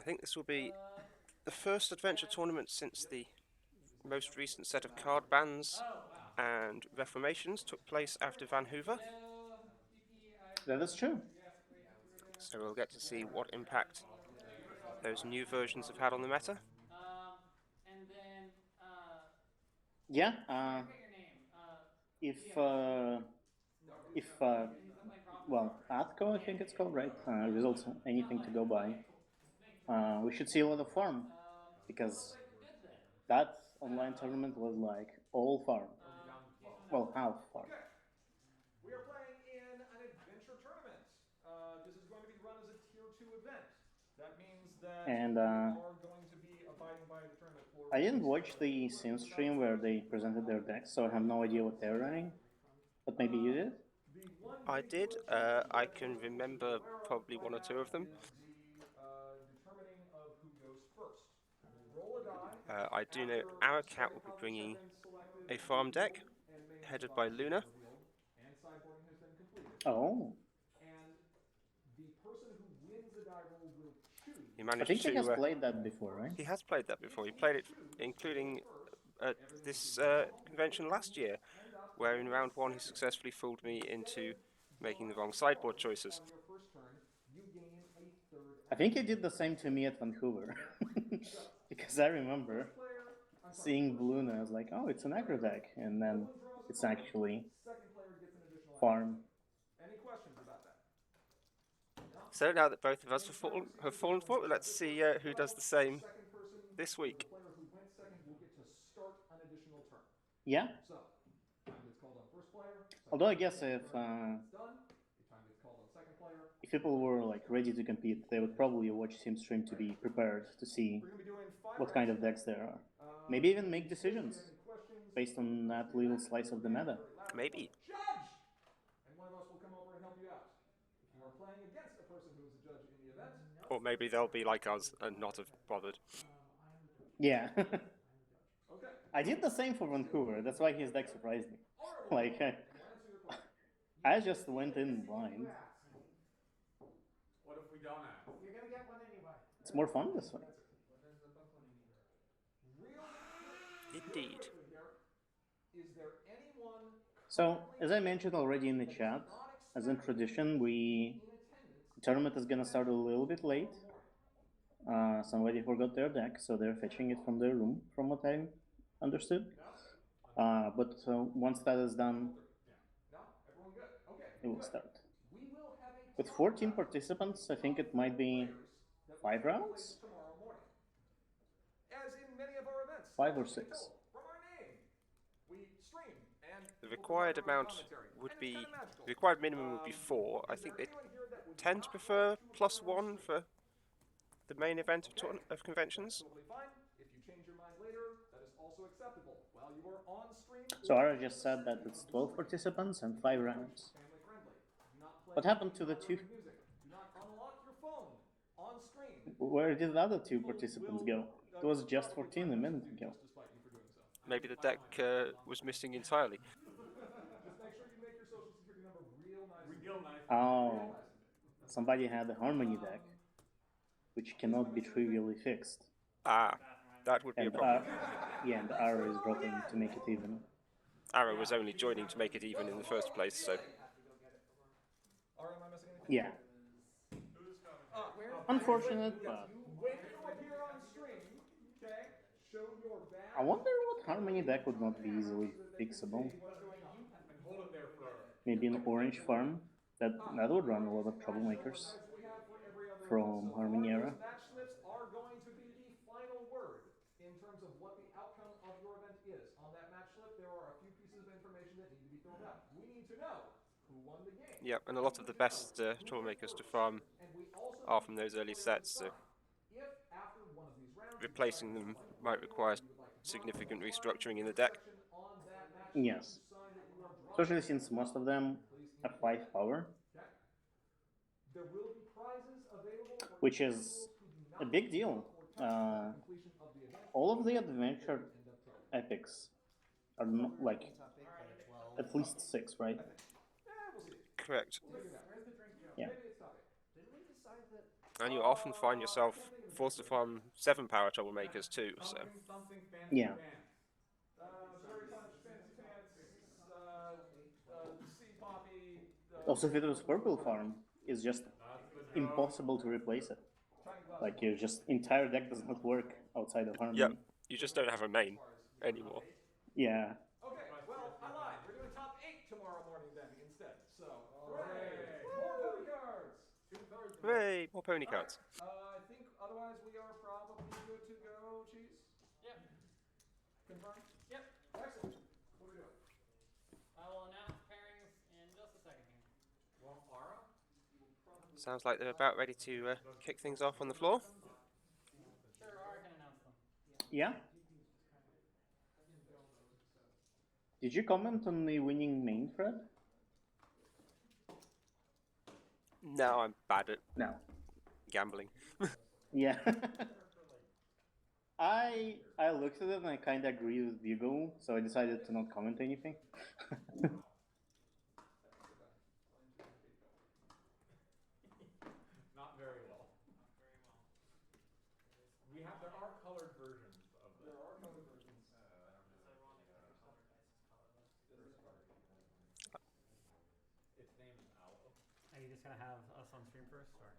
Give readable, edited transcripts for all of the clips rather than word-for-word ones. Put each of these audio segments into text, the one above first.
think this will be the first adventure tournament since the most recent set of card bans and reformations took place after Vancouver. That is true. So we'll get to see what impact those new versions have had on the meta. Yeah. If if well, Atco, I think it's called, right? Results anything to go by. We should see a lot of farm because that online tournament was like all farm. Well, half farm. Okay. We are playing in an adventure tournament. This is going to be run as a tier 2 event. That means that And we are going to be abiding by the tournament floor I didn't rules. watch the sim stream where they presented their decks, so I have no idea what they're running. But maybe you did? The one I big did. glitch that I most can people will be remember aware of probably by one or two now of them. is the determining of who goes first. We'll roll a die I do know after Aracat several will be cards have bringing been selected a and farm deck revealed, and names of headed by options have Luna. been revealed, and sideboarding has been completed. Oh, And the person who wins the die roll will choose. He I managed think he has to. played that before, right? He has played that before. He played it, including at this convention last year, where in round one he successfully fooled me into making the wrong sideboard choices. On your first turn, you gain a third I think he action. did the same to me at Vancouver. Because I remember seeing Balloon and I was like, oh, it's an aggro deck. And No then one draws a it's card. actually Second player gets an additional farm. action. Any questions about that? So now that both of us have fallen for it, let's see who does the same Second person, this or the week. player who went second, will get to start an additional turn. Yeah. So, time gets called on first player. Although I guess if it's done, the time gets called on second player. if people were like ready to compete, they would probably watch Sim stream to be prepared to see We're going to be doing 5 what kind rounds of today. decks there are. Maybe even make decisions If you have any questions, based on that little slice of the meta. Maybe. Judge! And one of us will come over and help you out. If you are playing against a person who is a judge in the event, Or maybe they'll be like us and not have bothered. Yeah. okay. I did the same for Vancouver. That's why his deck surprised me. Like, We'll answer your question. I just went in blind. What if we don't ask? You're gonna get one anyway. It's more fun this way. Indeed. Is there anyone So, as I mentioned already in the chat, as in tradition, the tournament is gonna start a little bit late. Somebody forgot their deck, so they're fetching it from their room, from what I understood. But once that is done, it will start. With 14 participants, I think it might be 5 rounds? tomorrow morning? As in many of our events, 5 or 6. from our name, we stream and The required amount would be, the required minimum would be 4. I think they tend to prefer +1 for the main event of conventions. Totally fine. If you change your mind later, that is also acceptable. While you are on stream, So Ara just said that it's 12 participants and 5 rounds. family friendly. Do not play What happened to the 2? music. Do not unlock your phone on stream. Where did the other 2 participants go? It was just 14 a minute ago. Despite you for doing so. Maybe the deck was missing entirely. Just make sure you make your social security number real nice. Real nice. Oh, somebody had a Harmony deck, which cannot be trivially fixed. Ah, that would be a And problem. yeah, and Ara is dropping to make it even. Arrow was only joining to make it even in the first place, so Are am I missing anything? Yeah, Who's coming? unfortunate, but When you appear on stream, okay, show your badge. I wonder what Harmony deck would not be easily fixable. And hold it there for Maybe an orange farm. That would run a lot of troublemakers We have for every other from Harmony era. match slips are going to be the final word in terms of what the outcome of your event is. On that match slip, there are a few pieces of information that need to be filled out. We need to know who won the game. yeah, and a lot of the best troublemakers to farm And we also are from those early sets, so if after one of these rounds replacing them might require significant restructuring in the deck. on that match Yes, sign that you are drawing, especially since most of them have 5 power, okay? There will be prizes available for which is a big deal. completion of the event. All of the adventure epics are not, like at least 6, right? Correct. Yeah. Maybe it's topic. Didn't we decide that And you often find yourself forced to farm 7 power troublemakers too. So Something fancy Yeah. pants. Very much fancy pants, sea poppy. Also, if it was purple farm, it's just That's the joke. impossible to replace it. Tiny glass Like your just entire deck does not work outside of yeah, Harmony. you just don't have a main anymore. Yeah. Okay, well, I lied. We're doing top 8 tomorrow morning then instead. So, hooray! More pony cards! 2/3 Hooray! More pony cards. I think otherwise we are probably good to go, Cheese? Yep. Confirm? Yep. Excellent. What are we doing? I will announce pairings in just a second here. Well, Ara? Sounds like they're about ready to kick things off on the floor. Sure, Ara can announce them. Yeah. Did you comment on the winning main, Fred? No, I'm bad at No. gambling. Yeah. I looked at it and I kind of agree with Bugle, so I decided to not comment anything. Not very well. There are colored versions of this. There are colored versions. Its name is Aloe. Are you just gonna have us on stream first, or?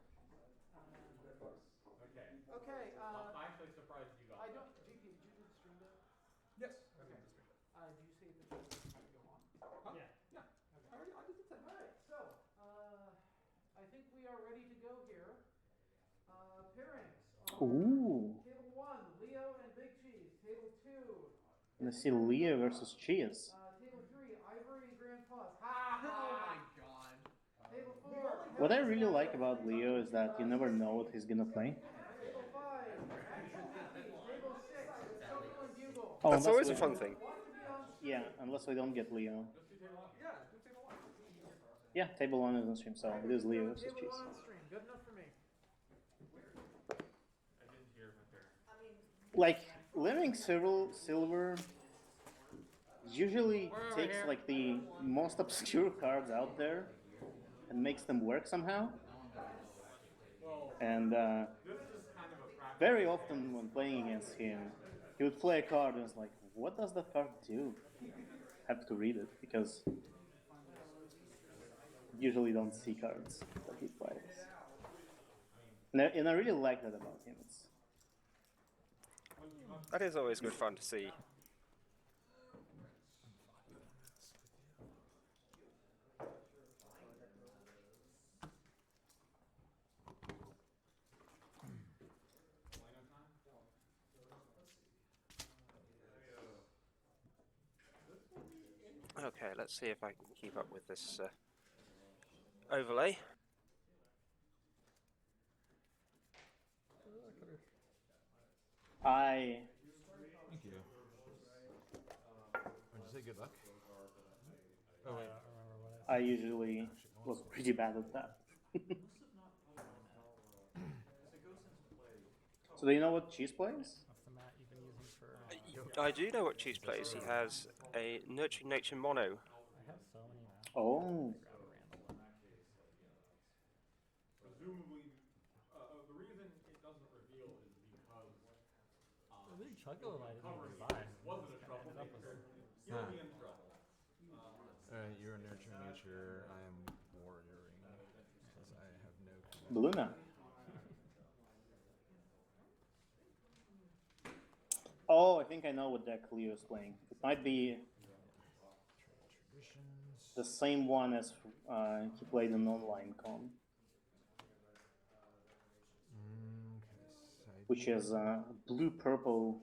Okay. Okay, I'm actually surprised you got I that. don't. GP, did you do the stream deck? Yes. Okay. Did you say that you had to go on? Huh? Yeah. Yeah. I did the thing. Alright, so, I think we are ready to go here. Pairings. Ooh. Table 1, Leo and Big Cheese. Table 2. Let's see Leo versus Cheese. Table 3, Ivory and Grand Pause. Ha ha! Oh my god. Table 4. What I really like about Leo is that you never know what he's gonna play. Table 5, Action Mickey. Table 6, Choco and Bugle. Oh, That's unless always we- a fun thing. Want to be on stream? Yeah, unless we don't get Leo. Just do table one. Yeah, do table 1. Yeah, table 1 is on stream, so it is Leo versus Table Cheese. 1 on stream. Good enough for me. I didn't hear my parents. Like, Lemming Silver usually takes like the most obscure cards out there and makes them work somehow. And This is kind of a practice. very often when playing against him, he would play a card and it's like, what does that card do? Have to read it because you usually don't see cards that he plays. And I really like that about him. That is always good fun to see. Okay, let's see if I can keep up with this overlay. I Thank you. Would you say good luck? Oh wait. I usually was pretty bad at that. So do you know what Cheese plays? What's the mat you've been using for? I do know what Cheese plays. He has a Nurturing Nature mono. I have so many mats. Oh, Grab a random one. Presumably, the reason it doesn't reveal is because A big chunk of them I didn't covering even buy. it wasn't a troublemaker. You'll be in trouble. You're a nurturing nature. I am warrioring. Because I have no clue. Luna. Oh, I think I know what deck Leo is playing. It might be Traditions. the same one as he played in online con, which is blue-purple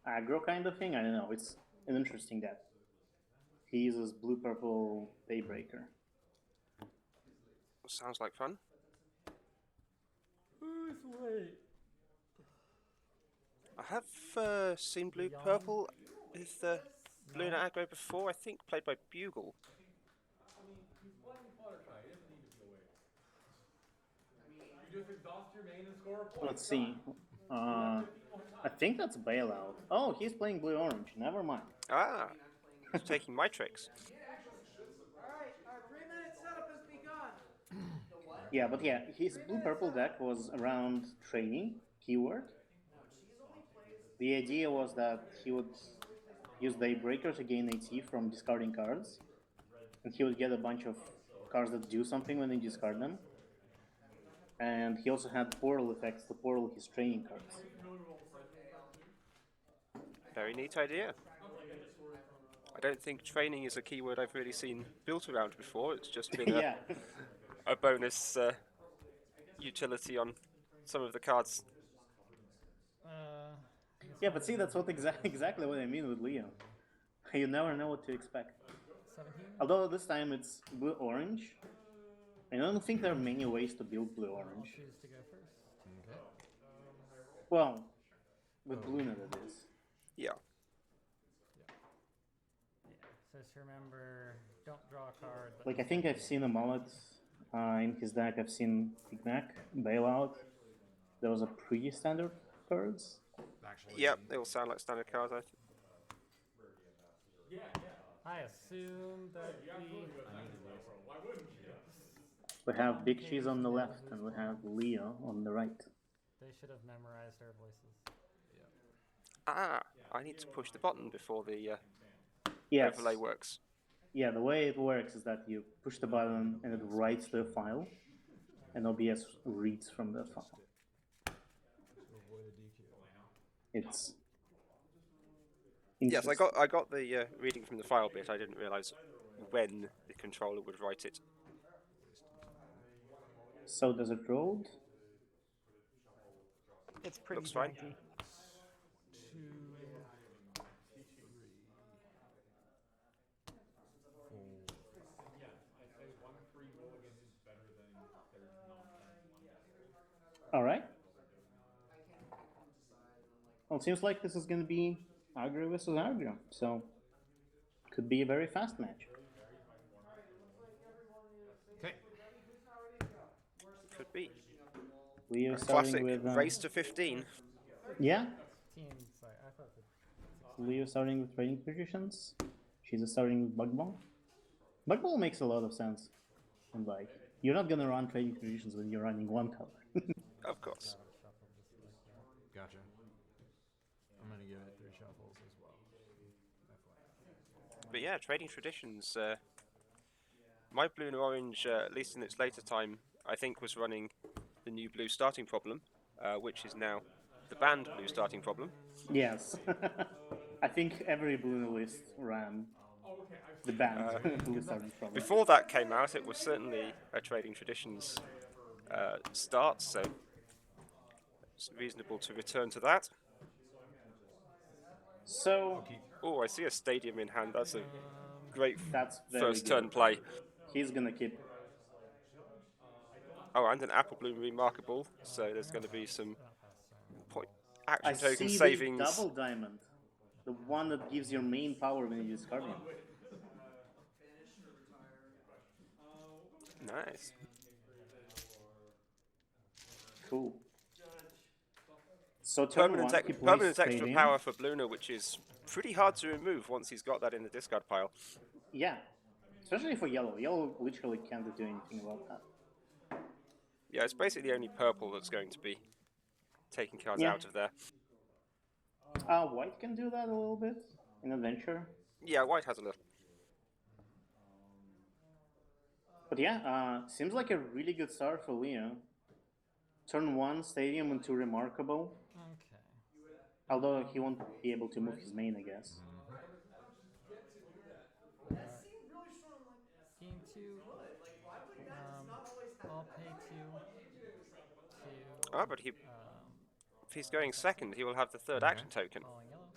aggro kind of thing. I don't know. It's an interesting deck. He uses blue-purple Daybreaker. Sounds like fun. Who's late? I have seen Blue Purple with Luna aggro before. I think played by Bugle. I mean, he's playing Fluttershy. He doesn't need to be awake. You just exhaust your main and score a point. Let's see. I think that's Bailout. Oh, he's playing blue-orange. Never mind. Ah, he's taking my tricks. Alright, our 3-minute setup has begun. Yeah, but yeah, his blue-purple deck was around training keyword. The idea was that he would use Daybreaker to gain AT from discarding cards, and he would get a bunch of cards that do something when you discard them. And he also had portal effects to portal his training cards. Very neat idea. I don't think training is a keyword I've really seen built around before. It's just been Yeah. a bonus utility on some of the cards. Yeah, but see, that's what exactly what I mean with Leo. You never know what to expect. 17? Although this time it's blue-orange. I don't think there are many ways to build blue-orange. Choose to go first. Okay. Well, with Luna that is. Yeah. So just remember, don't draw a card. But Like, I think I've seen a mullet in his deck. I've seen Big Mac, Bailout. Those are pretty standard cards. Actually, Yep, they all sound like standard cards. I assume that We have Big Cheese on the left, and we have Leo on the right. they should have memorized our voices. Ah, I need to push the button before the Yes. overlay works. Yeah, the way it works is that you push the button and it writes the file, and OBS reads from that file. It's Yes, I got the reading from the file bit. I didn't realize when the controller would write it. So does it roll? It's pretty Looks fine. janky. 2, 3, 4. All right. Well, it seems like this is going to be aggro versus aggro, so could be a very fast match. Okay. Could be. Leo Classic starting with race to 15. yeah. Sorry, I thought that. Leo starting with training positions. She's starting with Bug Ball. Bug Ball makes a lot of sense. And like, you're not gonna run training positions when you're running one color. Of course. Gotcha. I'm gonna give it 3 shuffles as well. But yeah, trading traditions. My blue and orange, at least in its later time, I think was running the new blue starting problem, which is now the banned blue starting problem. Yes. I think every blue list ran the banned blue starting problem. Before that came out, it was certainly a trading traditions start, so it's reasonable to return to that. So Oh, I see a stadium in hand. That's a great that's very first good. turn play. He's gonna keep. Oh, and an apple bloom remarkable, so there's going to be some point I action token see savings. the double diamond, the one that gives your main power when you discard him. Nice. Cool. So turn Permanent, one, he plays permanent extra Stadium. power for Bluna, which is pretty hard to remove once he's got that in the discard pile. Yeah, especially for yellow. Yellow literally can't do anything about that. Yeah, it's basically only purple that's going to be taking cards Yeah. out of there. White can do that a little bit in Adventure. Yeah, white has a little. But yeah, seems like a really good start for Leo. Turn 1, Stadium, and 2, Remarkable. Okay. Although he won't be able to move his main, I guess. Game 2. I'll pay 2 to Ah, but if he's going second, he will have the third action token. falling yellow.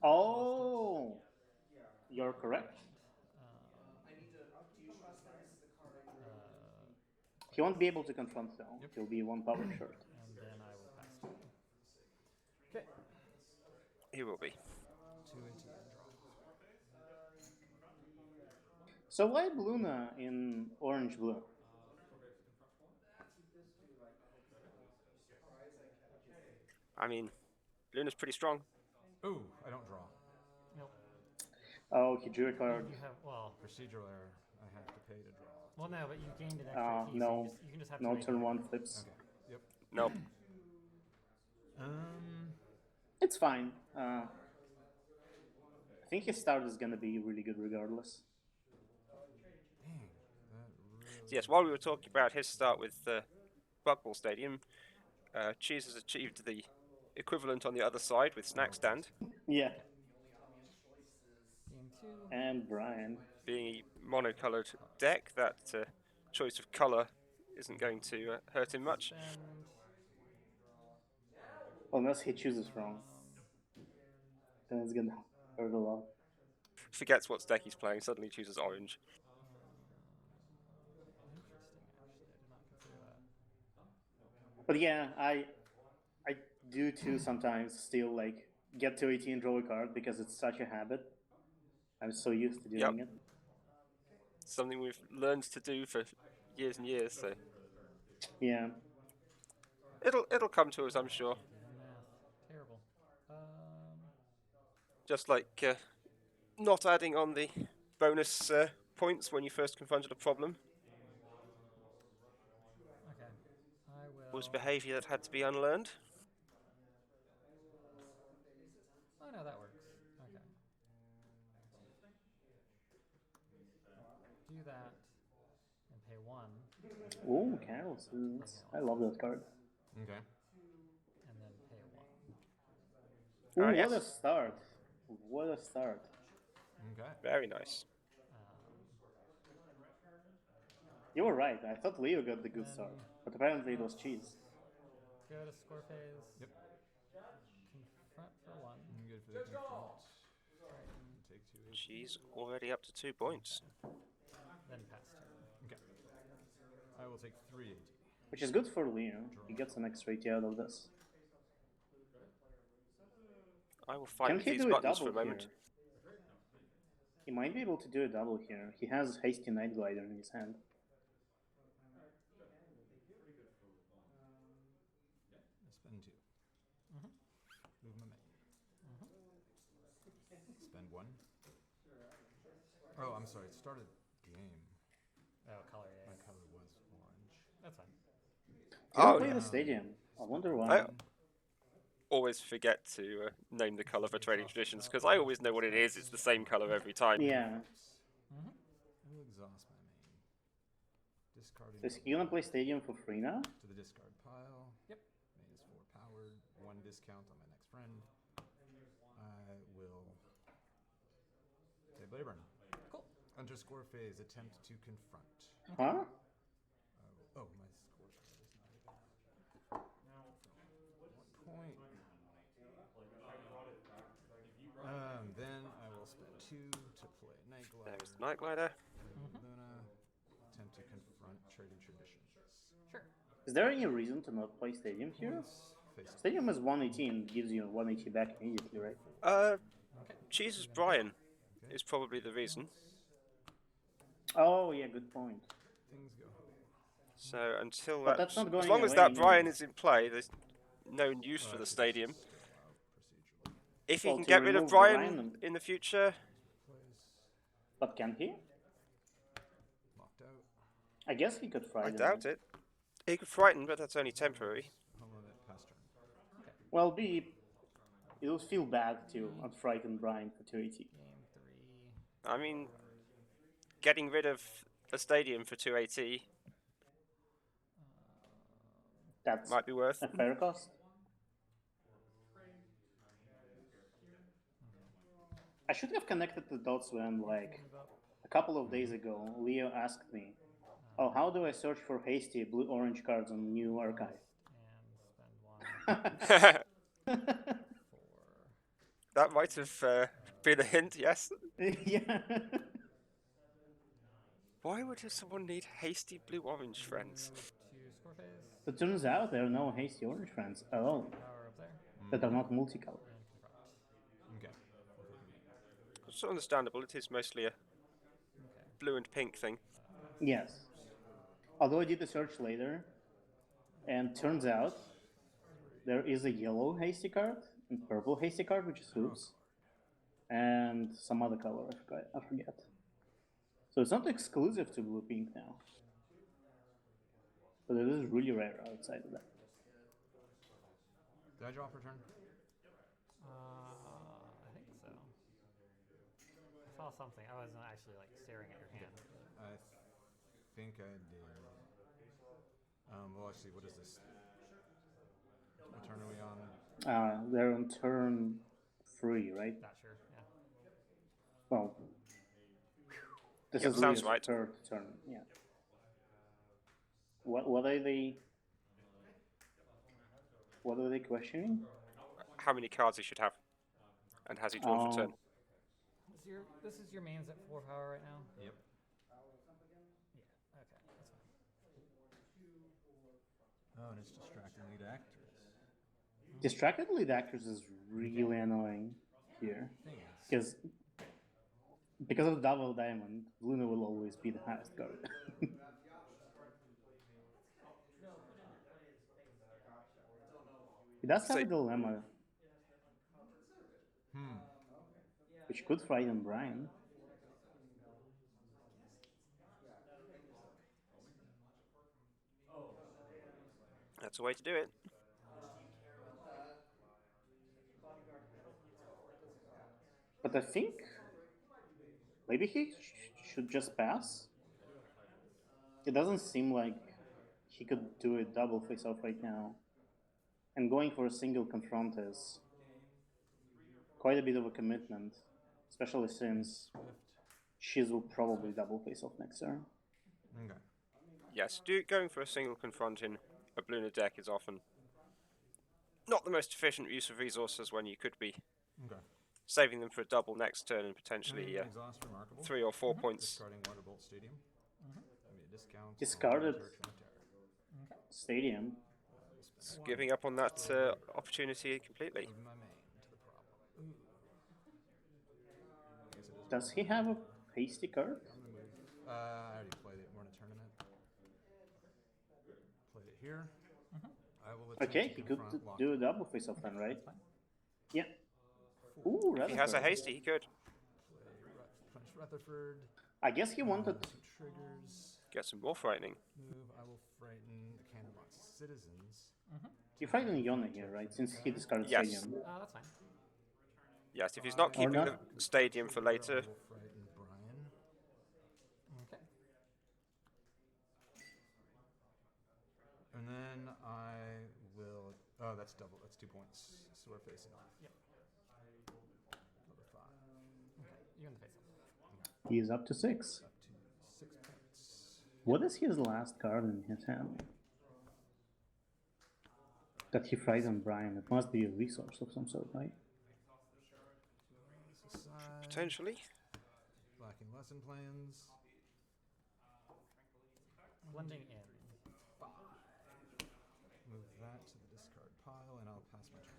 Oh! You're correct. He won't be able to confront though. He'll be 1 power short. And then I will pass turn. Okay. He will be. 2 into the draw. So why Luna in orange blue? I mean, Luna's pretty strong. Ooh, I don't draw. Nope. Oh, he drew a card. You have, well, Procedural error. I have to pay to draw. Well, no, but you gained an extra piece. No, So you can just have no two turn AT. one flips. Okay. Yep. Nope. It's fine. I think his start is gonna be really good regardless. Dang. That really. Yes, while we were talking about his start with Buckball Stadium, Cheese has achieved the equivalent on the other side with Snack Stand, Yeah. Game 2. And Brian. being a monocoloured deck. That choice of colour isn't going to hurt him much. Spend. Unless he chooses wrong. Then it's gonna hurt a lot. Forgets what deck he's playing, suddenly chooses orange. Interesting, actually. I did not consider that. But yeah, I do too sometimes still like get to 18 and draw a card because it's such a habit. I'm so used to doing it. Something we've learned to do for years and years, so Yeah. it'll come to us, I'm sure. Math. Terrible. Just like not adding on the bonus points when you first confronted a problem Okay. I will. was behaviour that had to be unlearned. Oh, no, that works. Okay. Do that and pay 1. Oh, Carol's. I love that card. Okay. And then pay 1. Ooh, yes. what a start. What a start. Okay. Very nice. You were right. I thought Leo got the good start. But apparently it was Cheese. Go to score phase. Yep. Confront for 1. Good for the confront. Take 2 AT. She's already up to 2 points. Then pass turn. Okay. I will take 3 AT. Which is good for Leo. He gets an extra 80 out of this. I will fight Can with he these do a buttons for double a moment. here? He might be able to do a double here. He has Hasty Night Glider in his hand. Spend 2. Move my main. Spend 1. Oh, I'm sorry. It started game. Oh, color, yeah. My color was orange. That's fine. You don't Oh, play yeah. the stadium. I wonder why. I always forget to name the colour for trading traditions because I always know what it is. It's the same colour every time. Yeah. I will exhaust my main. Discarding So is he gonna play stadium for free now? to the discard pile. Yep. Main is 4 powered. 1 discount on my next friend. I will play Blade Burn. Cool. Underscore phase. Attempt to confront. Huh? Oh, my score card is not even. 1 point. Then I will spend 2 to play Night Glider. There's the Night Glider. Luna. Attempt to confront trading traditions. Sure. Is there any reason to not play stadium here? Face Stadium is 118, gives you 180 back immediately, right? Jesus Brian is probably the reason. Oh, yeah, good point. things go. So until But that, that's not as going long as away that anyway. Brian is in play, there's no use for the stadium. If he Well, can to get rid of remove Brian Brian- in the future, But can he? Locked out. I guess he could I frighten. doubt it. He could frighten, but that's only temporary. Hold on, pass turn. Well, it'll feel bad to unfrighten Brian for 280. Game 3. I mean, getting rid of a stadium for 280 That's might be worth. a fair cost. I should have connected the dots when, like, a couple of days ago, Leo asked me, "Oh, how do I search for hasty blue-orange cards on New Archive?" And spend 1 for. That might have been a hint, yes. Yeah. Why would someone need hasty blue-orange friends? To score phase. So it turns out there are no hasty orange friends at all Power up there. that are not multicolored. And confront. Okay. It's understandable. It is mostly a blue and pink thing. Yes. Although I did the search later, and turns out there is a yellow hasty card and purple hasty card, which is hoops, and some other color I forget. So it's not exclusive to blue pink now. But it is really rare outside of that. Did I draw for turn? I think so. I saw something. I wasn't actually like staring at your hand. I think I did. Well, actually, what is this? What turn are we on? They're on turn 3, right? Not sure. Yeah. Well, this Yep, is sounds Leo's right. third turn. Yeah. What are they? What are they questioning? How many cards he should have, and has he drawn for turn? This is your mains at 4 power right now. Yep. Yeah. Okay. That's fine. Oh, and it's distracting lead actors. Distracted lead actors is really annoying here because of double diamond, Luna will always be the highest card. He does have a dilemma, which could frighten Brian. That's a way to do it. But I think maybe he should just pass. It doesn't seem like he could do a double face-off right now. And going for a single confront is quite a bit of a commitment, especially since Shiz will probably double face-off next turn. Okay. Yes, going for a single confront in a Bluna deck is often not the most efficient use of resources when you could be saving them for a double next turn and potentially Exhaust remarkable. 3 or 4 points. Discarding Waterbolt Stadium. Maybe a discount. Discarded Stadium. It's giving up on that opportunity completely. My main to the problem. Does he have a hasty card? I already played it. We're in a tournament. Played it here. I will attempt Okay, to he could confront do a double face-off then, right? Yeah. Ooh, If he has a hasty, he could. Punish Rutherford. I guess he wanted. Some triggers. Get some more frightening. Move. I will frighten the Candlebox citizens. You frighten Yona here, right? Since he discarded Yes. Stadium. That's fine. Yes, if he's not keeping not. the stadium for later, I will frighten Brian. Okay. And then I will. Oh, that's double. That's 2 points. So we're facing off. Yep. Number 5. Okay. You're in the face off. He is up to 6. Up to 6 points. What is his last card in his hand? That he frightened Brian. It must be a resource of some sort, right? potentially. Lacking lesson plans. Blending in. 5. Move that to the discard pile, and I'll pass my turn.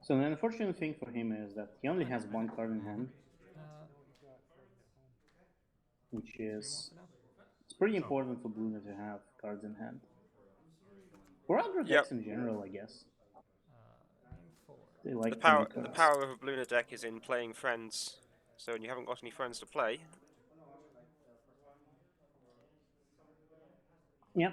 So the unfortunate thing for him is that he only has one card in hand, which is it's pretty important for Bluna to have cards in hand. For other decks in general, I guess. They like The power of a Bluna deck is in playing friends. So when you haven't got any friends to play, yeah.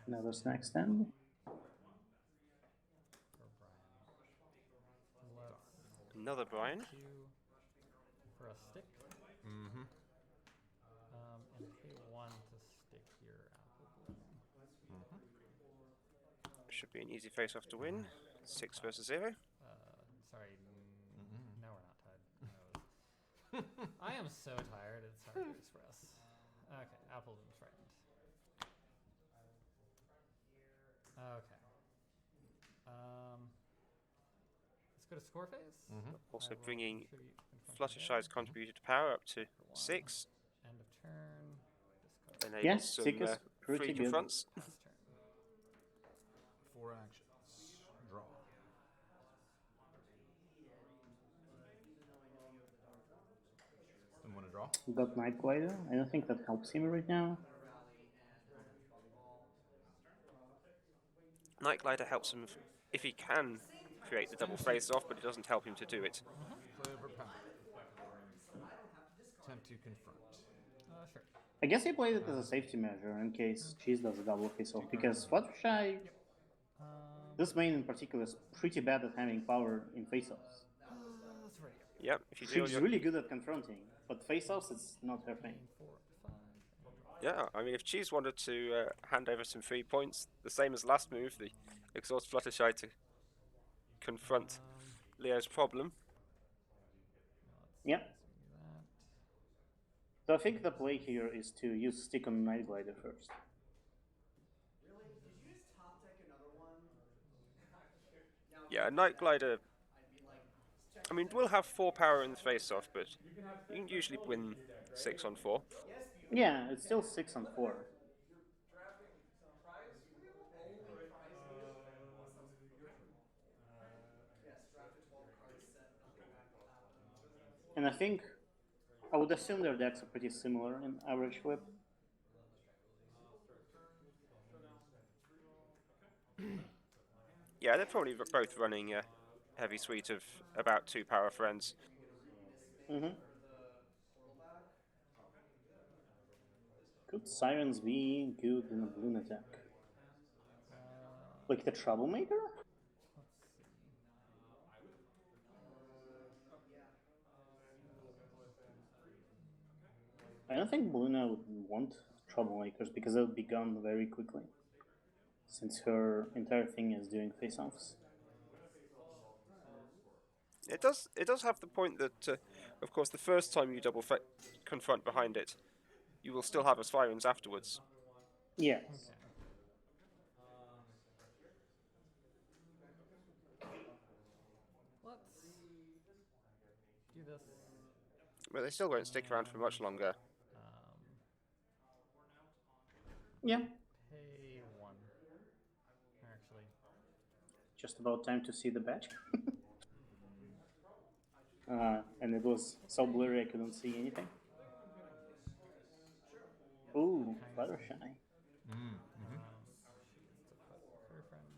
Another snack stand. another Brian. For a stick. Mm-hmm. And pay 1 to stick your apple bloom. Should be an easy face-off to win. 6 versus 0. Sorry. No, we're not tied. I am so tired. It's hard to express. Okay, apple bloom's frightened. Okay. Let's go to score phase. Also I will bringing contribute confront Fluttershy's again contributed power up to for 1. 6. End of turn. Discard. Enables Yes, some Tick is free pretty good. confronts. Pass turn. 4 actions. Draw. Didn't want to draw. Got Night Glider. I don't think that helps him right now. Night Glider helps him if he can create the double face-off, but it doesn't help him to do it. Play overpower. Attempt to confront. Sure. I guess he played it as a safety measure in case Cheese does a double face-off, because Fluttershy, this main in particular, is pretty bad at having power in face-offs. That's right. Yep, if you deal She's your... really good at confronting, but face-offs, it's not her thing. 4, 5. Yeah, I mean, if Cheese wanted to hand over some free points, the same as last move, the exhaust Fluttershy to confront Leo's problem. Yep. That. So I think the play here is to use Stick on Night Glider first. Really? Did you just top deck another one? Yeah, Night Glider... I mean, we'll have 4 power in the face-off, but you can usually win 6 on 4. Yeah, it's still 6 on 4. And I think I would assume their decks are pretty similar in average whip. Yeah, they're probably both running a heavy suite of about 2 power friends. Could Sirens be good in a Bloom attack? Like the Troublemaker? Let's see. I don't think Luna would want Troublemakers because it would be gone very quickly, since her entire thing is doing face-offs. It does have the point that, of course, the first time you double confront behind it, you will still have a Sirens afterwards. Yes. Okay. Let's do this. But they still won't stick around for much longer. Yeah. Pay 1. Actually, Just about time to see the badge. And it was so blurry I couldn't see anything. Ooh, Fluttershy. she gets to put her friend.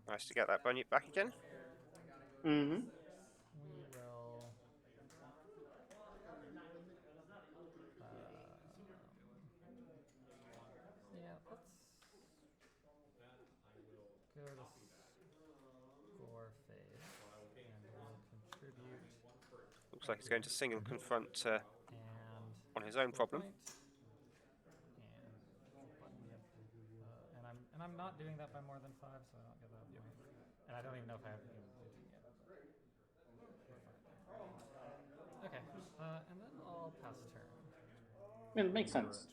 And Nice to get that Bunyip back again. Mm-hmm. we will. Yeah, let's go to score phase, and we'll contribute. Looks like he's going to single confront And on his own problem. point, and I'm not doing that by more than 5, so I don't get that point. And I don't even know if I have to do it yet. Okay, and then I'll pass turn. It makes sense.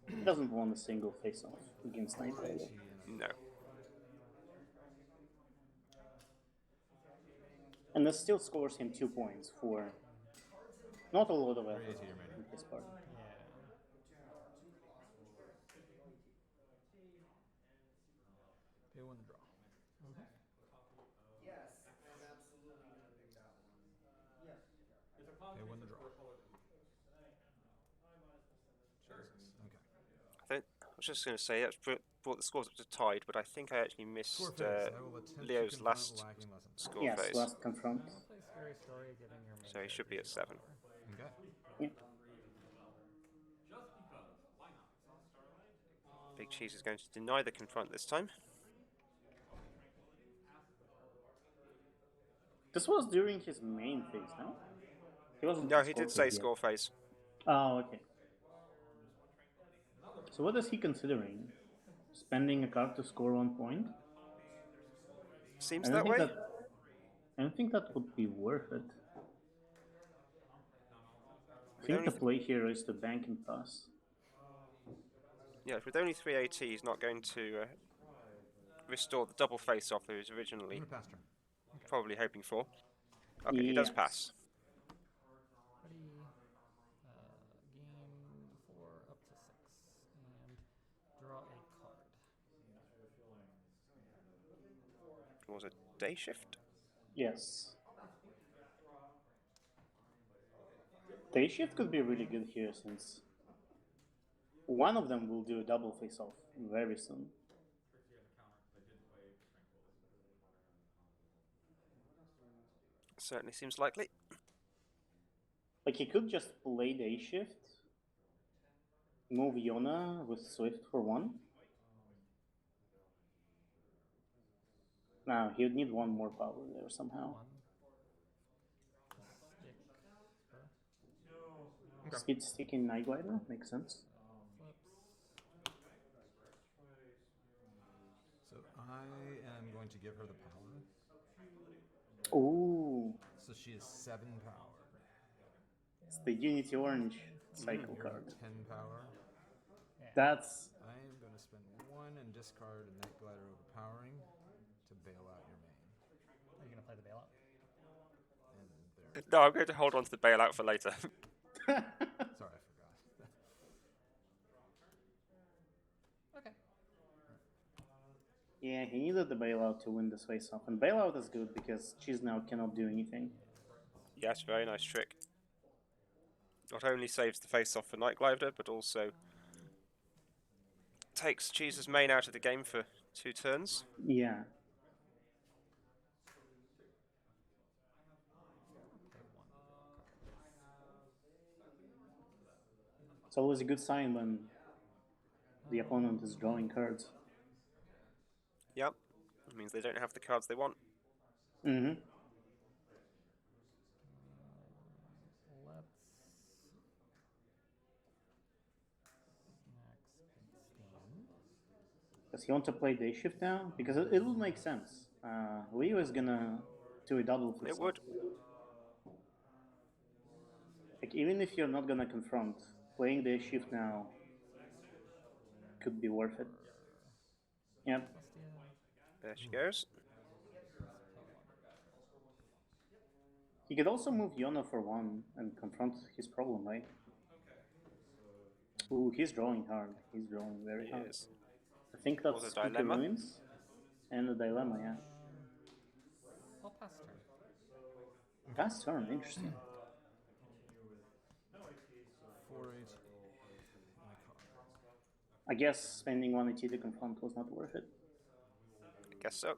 He doesn't want a single face-off against Night Glider. No. And this still scores him 2 points for not a lot of effort on his part. Yeah. Pay 1 to draw. Yes, I'm absolutely gonna pick that one. Yes. It's a Pay 1 to combination draw. for a color. I was just going to say that's brought the scores up to tied, but I think I actually missed Score phase. I will attempt Leo's to confront last lacking lessons. score Yes, phase. last confront. Play Scary Story, giving your main So he should be at 7. Okay. Yeah. Just because. Why not? Big Cheese is going to deny the confront this time. This was during his main phase, no? He wasn't. No, he did say yet. score phase. Oh, okay. So what is he considering? Spending a card to score 1 point? Seems that way. I don't think that would be worth it. I think the play here is to bank and pass. Yeah, with only 3 AT, he's not going to restore the double face-off he was I'm originally gonna pass turn. probably hoping for. Okay, he does Yes. pass. Ready. Game 4 up to 6. And draw a card. Was it day shift? Yes. Day shift could be really good here since one of them will do a double face off very soon. Certainly seems likely. Like he could just play day shift, move Yona with Swift for 1. Now he would need 1 more power there somehow. 1. Stick. Her. Speed stick in Night Glider makes sense. Flips. So I am going to give her the power. Ooh, So she is 7 power. it's the Unity Orange cycle You're card. 10 power. Yeah. That's I am going to spend 1 and discard a Night Glider overpowering to bail out your main. Are you going to play the bailout? And there. No, I'm going to hold on to the bailout for later. Sorry, I forgot. Okay. Yeah, he needed the bailout to win this face off, and bailout is good because Cheese now cannot do anything. Yes, very nice trick. Not only saves the face-off for Night Glider, but also takes Cheese's main out of the game for 2 turns. Yeah. It's always a good sign when the opponent is drawing cards. Yep, it means they don't have the cards they want. Mm-hmm. Let's next stand. Does he want to play day shift now? Because it will make sense. Leo is gonna do a double face It would. Like even if you're not gonna confront, playing day shift now could be worth it. Yep. Celestia. There she goes. He could also move Yona for 1 and confront his problem, right? Ooh, he's drawing hard. He's drawing very He hard. is. I think Was that's a dilemma? Ruins and a dilemma, yeah. I'll pass turn. Pass turn, interesting. 4-8. My card. I guess spending 1 AT to confront was not worth it. I guess so.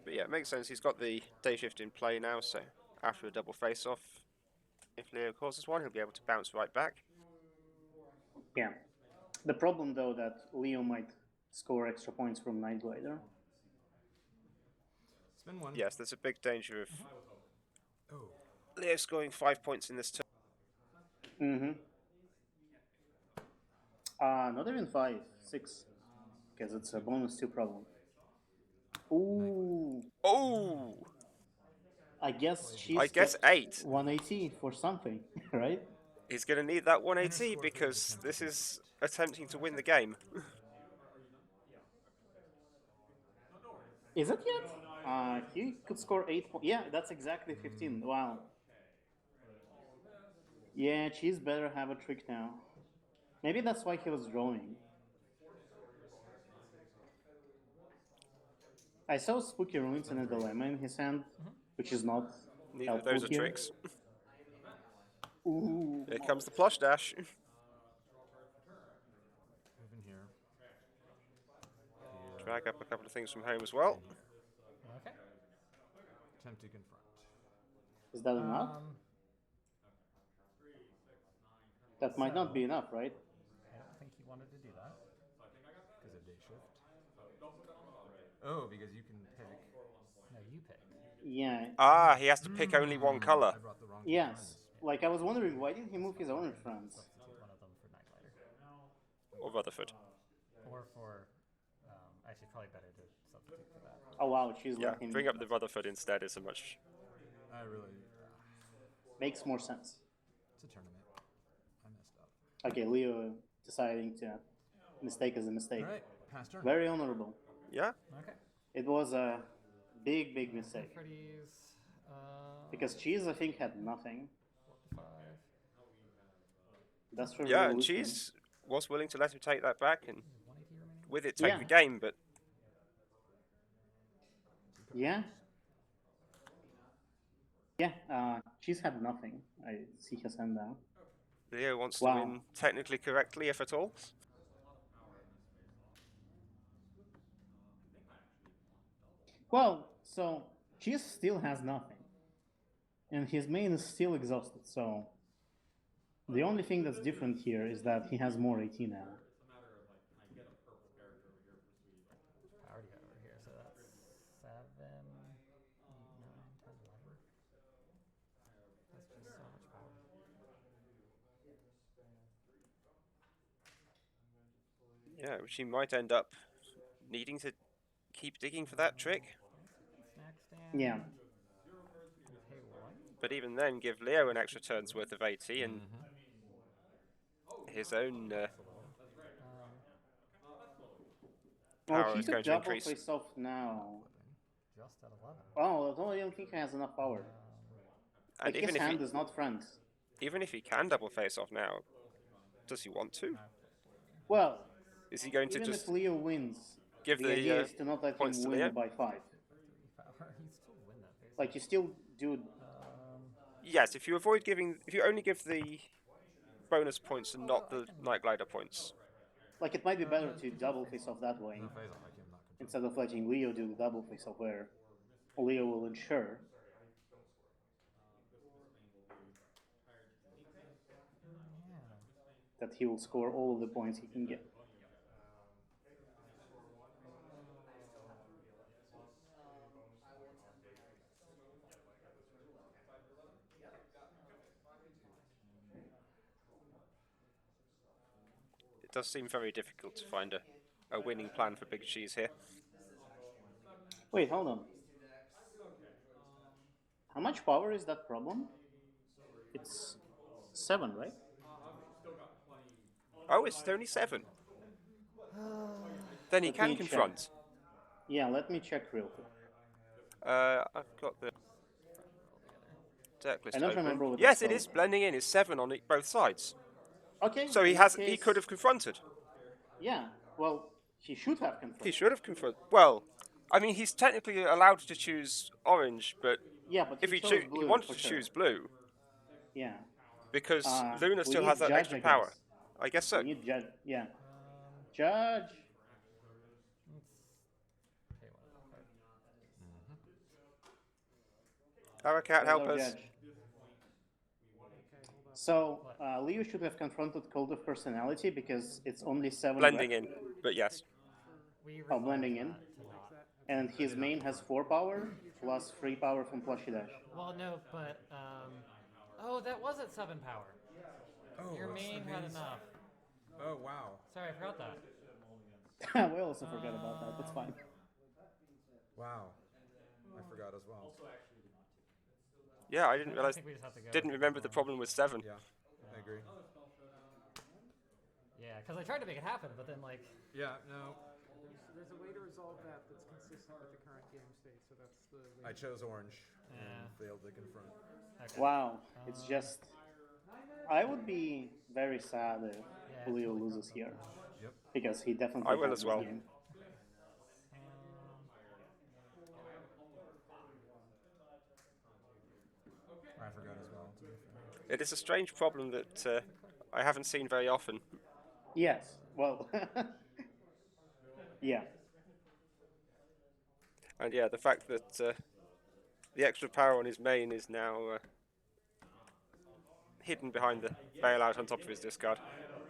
But yeah, it makes sense. He's got the day shift in play now, so after a double face-off, if Leo causes one, he'll be able to bounce right back. Yeah. The problem, though, that Leo might score extra points from Night Glider. Spend 1. Yes, there's a big danger of Oh. Leo scoring 5 points in this turn. Mm-hmm. Not even 5, 6. Because it's a bonus 2 problem. Ooh. Oh! I guess she's I guess kept 8. 180 for something, right? He's going to need that Inner 180 score for because attempt this to is attempting to win the game. Is it yet? He could score 8 points. Yeah, that's exactly 15. Wow. Yeah, Cheese better have a trick now. Maybe that's why he was drawing. I saw Spooky Ruins and a dilemma in his hand, which is not Neither of helpful those are here. tricks. Ooh. Here comes the plush dash. Move in here. Here. Drag up a couple of things from home as well. And here. Okay. Attempt to confront. Is that enough? That might not be enough, right? I don't think he wanted to do that. Because of day shift. Oh, because you can pick. No, you pick. Yeah. Ah, he has to pick only one colour. I brought the wrong Yes. friends. Like, I was wondering, why didn't he move his orange friends? Substitute one of them for Night Glider. Or Rutherford. Or for. Actually, probably better to substitute for that. Oh, wow, she's Yeah, let him... bring up the Rutherford instead is a much... I really. makes more sense. It's a tournament. I messed up. Okay, Leo deciding to mistake is a mistake. All right, pass turn. Very honorable. Yeah. Okay. It was a big mistake. Pretties. Because Cheese, I think, had nothing. 5. That's for Yeah, and Revolution. Cheese was willing to let him take that back and 180 remaining. with it take Yeah. the game, but Yeah. Yeah, Cheese had nothing. I see his hand now. Leo wants Wow. to win technically correctly, if at all. Well, so Cheese still has nothing. And his main is still exhausted, so the only thing that's different here is that he has more AT now. Power to go over here, so that's 7, 8, 9, 10, 11. That's just so much power. Yeah, which he might end up needing to keep digging for that trick. Snack stand. Yeah. Pay 1. But even then, give Leo an extra turn's worth of AT and his own Well, power he is took going to double increase. face off now. Just at 11. Oh, I don't think he has enough power. And Like, his hand is not friends. even if he can double face off now, does he want to? Well, Is he going to even just if Leo wins, give the the idea is to not let him points to win Leo? by 5. Power. He'd still win that face. Like, you still do. Yes, if you only give the bonus points and not the Night Glider points. Like, it might be better to double face off that way No phase off, I can not control. instead of letting Leo do the double face off, where Leo will ensure that he will score all of the points he can get. It does seem very difficult to find a winning plan for Big Cheese here. Wait, hold on. How much power is that problem? It's 7, right? Oh, it's only 7. Then he Let can me check. confront. Yeah, let me check real quick. I've got the deck list I don't open. remember what Yes, it's it is called. blending in. It's 7 on both sides. Okay. So in he that he case- could have confronted. Yeah. Well, he should have He confronted. should have confronted. Well, I mean, he's technically allowed to choose orange, but Yeah, but if he he chose he blue wanted for to sure. choose blue Yeah. because we Luna still need has that Judge, extra I power. guess. I guess so. We need Judge. Yeah. Judge. Let's pay 1. Arakat, help Hello, us. Judge. So, Leo should have confronted Cult of Personality because it's only 7 Blending left. in, but yes. We Oh, blending in. resolved that to not. And his main has 4 power plus 3 power from Plushy Dash. Well, no, but oh, that was at 7 power. Oh, Your what's main the had haze? enough. Oh, wow. Sorry, I forgot that. We also forgot about that. That's fine. Wow. I forgot as well. Yeah, I didn't I realize. think we just have to go. Didn't remember the problem with 7. Yeah, I agree. Yeah, because I tried to make it happen, but then like. Yeah, no. There's a way to resolve that that's consistent with the current game state, so that's the way. I chose orange and Yeah. failed to confront. Okay. Wow. It's just. I would be very sad if Yeah, Leo totally loses here. Yep. Because he definitely I will has as well. this game. I forgot as well, to be fair. It is a strange problem that I haven't seen very often. Yes. Well. Yeah. And yeah, the fact that the extra power on his main is now hidden behind the bailout on top of his discard.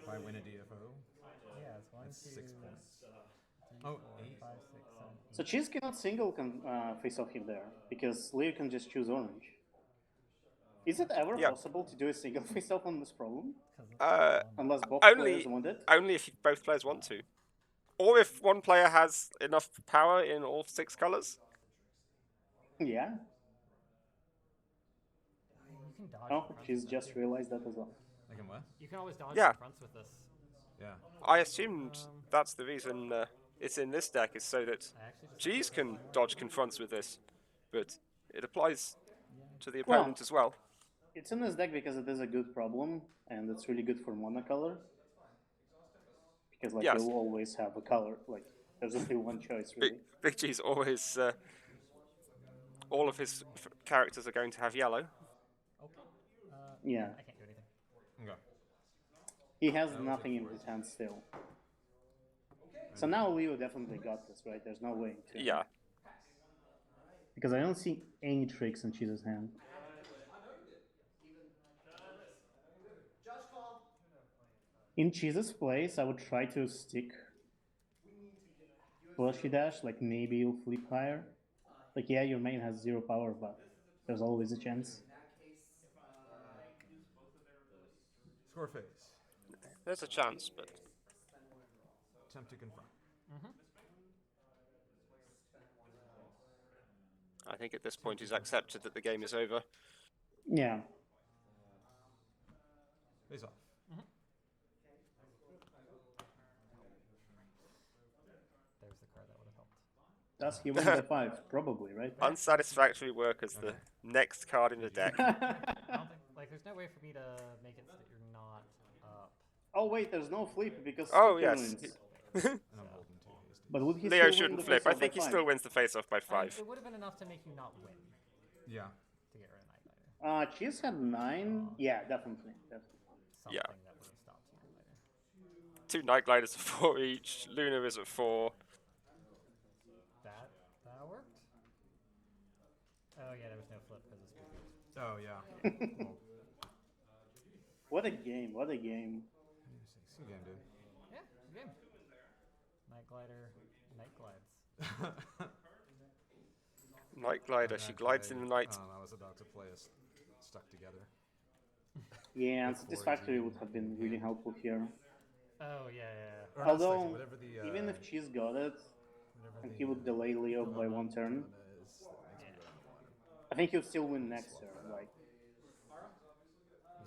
If I win a DFO, Yeah, it's 1, that's 2, 6 points. 3, Oh, 4, 8. 5, 6, 7. So Cheese cannot single face off him there because Leo can just choose orange. Is it ever Yeah. possible to do a single face off on this problem? Unless both Only players want it? only if both players want to, or if one player has enough power in all 6 colors. Yeah. can dodge. Oh, confronts she's with just that, too. realized that as well. I can what? You can always dodge Yeah. confronts with this. Yeah. I assumed Um, that's the reason it's in this deck, is so that I actually just G's can dodge confronts with this, but it applies to the Well, opponent as well. it's in this deck because it is a good problem, and it's really good for monocolor. Because like Yes. you'll always have a color. Like there's only one choice really. Big G's always all of his characters are going to have yellow. Okay. Yeah. I can't do anything. Okay. He has nothing in his hand still. So now Leo definitely got this, right? There's no way to. Yeah. Because I don't see any tricks in Cheese's hand. Judge call. In Cheese's place, I would try to stick Flushy Dash, like maybe you'll flip higher. Like, yeah, your main has 0 power, but there's always a chance. In that case, Score phase. There's a chance, but Attempt to confront. I think at this point he's accepted that the game is over. Yeah. Face off. There's the card that would have helped. Thus, he wins by 5, probably, right? Unsatisfactory work as the next card in the deck. I don't think, like, there's no way for me to make it so that you're not up. Oh, wait, there's no flip because Oh, Super yes. wins. And I'm holding too hasty. But would he Leo still win shouldn't the flip. I face-off think by he 5? still wins the face-off by I mean, 5. it would have been enough to make you not win Yeah. to get rid of Night Rider. Cheese had 9. Yeah, definitely. Something Yeah. that would have stopped you later. 2 Night Gliders at 4 each. Luna is at 4. That worked. Oh yeah, there was no flip because of speakers. Oh yeah. Well, What a game, what a game. see again, dude. Yeah, good game. Night Glider, Night Glides. Night Glider, she glides in the night. I was about to play us stuck together. Yeah, and Before Satisfactory you would have been really helpful here. Oh yeah. Or not Although, stuck, whatever the, even if Cheese got it, whatever and the, he would delay Leo by dilemma- 1 turn, dilemma is that makes me go down the ladder. I think he'll still win next turn. Like,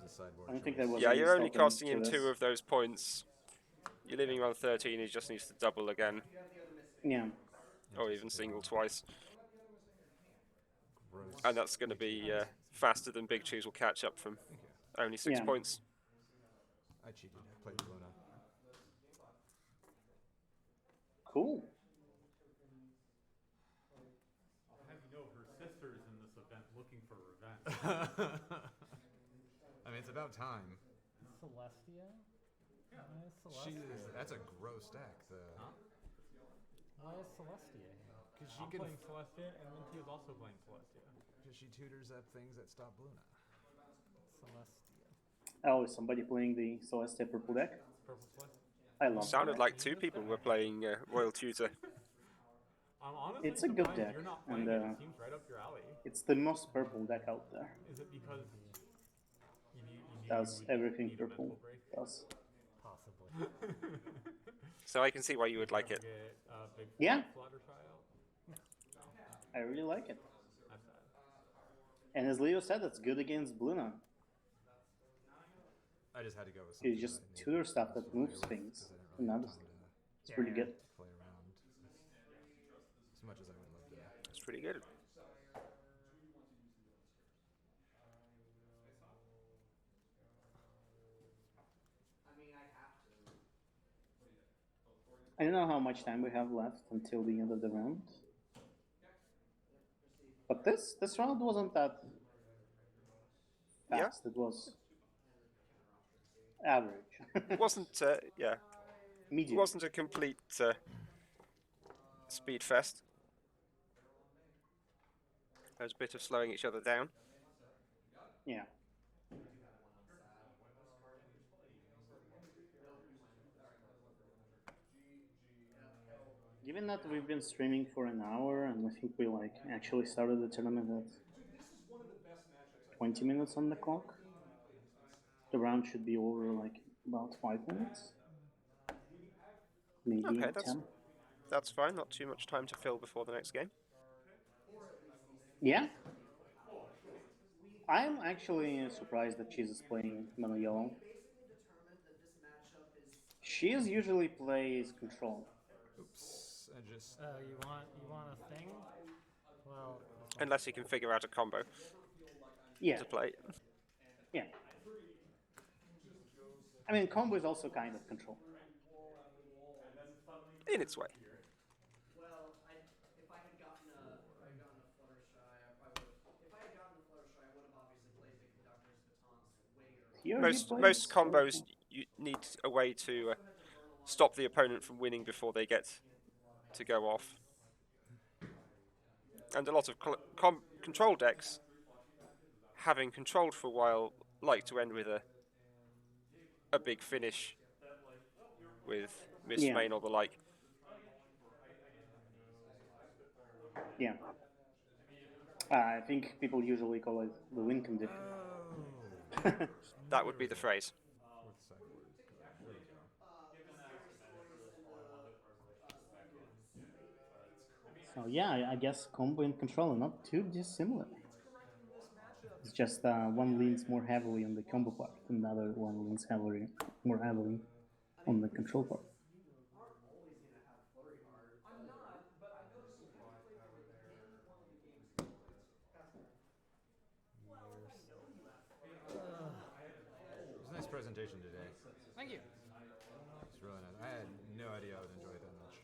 It's a sideboard I don't think choice. there was Yeah, any you're only stopping costing to him this. 2 of those points. You're leaving around 13, he just needs to double again. Yeah. Or even single twice. Gross. And that's going to be faster than Big Cheese will catch up from only 6 Yeah. points. I cheated. I played Luna. Cool. I'll have you know her sister's in this event looking for revenge. I mean, it's about time. Celestia? Yeah. Why is She Celestia? is. That's a gross deck. Why is Celestia here? Because I'm playing Celestia, and Minty is also playing Celestia. Because she tutors at things that stop Luna. Celestia. Oh, is somebody playing the Celestia purple deck? Purple Celestia. I love Sounded that. like 2 people were playing Royal Tutor. I'm honestly It's a good surprised deck, you're not and, playing it. It seems right up your alley. It's the most purple deck out there. Is it because you need Does everything need a mental purple. break? Does. Possibly. So I can see why you would like it. Get, big Yeah. Fluttershy out? I really like it. That's sad. And as Leo said, it's good against Bluna. I just had to go with something. It's just that I needed tutor to stuff that familiar moves with, things. 'cause I didn't And really that's have time it's pretty good. to play around as much as I would love to. It's pretty good. I mean, I have to. I don't know how much time we have left until the end of the round. But this round wasn't that Yeah. fast. It was average. It wasn't, yeah, it Medium. wasn't a complete speed fest. There was a bit of slowing each other down. Yeah. Given that we've been streaming for an hour and I think we like actually started the tournament at 20 minutes on the clock, the round should be over like about 5 minutes. Maybe Okay, 10. that's fine. Not too much time to fill before the next game. Yeah. I'm actually surprised that Cheese is playing mono yellow. We basically determined that this matchup is. She usually plays control. Oops, I just. You want a thing? Well, Unless he can figure out a combo Yeah, to play. yeah. I mean, combo is also kind of control. In its way. Well, if I had gotten a Fluttershy, I probably would have. If I had gotten a Fluttershy, I would have obviously played the Conductor's Batons way earlier. Here he Most plays combos you need a way to stop the opponent from winning before they get to go off. And a lot of control decks, having controlled for a while, like to end with a big finish with Miss Yeah. Main or the like. Yeah. I think people usually call it the win condition. That would be the phrase. Fourth sideboard. There we go. So yeah, I guess combo and control are not too dissimilar. It's just one leans more heavily on the combo part, and the other one leans more heavily on the control part. Aren't always gonna have Flurry Hard. I'm not, but I noticed you have played Flurry in one of the games you played so far. Well, if I know you have Flurry Hard. It was a nice presentation today. thank you. It's really nice. I had no idea I would enjoy it that much.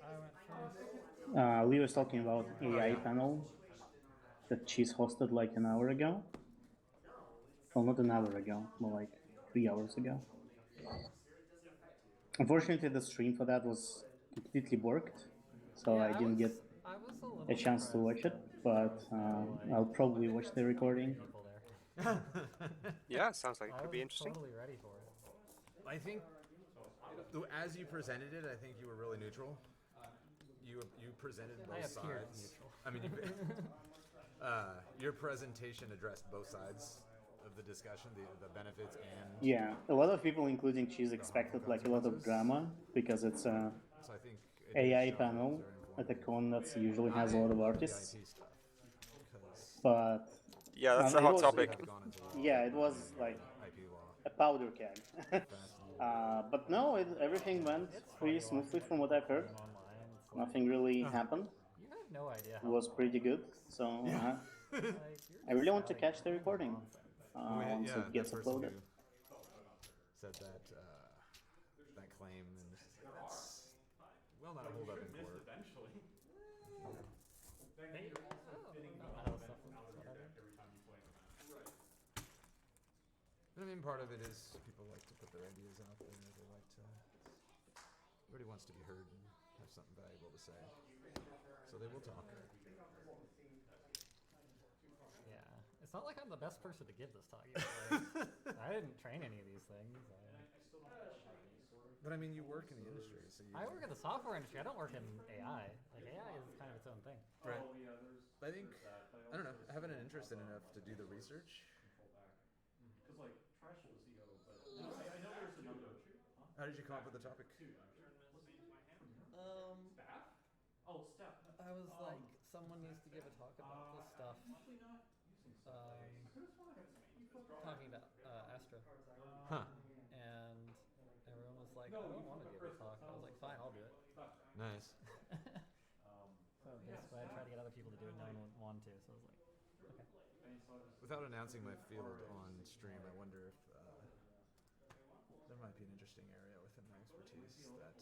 I went first. We was talking about AI panel that Cheese hosted like an hour ago. Well, not an hour ago, more like 3 hours ago. Unfortunately, the stream for that was completely worked, so I didn't get I was a little a chance to watch it, but I'll probably watch the recording. people there. Yeah, sounds like it I could was be interesting. totally ready for it. I think, as you presented it, I think you were really neutral. You presented I both appeared sides. neutral. I mean, your presentation addressed both sides of the discussion, the benefits and. Yeah, a lot of people, including Cheese, expected like a lot of drama because it's a So I think it did AI show panel that it was at a con that usually has a lot of artists. VIP stuff, 'cause But Yeah, that's it a hot was- topic. have gone into law, yeah, it was like IP law. a powder keg. Fascinating. But no, everything went pretty smoothly from what I've heard. Online, it's like, Nothing really happened. you have no idea It how was pretty good. So like, you're I really want to just catch the spouting recording nonsense. once it gets that person uploaded. who said that claim, and that's will not hold up in court. Eventually. Hey, You're also oh, fitting no, the I was element suffering, out of your whatever. deck every time you play in a match. I mean, part of it is people like to put their ideas out there. They like to. Everybody wants to be heard and have something valuable to say, so they will talk. Yeah, it's not like I'm the best person to give this talk. Either. Like, I didn't train any of these things. But I mean, you work in the industry, so you. I work in the software industry. I don't work in AI. Like AI is kind of its own thing. Right. I think I don't know. Having an interest in enough to do the research. Because like trash was but I know there's a number. Huh? How did you come up with the topic? Staff? Oh, Steph. I was like, someone needs to give a talk about this stuff. Usually not using stuff. Um, I could have sworn I had some. Talking about Astra, Huh. and everyone was like, I don't want to give a talk. I was like, fine, I'll do it. Nice. So basically, I tried to get other people to do it. No one wanted to, so I was like, okay. Without announcing my field on stream, I wonder if there might be an interesting area within my expertise that.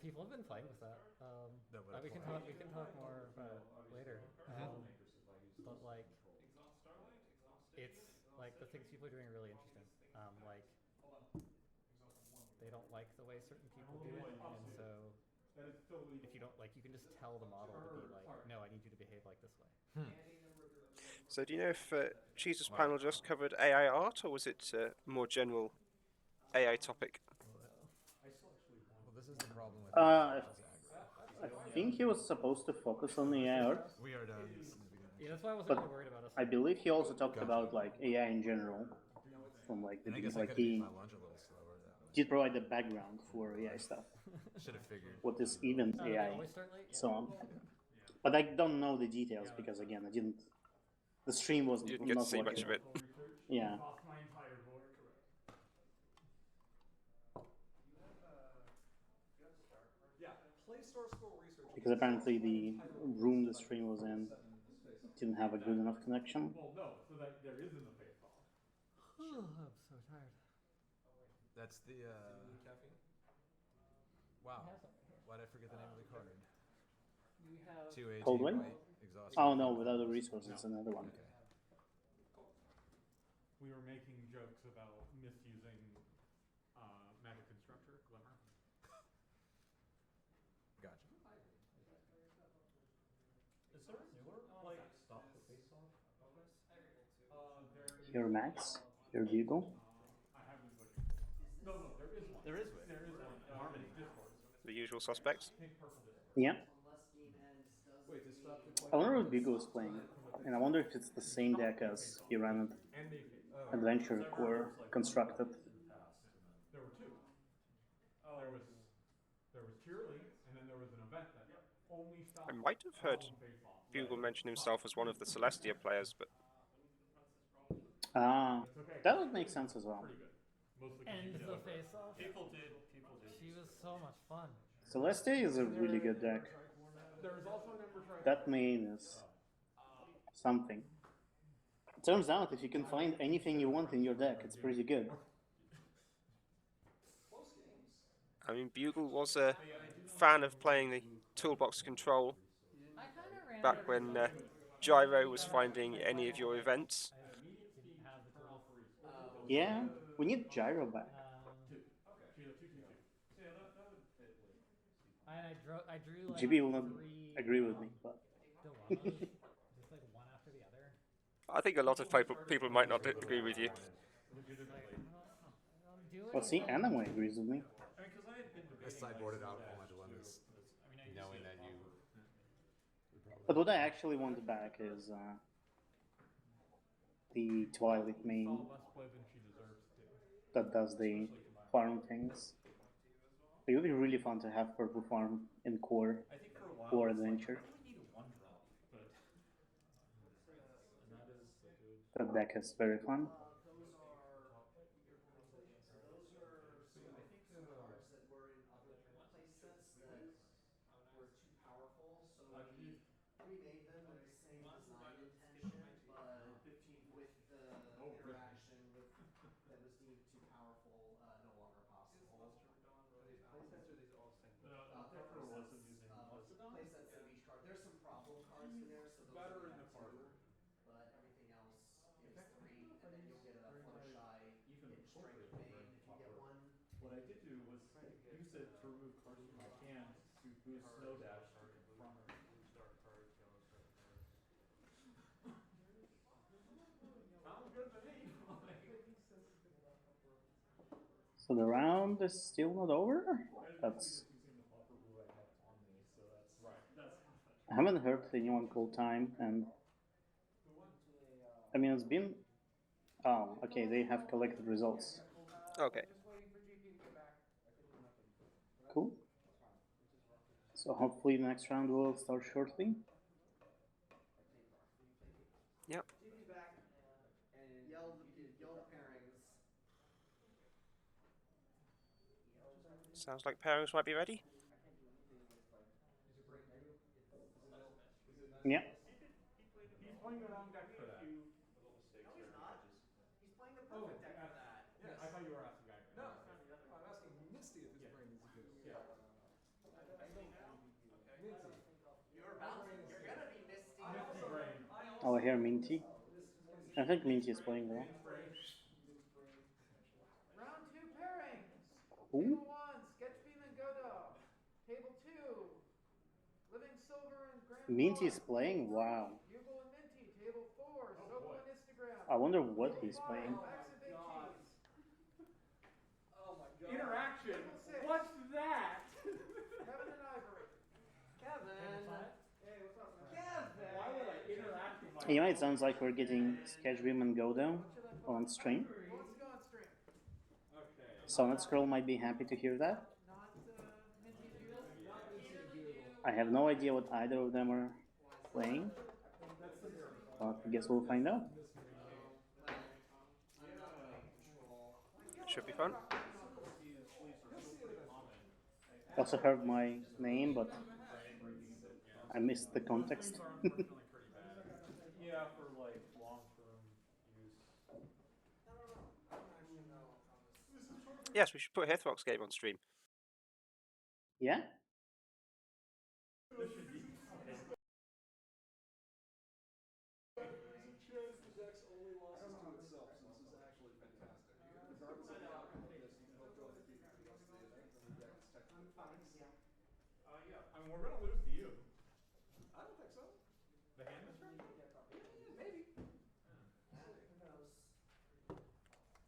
People have been fine with that. That would We can talk more about later. But like, it's like the things people are doing are really interesting. Like, they don't like the way certain people do it, and so if you don't like, you can just tell the model to be like, no, I need you to behave like this way. So do you know if Cheese's panel just covered AI art, or was it a more general AI topic? Well, this is the problem with. I think he was supposed to focus on AI art, We are done. As soon as we get Yeah, that's why I wasn't but really worried about us. I believe he also talked about like AI in general. From like the I guess I like could have he eaten my lunch a little slower. did provide the background for AI stuff. Should have figured. What is even They AI? always start late. So on. But I don't know the details because again I didn't The stream wasn't. You didn't get to not see much watching. of it. Yeah. Cost my entire board. Correct. Yeah, play Star Scroll Research. Because apparently the room the stream was in didn't have a good enough connection. Well, no, so that there isn't a face off. I'm so tired. That's the. Caffeine? Wow. I have some right here. Why'd I forget the name of the card? We have 2 AG Cold Wind? white exhaust. Oh no, without the resources, another one. Okay. We were making jokes about misusing Magic Constructor, Glimmer. Gotcha. Is there a newer, like, stop the face off bonus? Your Max, your Bugle. I have been pushing. No, there is one. There is one. There is one. Harmony Discord. The usual suspects. Pink purple Discord. Yeah. Wait, to stop the I wonder what Bugle is playing, and I wonder if it's the same deck as he ran it. And they face. Adventure Core constructed. There were two. There was Cheerly, and then there was an event that only stopped. I might have heard face off. Bugle mention himself as one of the Celestia players, but That would make sense as well. Pretty good. Mostly End because the face off. People did. She was so much fun. Celeste is a really good deck. there is also an Ember Tribe. That main is something. It turns out if you can find anything you want in your deck, it's pretty good. I mean, Bugle was a fan of playing the toolbox control I kind of ran back when Gyro was finding any of your events. I didn't have the tools. Yeah, we need Gyro back. I drew like GB will not three, agree with me, but dilemmas, just like one after the other. I think a lot of people might not agree with you. Like, I'm doing well, see, Anime agrees with me. I mean, because I had been I debating. sideboarded out all my dilemmas, knowing that you. But what I actually want back is the Twilight main Less play than she deserves to. that does the farm things. It would be really fun to have purple farm in core I think for a while. or it's like, adventure. I really need a one drop, but. And that is a good. That deck is very fun. Those are two cards that were in other play sets that were too powerful, so we remade them with the same design intention, but with the interaction with that was deemed too powerful no longer possible. Playsets or these are all single? They're wasn't playsets, using play sets of each card. There's some problem cards in there, so those Better only in the have Parker. two, but everything else is three, and then you'll get a Fluttershy in strength main if you get one. What I did do was use it to remove cards from my hand to boost Snow Dash from her. Sounds good to me. So the round is still not over? That's. Using the buffer rule I have on me, so that's right. That's I haven't heard anyone call time, and I mean it's been. Oh, okay. They have collected results. Okay. Cool. So hopefully the next round will start shortly. Yep. GP back and yell the pairings. Sounds like pairings might be ready. Yeah. He's playing the wrong deck for that. No, he's not. He's playing the perfect deck for that. Yeah, I thought you were asking Gyro. No, I'm asking Misty if his brain is good. Yeah. Minty. You're gonna be Misty. Misty brain. Oh, I hear Minty. I think Minty is playing well. Round two pairings. Ooh. Table one, Sketch Beam and Godot. Table two, Living Silver and Grand Minty is Block. playing? Wow. Bugle and Minty. Table four, Soko and Instagram. I wonder what he's playing. Max and Big Cheese. Oh my god. Interaction. Table six. What's that? Kevin and Ivory. Kevin. Hey, what's up, man? Kevin. Why would I interact with my? You know, it sounds like we're getting Sketchbeam and Godot on stream. Who wants to go on stream? Okay. Sonnet Scroll might be happy to hear that. Not Minty Bugle? I have no idea what either of them are playing. but I guess we'll find out. Should be fun. Also heard my name, but I missed the context. Are unfortunately pretty bad. Yeah, for like long-term use. Yes, we should put Hithrock's game on stream. Yeah? This should be. There's a chance the deck's only losses to itself, so this is actually fantastic. Regardless of the outcome of this, you can both go undefeated for the rest of the event, and the deck is technically fine. I mean, we're gonna lose to you. I don't think so. The hand destruction? Yeah, maybe. Who knows?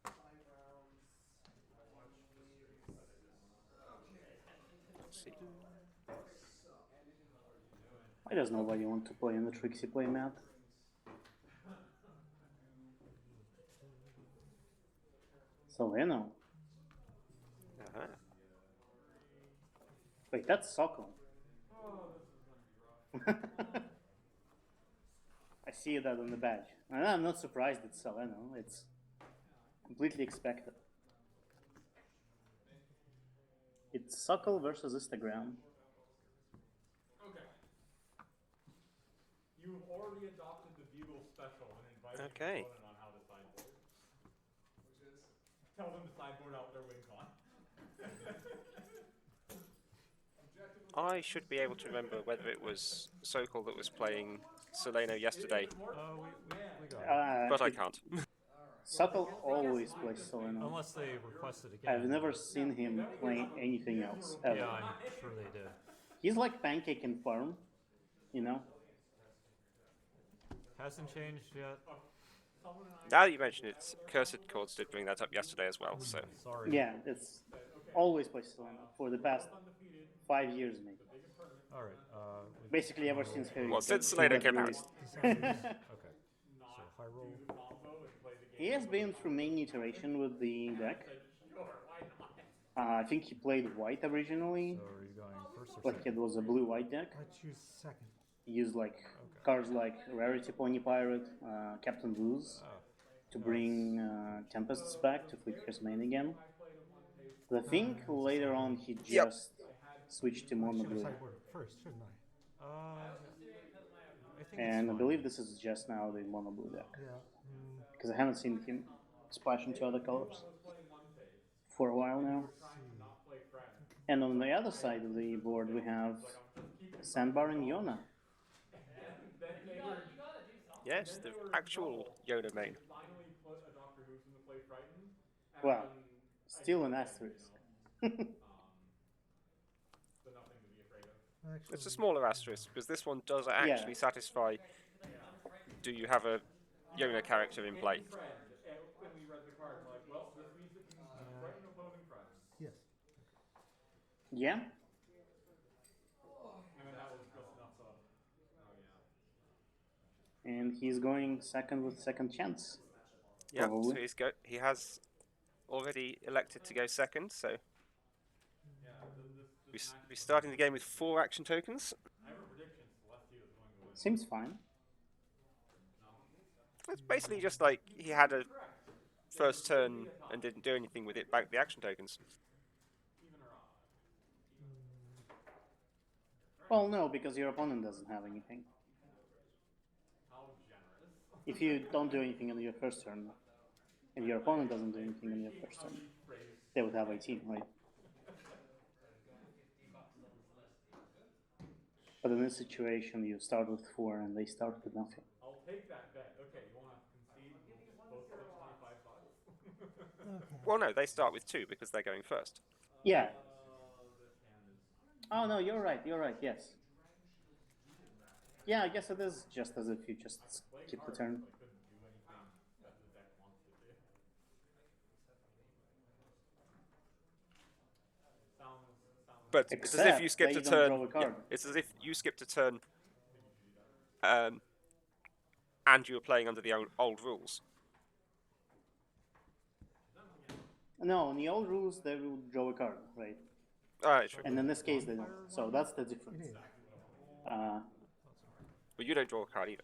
5 rounds. Let's see. Why does nobody want to play in the Trixie playmat? Soleno. Uh-huh. Wait, that's Sokol. Oh, this is gonna be rough. I see that on the badge. And I'm not surprised it's Soleno. It's completely expected. It's Sokol versus Instagram. Okay. You've already adopted the Bugle special and invited Okay. your opponent on how to sideboard. Which is? Tell them to sideboard out their win con. I should be able to remember whether it was Sokol that was playing Soleno yesterday, We got it. but I can't. Sokol always plays Soleno. Unless they request it again. I've never seen him play anything else, ever. Yeah, I'm sure they did. He's like Pancake and Farm, you know? Hasn't changed yet. Now that you mention it, Cursed Chords did bring that up yesterday as well, so... Sorry. Yeah, it's always plays Soleno for the past 5 years, maybe. Alright, Basically ever since he Well, since he Soleno got came out. released. okay. So high roll. He has been through many iteration with the deck. I think he played white originally, So are you going first or but second? it was a blue-white deck. I choose second. He used like cards like Rarity Pony Pirate, Captain Blues to bring Tempests back to flip his main again. But I think later on he just switched to mono Should have blue. sideboarded first, shouldn't I? I think And I it's fine. believe this is just now the mono blue deck. Yeah. Because I haven't seen him splash into other colors for a while now. And on the other side of the board we have Sandbar and Yona. Yes, the actual Yoda main. Well, still an asterisk. Actually, It's a smaller asterisk, because this one does actually satisfy... Do you have a Yona character in play? yes. Yeah? And he's going second with second chance. Yeah, Probably. so he has already elected to go second, so... We're starting the game with 4 action tokens. Seems fine. It's basically just like he had a first turn and didn't do anything with it, back the action tokens. Well, no, because your opponent doesn't have anything. If you don't do anything on your first turn, and your opponent doesn't do anything on your first turn, they would have 18, right? But in this situation, you start with 4 and they start with nothing. I'll take that bet. Okay, you want to concede? We'll both put $25. Well, no, they start with 2 because they're going first. Yeah. Oh, no, you're right, yes. Yeah, I guess it is just as if you just skip the turn. But it's as if you Except skipped that a you don't turn. draw a card. It's as if you skipped a turn, and you were playing under the old rules. No, in the old rules, they will draw a card, right? Alright, true. And in this case, they don't. So that's the difference. But you don't draw a card either.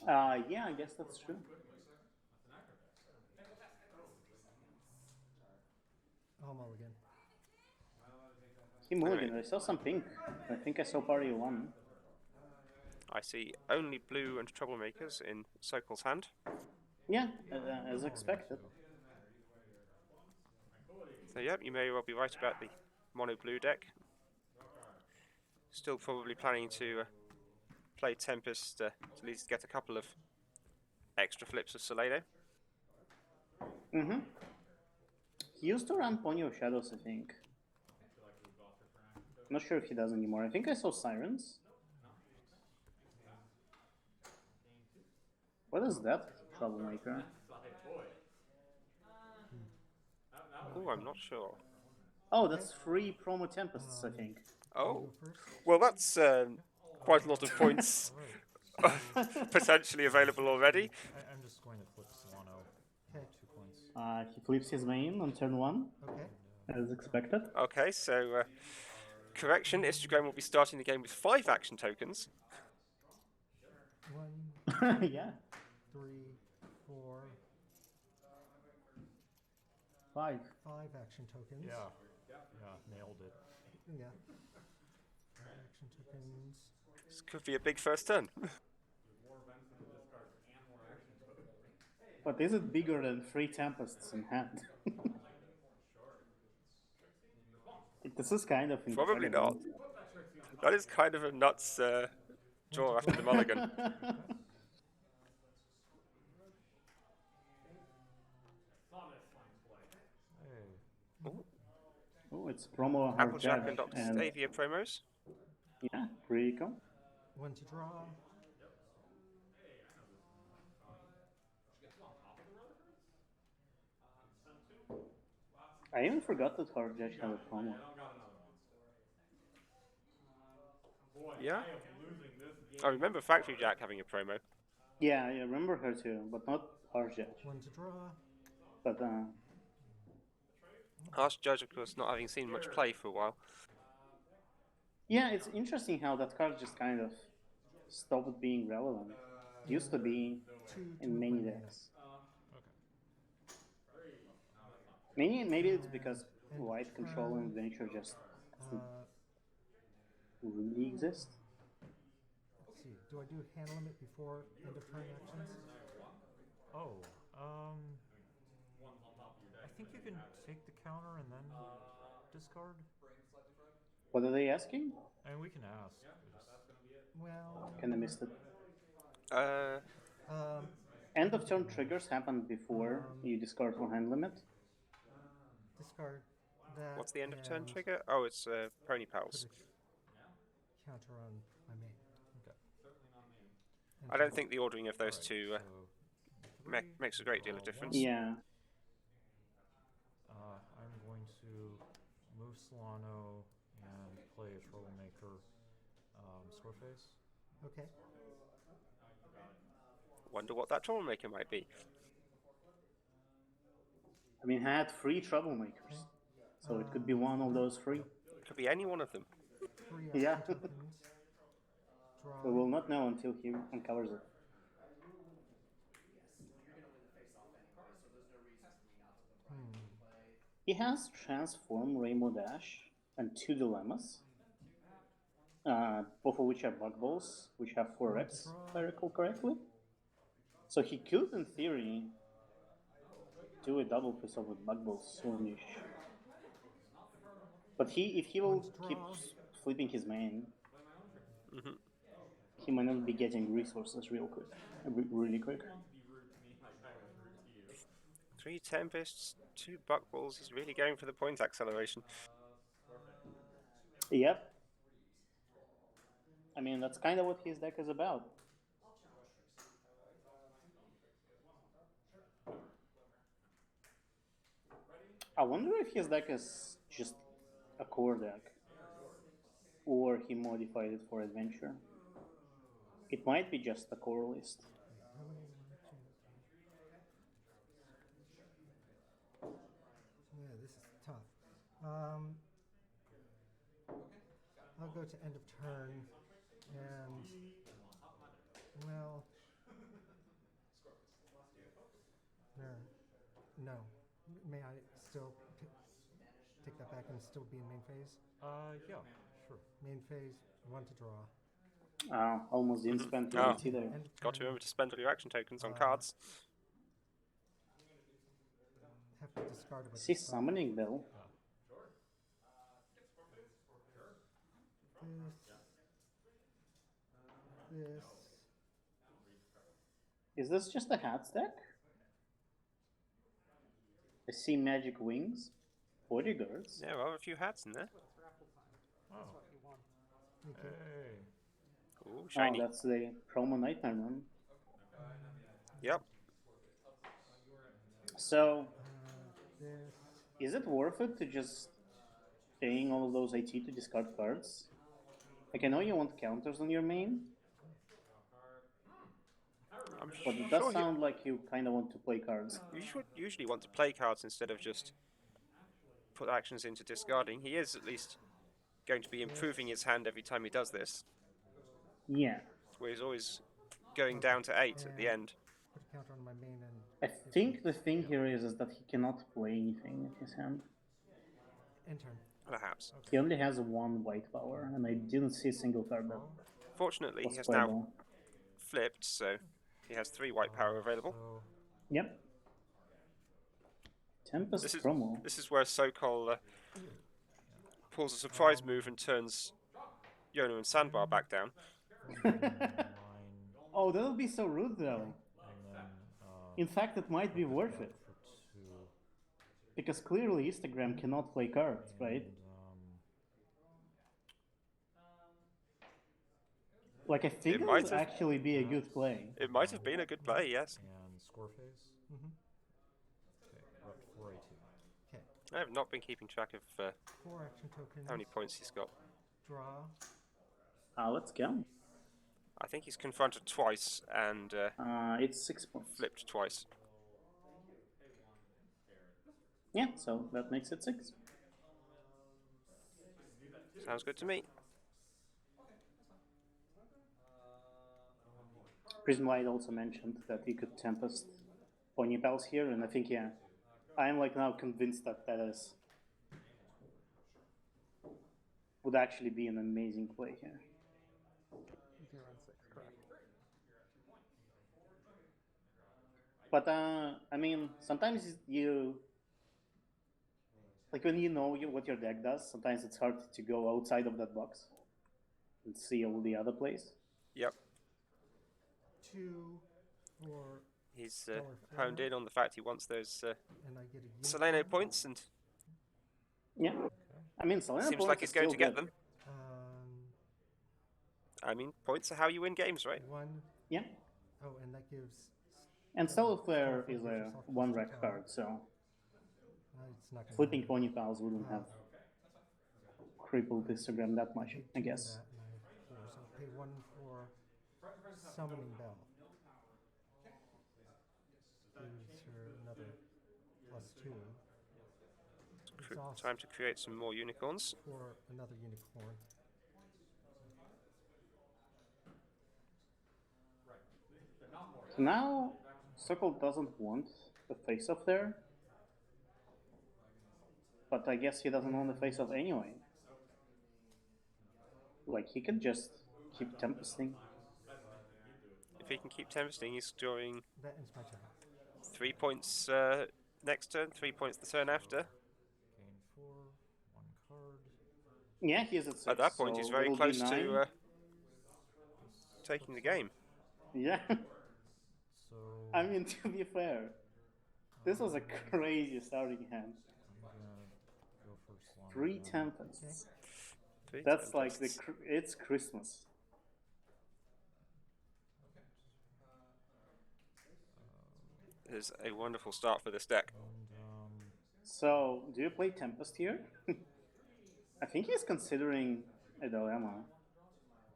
Yeah, I guess that's true. Oh, mulligan. He mulliganed. I saw some pink. I think I saw party one. I see only blue and troublemakers in Sokol's hand. Yeah, as expected. So yep, you may well be right about the mono blue deck. Still probably planning to play Tempest to at least get a couple of extra flips of Solado. Mm-hmm. He used to run Ponyo Shadows, I think. Not sure if he does anymore. I think I saw Sirens. What is that troublemaker? Oh, I'm not sure. Oh, that's 3 promo Tempests, I think. Oh, well, that's quite a lot of points potentially available already. I'm just going to flip Solano. Okay. 2 points. He flips his main on turn 1, Okay. as expected. Okay, so correction, Istogram will be starting the game with 5 action tokens. 1, Yeah, 3, 4, 5. 5 action tokens. Yeah, nailed it. Yeah. 5 action tokens. This could be a big first turn. But is it bigger than 3 Tempests in hand? This is kind of Probably incredible. not. That is kind of a nuts draw after the mulligan. Oh, it's promo hard Applejack judge and Octavia promos. yeah, pretty cool. 1 to draw. I even forgot that hard judge had a promo. Yeah? I remember Factory Jack having a promo. Yeah, I remember her too, but not hard judge. 1 to draw. But Harsh Judge, of course, not having seen much play for a while. yeah, it's interesting how that card just kind of stopped being relevant. It used to be in many decks. Maybe it's because white control and adventure just really exist. Let's see. Do I do hand limit before end of turn actions? Oh, I think you can take the counter and then discard. What are they asking? I mean, we can ask. Well, Kinda missed it. um, End of turn triggers happen before you discard for hand limit. discard that. What's the end of turn and trigger? Oh, it's Pony Pals. Counter on my main. Okay. I don't think the ordering of those two So makes a great deal of difference. Yeah. I'm going to move Solano and play a troublemaker Scoreface. Okay. Wonder what that troublemaker might be. I mean, I had 3 troublemakers, so it could be one of those 3. It could be any one of them. 3 action Yeah. tokens. Draw. We will not know until he uncovers it. He has Transform, Rainbow Dash, and 2 Dilemmas, both of which are Bug Balls, which have 4 reps, if I recall correctly. So he could, in theory, do a double piece of with Bug Balls soonish. But if he will keep flipping his main, he might not be getting resources really quick. 3 Tempests, 2 Buckballs. He's really going for the point acceleration. Yep. I mean, that's kind of what his deck is about. I wonder if his deck is just a core deck, or he modified it for adventure. It might be just a core list. Yeah, this is tough. I'll go to end of turn, and well, No. May I still take that back and still be in main phase? Yeah, sure. Main phase, 1 to draw. Almost didn't spend your Oh. AT there. End of Got to turn, remember to spend all your action tokens on Uh, cards. have to discard it with See the spell. summoning bell. This. Is this just a hats deck? I see magic wings, bodyguards. Yeah, well, a few hats in there. Oh, Thank you. hey. Ooh, Oh, shiny. that's the promo nightmare one. Yep. So, This. is it worth it to just paying all of those AT to discard cards? Like, I know you want counters on your main, I'm but it does sure sound like you kind of want to play cards. you should usually want to play cards instead of just put actions into discarding. He is at least going to be improving his hand every time he does this, Yeah. where he's always going down to 8 at the end. Put a counter on my main and. I think the thing here is that he cannot play anything in his hand. End turn. Perhaps. He only has 1 white power, and I didn't see a single card that Fortunately, was he has now playable. flipped, so he has 3 white power available. So, Yep. Tempest This is promo. this is where Sokol pulls a surprise move and turns Yono and Sandbar back down. mine, Oh, that would be so rude, though. and then, In fact, it might be worth it. for 2. Because clearly Instagram cannot play cards, right? And, Like, I think It it might would have- actually be a good play. It might have been a good play, yes. and score phase. Mm-hmm. Okay, we're up to 4A2. Okay. I have not been keeping track of 4 action tokens. how many points he's got. Draw. Let's go. I think he's confronted twice and It's 6 points. flipped twice. Yeah, so that makes it 6. Sounds good to me. Prism Light also mentioned that you could Tempest Pony Pals here, and I think, yeah, I'm like now convinced that that is would actually be an amazing play here. But I mean, sometimes you like when you know what your deck does. Sometimes it's hard to go outside of that box and see all the other plays. Yep. 2 for. He's Power honed four. in on the fact he wants those And I get a Soleno unicorn. points, and Yeah, I mean, Selena seems points like is he's going still to get good. them. I mean, points are how you win games, right? 1. Yeah, Oh, and that gives. and Stellar Flare Flare is gives a yourself 1 plus rec 10. card, so It's not gonna flipping happen. Pony Pals wouldn't have crippled Instagram that much, Pay I 2 for guess. that, and I have 4, so pay 1 for Summoning Bell. Gives her another plus 2. Exhaust Time to create some more unicorns. for another unicorn. So now, Circle doesn't want the face-off there, but I guess he doesn't want the face-off anyway. Like, he could just keep Tempesting. If he can keep tempesting, he's drawing That ends my turn. 3 points next turn, 3 points the turn after. Gain 4, 1 card. Yeah, he's at 6. At that point, so he's very it'll be close 9. to taking the game. Yeah, So, I mean, to be fair, this was a crazy starting hand. I'm gonna go for Salon 3 again. Tempests. Three That's like tempests. it's Christmas. It is a wonderful start for this deck. And, So, do you play Tempest here? I think he's considering a dilemma.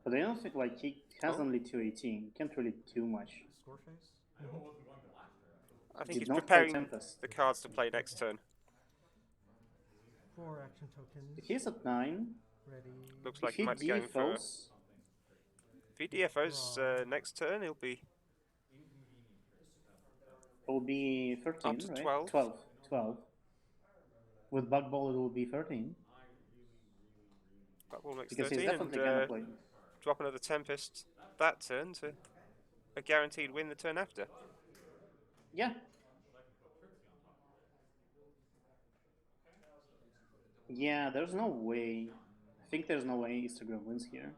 But I don't think, like, he has Oh. only 218. Can't really do much. score phase? I think Did he's not play preparing Tempest. the cards to play next turn. 4 action tokens. He's at 9. Ready. Looks If like he he might be going for. DFOs, If he DFOs next turn, he'll be It will be 13, Up to right? 12. 12. 12. With Bug Ball, it will be 13. That ball makes Because he's 13, and definitely gonna play. drop another Tempest that turn to a guaranteed win the turn after. Yeah. Yeah, there's no way. I think there's no way Instagram wins here.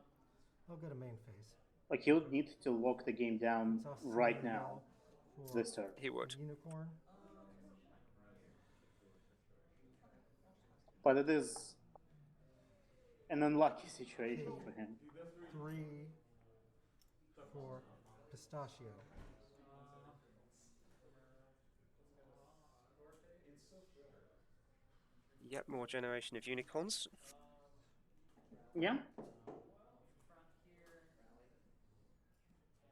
I'll go to main phase. Like, he would need to lock the game down Exhaust right Citadel now, for this turn. He would. Unicorn. But it is an unlucky situation Okay. for him. 3 for Pistachio. Yep, more generation of unicorns. Yeah.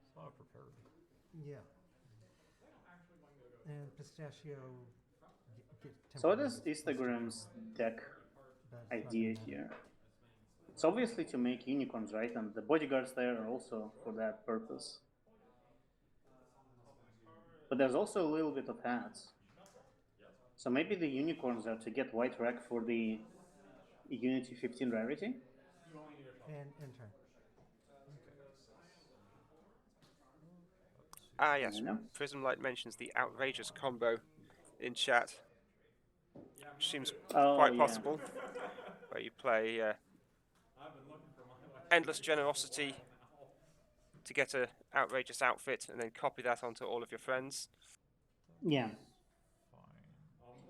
It's not prepared. Yeah. And Pistachio get So it temporary is Instagram's deck but it's not idea gonna matter. here. It's obviously to make unicorns, right? And the bodyguards there are also for that purpose. But there's also a little bit of hats. So maybe the unicorns are to get white rack for the Unity 15 rarity? And enter. Ah, yes. I know. Prism Light mentions the outrageous combo in chat. Which seems Oh, quite yeah. possible. Where you play Endless Generosity to get an outrageous outfit and then copy that onto all of your friends. Yeah. Fine.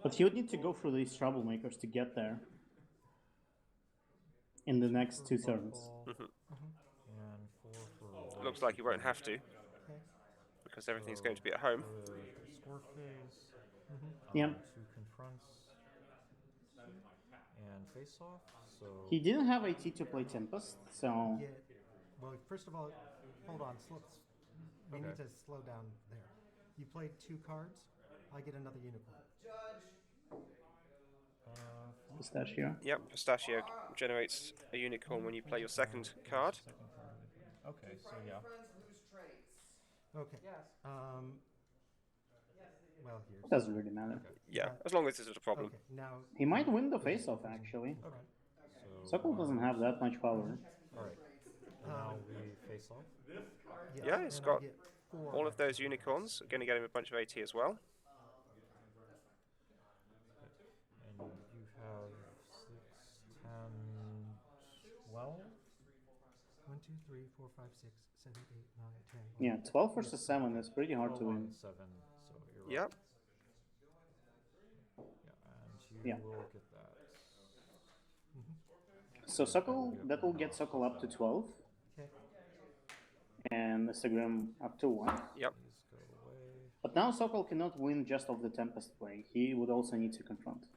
But you would need to go through these troublemakers to get there in the next 2 turns. Mhm. And 4 for. Looks like you won't have to, Okay. because everything's going to be at home. Score phase. Yeah. 2 confronts. And face off. So. He didn't have AT to play Tempest, so Get, well, first of all, hold on. We need Okay. to slow down there. You played 2 cards. I get another unicorn. Pistachio. Yep, Pistachio generates a unicorn when you play your second card. Second card. Okay, so yeah. Okay. Well, here's. Doesn't really matter. Yeah, as long as it's a problem. Okay, now. He might win the face-off, actually. So. Sokol doesn't have that much power. Alright. Now we face off. Yeah, it's and got I get 4 all of those unicorns. Going to get him a bunch of AT as well. And you have 6, 10, 12? 1, 2, 3, 4, 5, 6, 7, 8, 9, 10. Yeah, 12 versus 7 is pretty hard to win. 7, so you're Yep. right. Yeah, and you Yeah. will get that. So Sokol, that will get Sokol up to 12. Okay. And Instagram up to 1. Yep. Please go away. But now Sokol cannot win just off the Tempest play. He would also need to confront.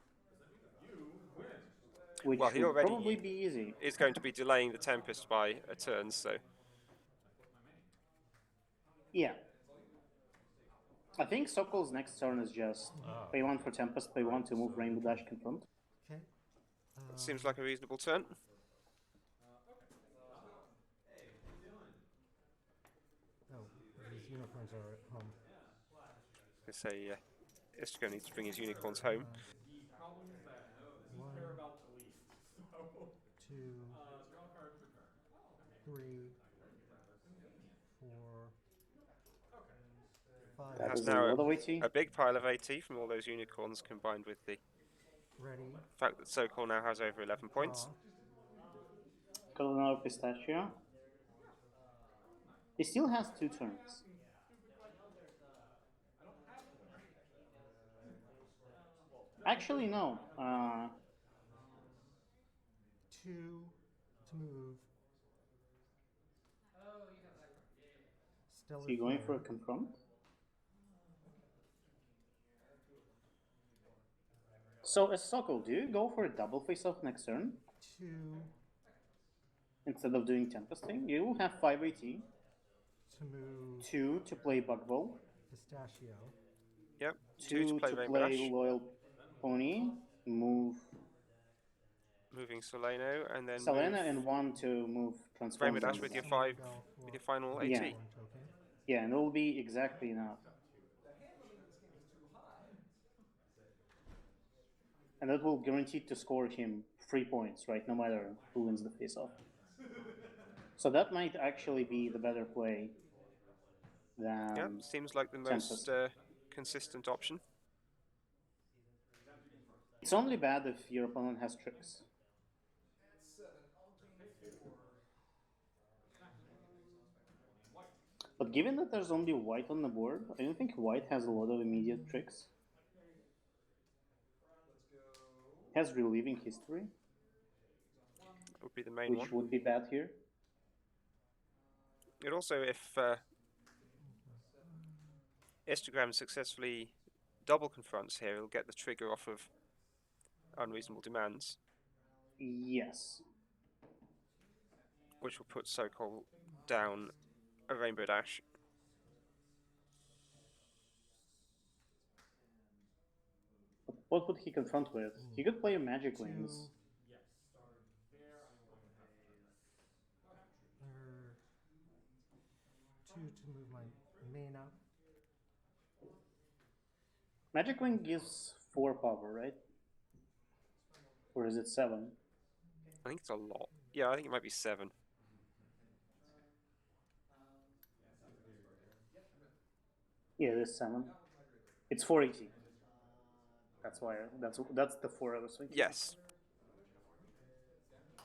Which Well, he would already probably be easy. is going to be delaying the Tempest by a turn, so Yeah. I think Sokol's next turn is just pay 1 for Tempest, pay 1 to move Rainbow Dash confront. Okay. seems like a reasonable turn. Oh, these unicorns are at home. I say Istrigo needs to bring his unicorns home. The problems that you 1, care about the least. So, 2, draw a card per turn. 3, 4, 5. That Has is now a lot of AT. a big pile of AT from all those unicorns combined with the Ready. fact that Sokol now has over 11 points. Draw. Got another Pistachio. He still has 2 turns. Actually, no. 2 to move. Stellar So you going for a Flare. confront? So as Sokol, do you go for a double face-off next turn 2 instead of doing Tempesting? You have 5 AT, to move 2 to play Bug Ball, Pistachio. Yep. 2 to play Rainbow Dash. Loyal Pony, move Moving Soleno and then Selena, move and 1 to move Transform. Rainbow Dash with your 5 with your final AT. Yeah. Yeah, and it will be exactly enough. And that will guarantee to score him 3 points, right? No matter who wins the face-off. So that might actually be the better play than Yeah, seems like the most Tempest. consistent option. It's only bad if your opponent has tricks. But given that there's only white on the board, I don't think white has a lot of immediate tricks. Has relieving history, Would be the main which one. would be bad here. It also, if Instagram successfully double confronts here, he'll get the trigger off of unreasonable demands, Yes. which will put Sokol down a Rainbow Dash. What would he confront with? He could play a Magic Wings. Two to move my main out. Magic Wing gives 4 power, right? Or is it 7? I think it's a lot. Yeah, I think it might be 7. Yeah, it is 7. It's 480. That's why. That's the 4 I was thinking. Yes.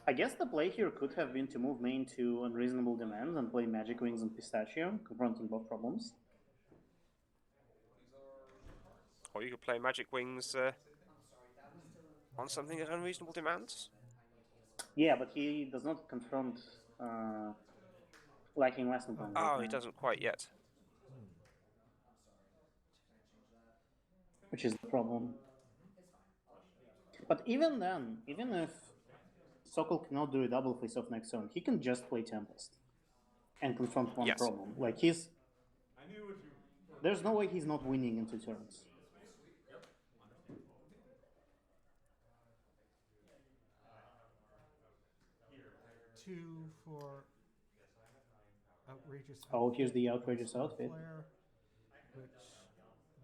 I guess the play here could have been to move main to Unreasonable Demands and play Magic Wings and Pistachio, confronting both problems. Or you could play Magic Wings on something at unreasonable demands. Yeah, but he does not confront Lacking Lesson Plan. Oh, he doesn't quite yet. Which is the problem. But even then, even if Sokol cannot do a double face-off next turn, he can just play Tempest and confront one Yes. problem. Like there's no way he's not winning in 2 turns. Two for outrageous. Oh, here's the outrageous outfit. Flare, which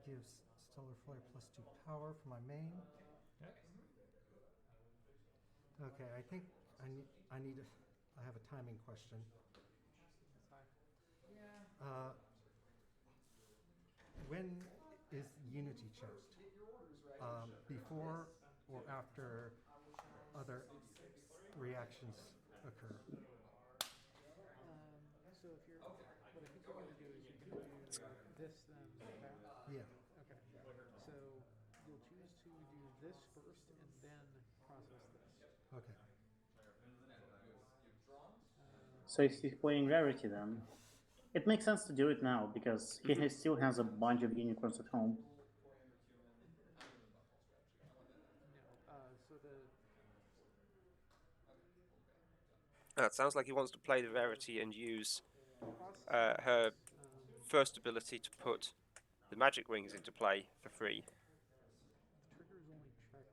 gives Stellar Flare +2 power for my main. Okay, I think I have a timing question. When is Unity checked? Before or after other reactions occur? So if you're, what I think you're going to do is you're going to do this, then that. Yeah. Okay. So you'll choose to do this first and then process this. Okay. So if he's playing Rarity then, it makes sense to do it now because he still has a bunch of unicorns at home. So the It sounds like he wants to play the Rarity and use her first ability to put the Magic Wings into play for free. trigger is only checked.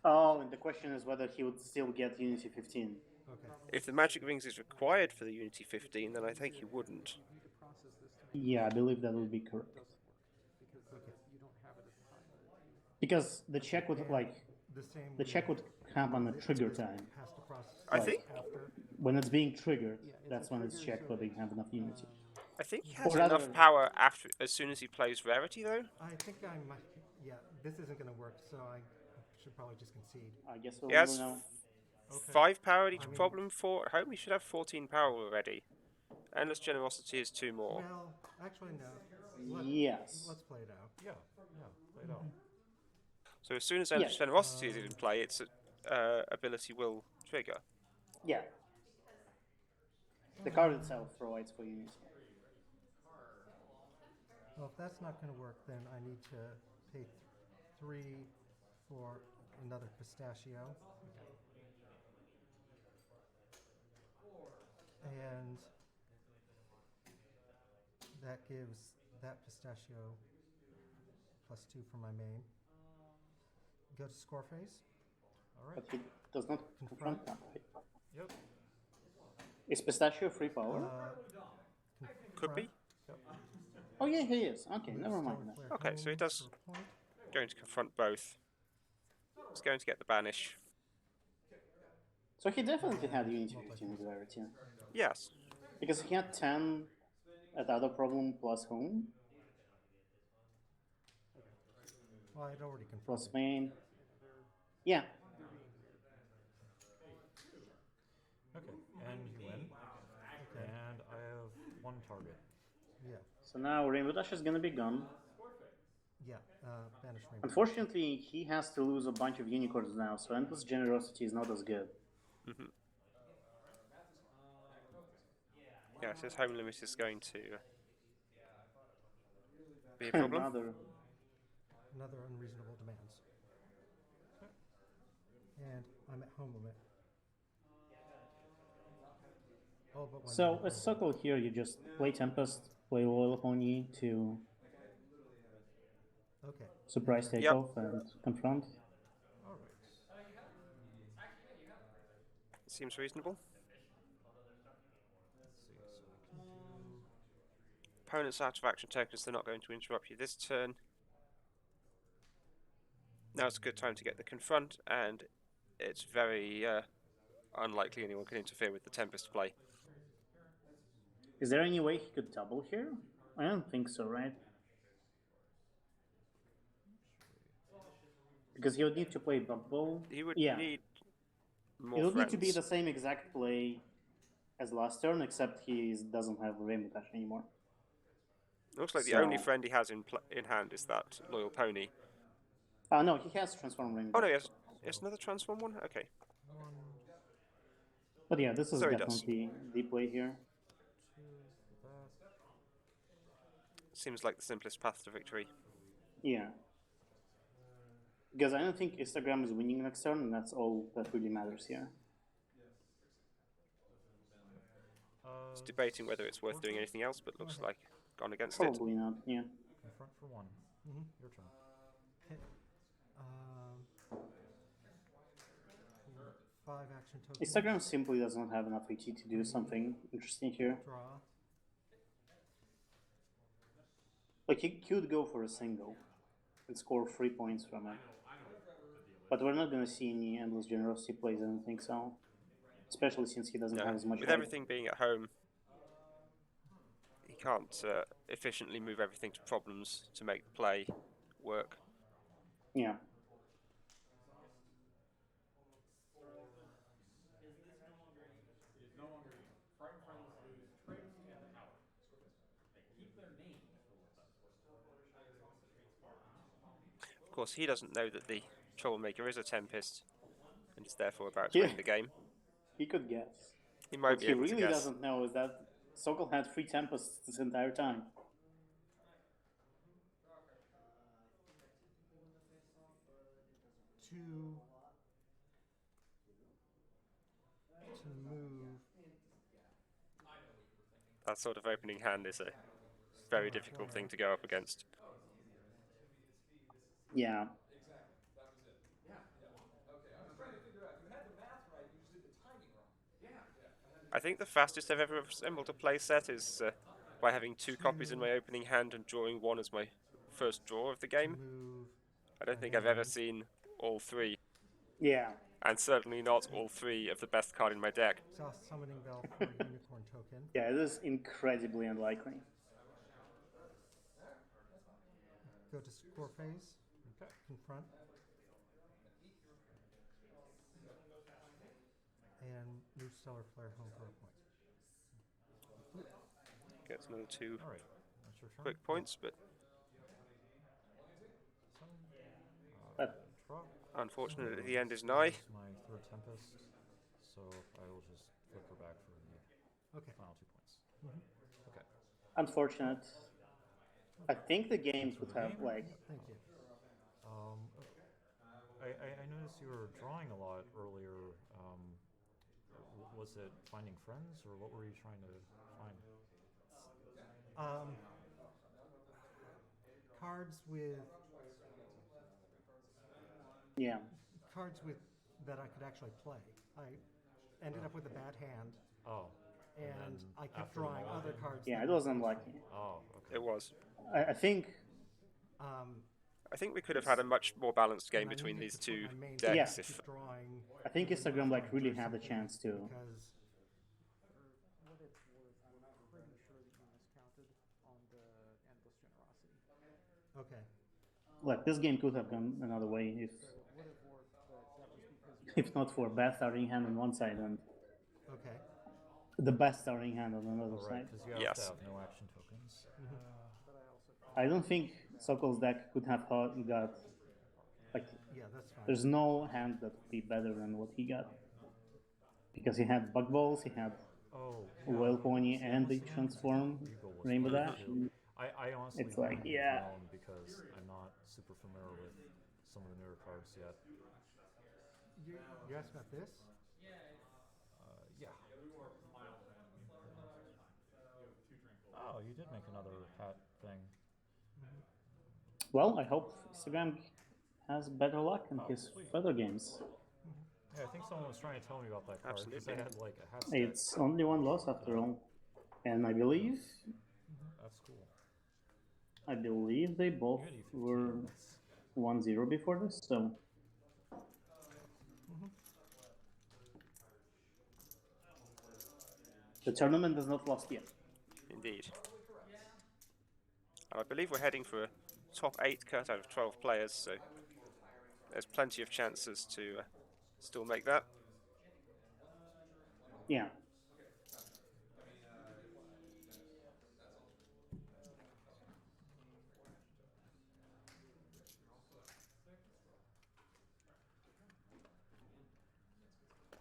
Oh, and the question is whether he would still get Unity 15. Okay. If the Magic Wings is required for the Unity 15, then I think he wouldn't. You need to process this to make Yeah, I believe that would be correct. it doesn't work because you don't have it at the time that you. Because the check would The check would happen at trigger time. has to process. I think after. When it's being triggered, Yeah, it's that's a when it's trigger, checked so whether you have enough Unity. I think he has Or enough rather- power after as soon as he plays Rarity, though. I think I might. Yeah, this isn't going to work, so I should probably just concede. I guess we'll He has know. 5 power at each I mean- problem for at home. He should have 14 power already. Endless Generosity is 2 more. Well, actually, no. Yes. Let's play it out. Yeah, play it out. So as soon as Endless Yeah. Generosity is in play, its ability will trigger. Yeah. The card itself provides for Unity. Well, if that's not going to work, then I need to pay 3 for another pistachio. And that gives that pistachio +2 for my main. Go to score phase. All right. But he does not confront that, right? Yep. Is Pistachio free power? Could be. Oh yeah, he is. Okay, never mind that. Okay, so he does going to confront both. He's going to get the banish. So he definitely had Unity 15 with Rarity. Yes. Because he had 10 at other problem plus home, Well, I'd already plus confronted. main. Yeah. Okay, and you win. Okay. And I have one target. Yeah. So now Rainbow Dash is gonna be gone. Yeah. Banish Rainbow. Unfortunately, he has to lose a bunch of unicorns now, so Endless Generosity is not as good. Mm-hmm. Yes, his home limit is going to be a problem. Another unreasonable demands. And I'm at home limit. Oh, but one So unicorn. as Circle here, you just play Tempest, play Loyal Pony to Okay. surprise Yep. takeoff and confront. Alright. Seems reasonable. Let's see, so we can do... Opponent's out of action tokens, they're not going to interrupt you this turn. Now's a good time to get the confront, and it's very unlikely anyone can interfere with the Tempest play. Is there any way he could double here? I don't think so, right? Because he would need to play Bubble. He would Yeah. need more It would friends. need to be the same exact play as last turn, except he doesn't have Rainbow Dash anymore. Looks like the only friend he has in hand is that Loyal Pony. No, he has Transform Rainbow Oh no, Dash. yes, another Transform one? Okay. But yeah, this is So he definitely the play here. Seems like the simplest path to victory. Yeah. Because I don't think Instagram is winning next turn, and that's all that really matters here. It's debating whether it's worth doing anything else, but looks like gone against Probably not, yeah. Confront for one. Your turn. Okay. 5 action tokens. Instagram simply doesn't have enough AT to do something interesting here. Draw. Like, he could go for a single and score 3 points from it. But we're not going to see any Endless Generosity plays, I don't think so. Especially since he doesn't have as much with weight. everything being at home, he can't efficiently move everything to problems to make the play work. Yeah. Of course, he doesn't know that the Troublemaker is a Tempest, and is therefore about to win the game. He could guess. He might what be he able really to guess. doesn't know is that Sokol had 3 Tempests this entire time. To move. That sort of opening hand is a very difficult thing to go up against. Yeah. Exactly. That was it. Yeah. Okay, I was trying to figure out. You had the math right, you just did the timing wrong. Yeah. I think the fastest I've ever assembled a play set is by having 2 copies in my opening hand and drawing 1 as my first draw of the game. I don't think I've ever seen all 3. Yeah. And certainly not all 3 of the best card in my deck. Exhaust Summoning Bell for a unicorn token. Yeah, it is incredibly unlikely. Go to score phase. Okay. Confront. And move Stellar Flare home for a point. Gets another 2 Alright, that's your turn. quick points, but unfortunately the end is nigh. This is my 3rd Tempest, so I will just flip her back for the final 2 points. Okay. Unfortunate. I think the games would have, like... Thank you. I noticed you were drawing a lot earlier. Was it finding friends, or what were you trying to find? Cards with... Yeah. Cards with that I could actually play. I ended up with a bad hand. Oh. And I kept drawing other cards. Yeah, it was unlucky. Oh, okay. It was. I think... I think we could have had a much more balanced game and I between needed these to put two my main decks to if keep drawing. I think even Instagram like after I really drew had a something, chance to. because For what it's worth, we're pretty sure that you miscounted on the endless generosity. okay. Look, this game could have gone another way if So it would have worked, but that was because you if not for bad starting hand on one side and Okay. the best starting hand on another Oh, right, side. because you have Yes. to have no action tokens. But I also I don't think Sokol's deck could have got like. Yeah, that's fine. There's no hand that would be better than what he got because he had bug balls, he had Oh, Royal Pony, See, and the honestly, transform Regal was Rainbow fine, Dash. too. I honestly It's like, wouldn't yeah. have known because I'm not super familiar with some of the newer cards yet. You asked about this? Yeah. Oh, you did make another hat thing. Well, I hope Instagram has better luck in Oh, his sweet. further games. Yeah, I think someone was trying to tell me about that card because I Absolutely. had like a hat set. It's only one loss after all, and I believe That's cool. they both Unity 15. were 1-0 before this, so the tournament is not lost yet. Indeed. And I believe we're heading for a top 8 cut out of 12 players, so there's plenty of chances to still make that. Yeah.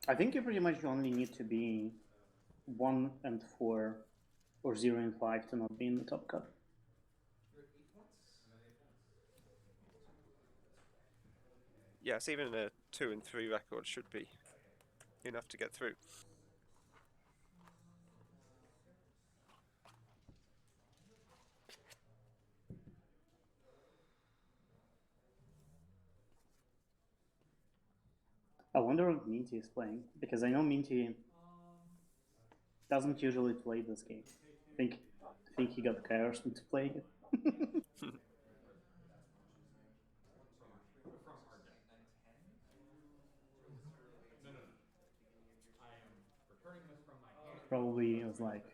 I think you pretty much only need to be 1 and 4 or 0 and 5 to not be in the top cut. Yes, even a 2 and 3 record should be enough to get through. I wonder what Minty is playing, because I know Minty doesn't usually play this game. I think he got coerced into playing it. Probably was like,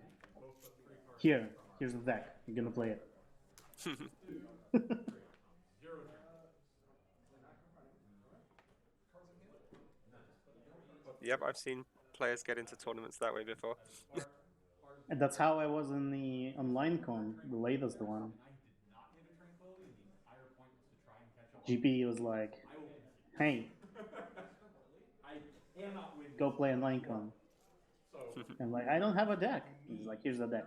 here's the deck. You're gonna play it. Yep, I've seen players get into tournaments that way before. And that's how I was in the online con, the latest one. GP was like, hey, go play online con. And like, I don't have a deck. He's like, here's the deck.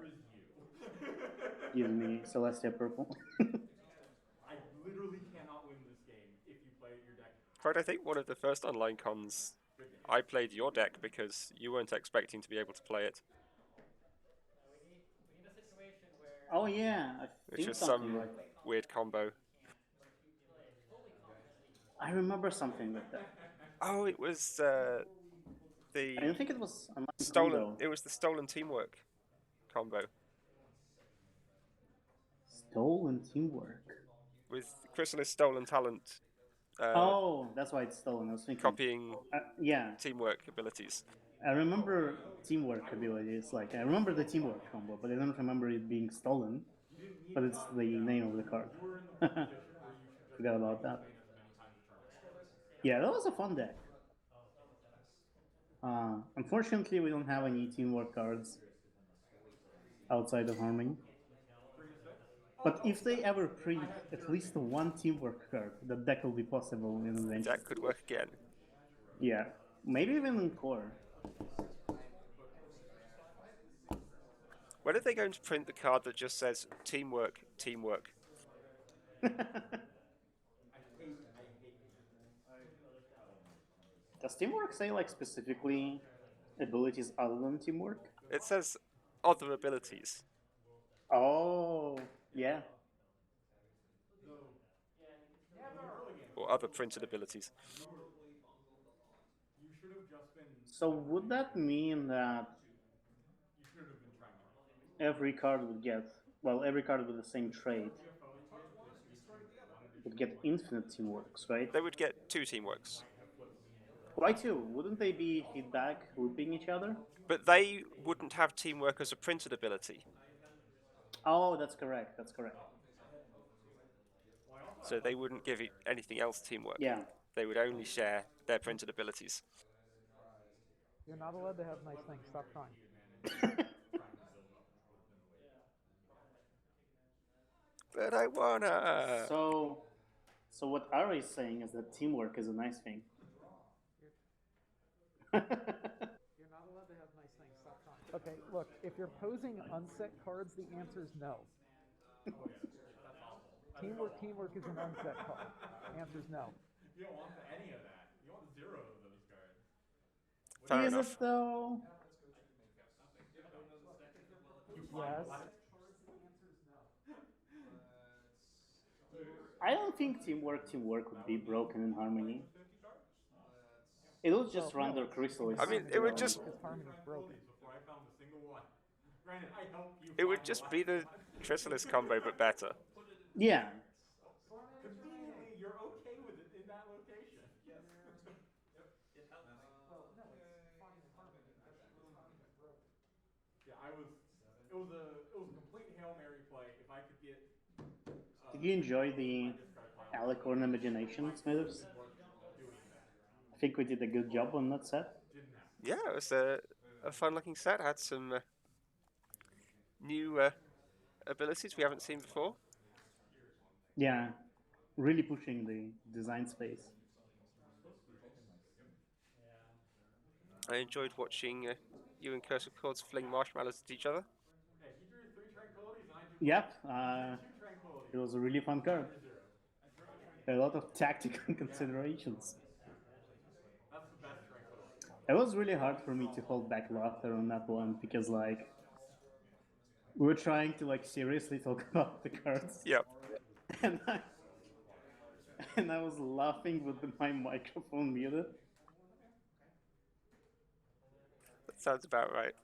Gives me Celestia purple. I literally cannot win this game if you play your deck. In fact, I think one of the first online cons, I played your deck because you weren't expecting to be able to play it. we need a situation where Oh yeah, I Which think was something some like weird combo. I remember something like that. Oh, it was I the don't think it was online stolen. though. It was the stolen teamwork combo Stolen teamwork. with Chrysalis stolen talent. Oh, that's why it's stolen. I was thinking. Copying yeah, teamwork abilities. I remember teamwork abilities. Like I remember the teamwork combo, but I don't remember it being stolen. But it's the name of the card. Forgot about that. Yeah, that was a fun deck. Unfortunately, we don't have any teamwork cards outside of Harmony. But if they ever print at least one teamwork card, the deck will be possible in Adventure. That could work again. Yeah, maybe even in Core. When are they going to print the card that just says teamwork, teamwork? Does teamwork say like specifically abilities other than teamwork? It says other abilities. Oh, yeah. Or other printed abilities. You should have just been. So would that mean that You should have been trying harder. every card would get, well, every card with the same trait would get infinite teamworks, right? They would get 2 teamworks. Why two? Wouldn't they be feedback looping each other? But they wouldn't have teamwork as a printed ability. Oh, that's correct. That's correct. So they wouldn't give anything else teamwork. Yeah. They would only share their printed abilities. You're not allowed to have nice things. Stop crying. But I wanna. So what Ari is saying is that teamwork is a nice thing. You're not allowed to have nice things. Stop crying. Okay, look, if you're posing unset cards, the answer is no. Teamwork is an unset card. The answer is no. You don't want any of that. You want 0 of those cards. Fair Is enough. it though? Yes. I don't think teamwork would be broken in Harmony. It would just run their Chrysalis. I mean, it would just. Because Harmony's broken. Before I found a single one. Granted, I helped you. It would just be the Chrysalis combo, but better. Yeah. Conveniently, you're okay with it in that location. Yes. Well, no, it's fine in Harmony because Harmony's broken. Yeah, it was a complete Hail Mary play. If I could get. Did you enjoy the Alicorn Imagination, Smithers? I think we did a good job on that set. Yeah, it was a fun-looking set. Had some new abilities we haven't seen before. Yeah, really pushing the design space. I enjoyed watching you and Curse of Chords fling marshmallows at each other. Hey, he drew 3 tranquilities and I drew Yep, 2 tranquilities. it was a really fun card. A lot of tactical considerations. That's the best tranquility. It was really hard for me to hold back laughter on that one because, like, we were trying to, like, seriously talk about the cards. Yep. And I was laughing with my microphone muted. That sounds about right.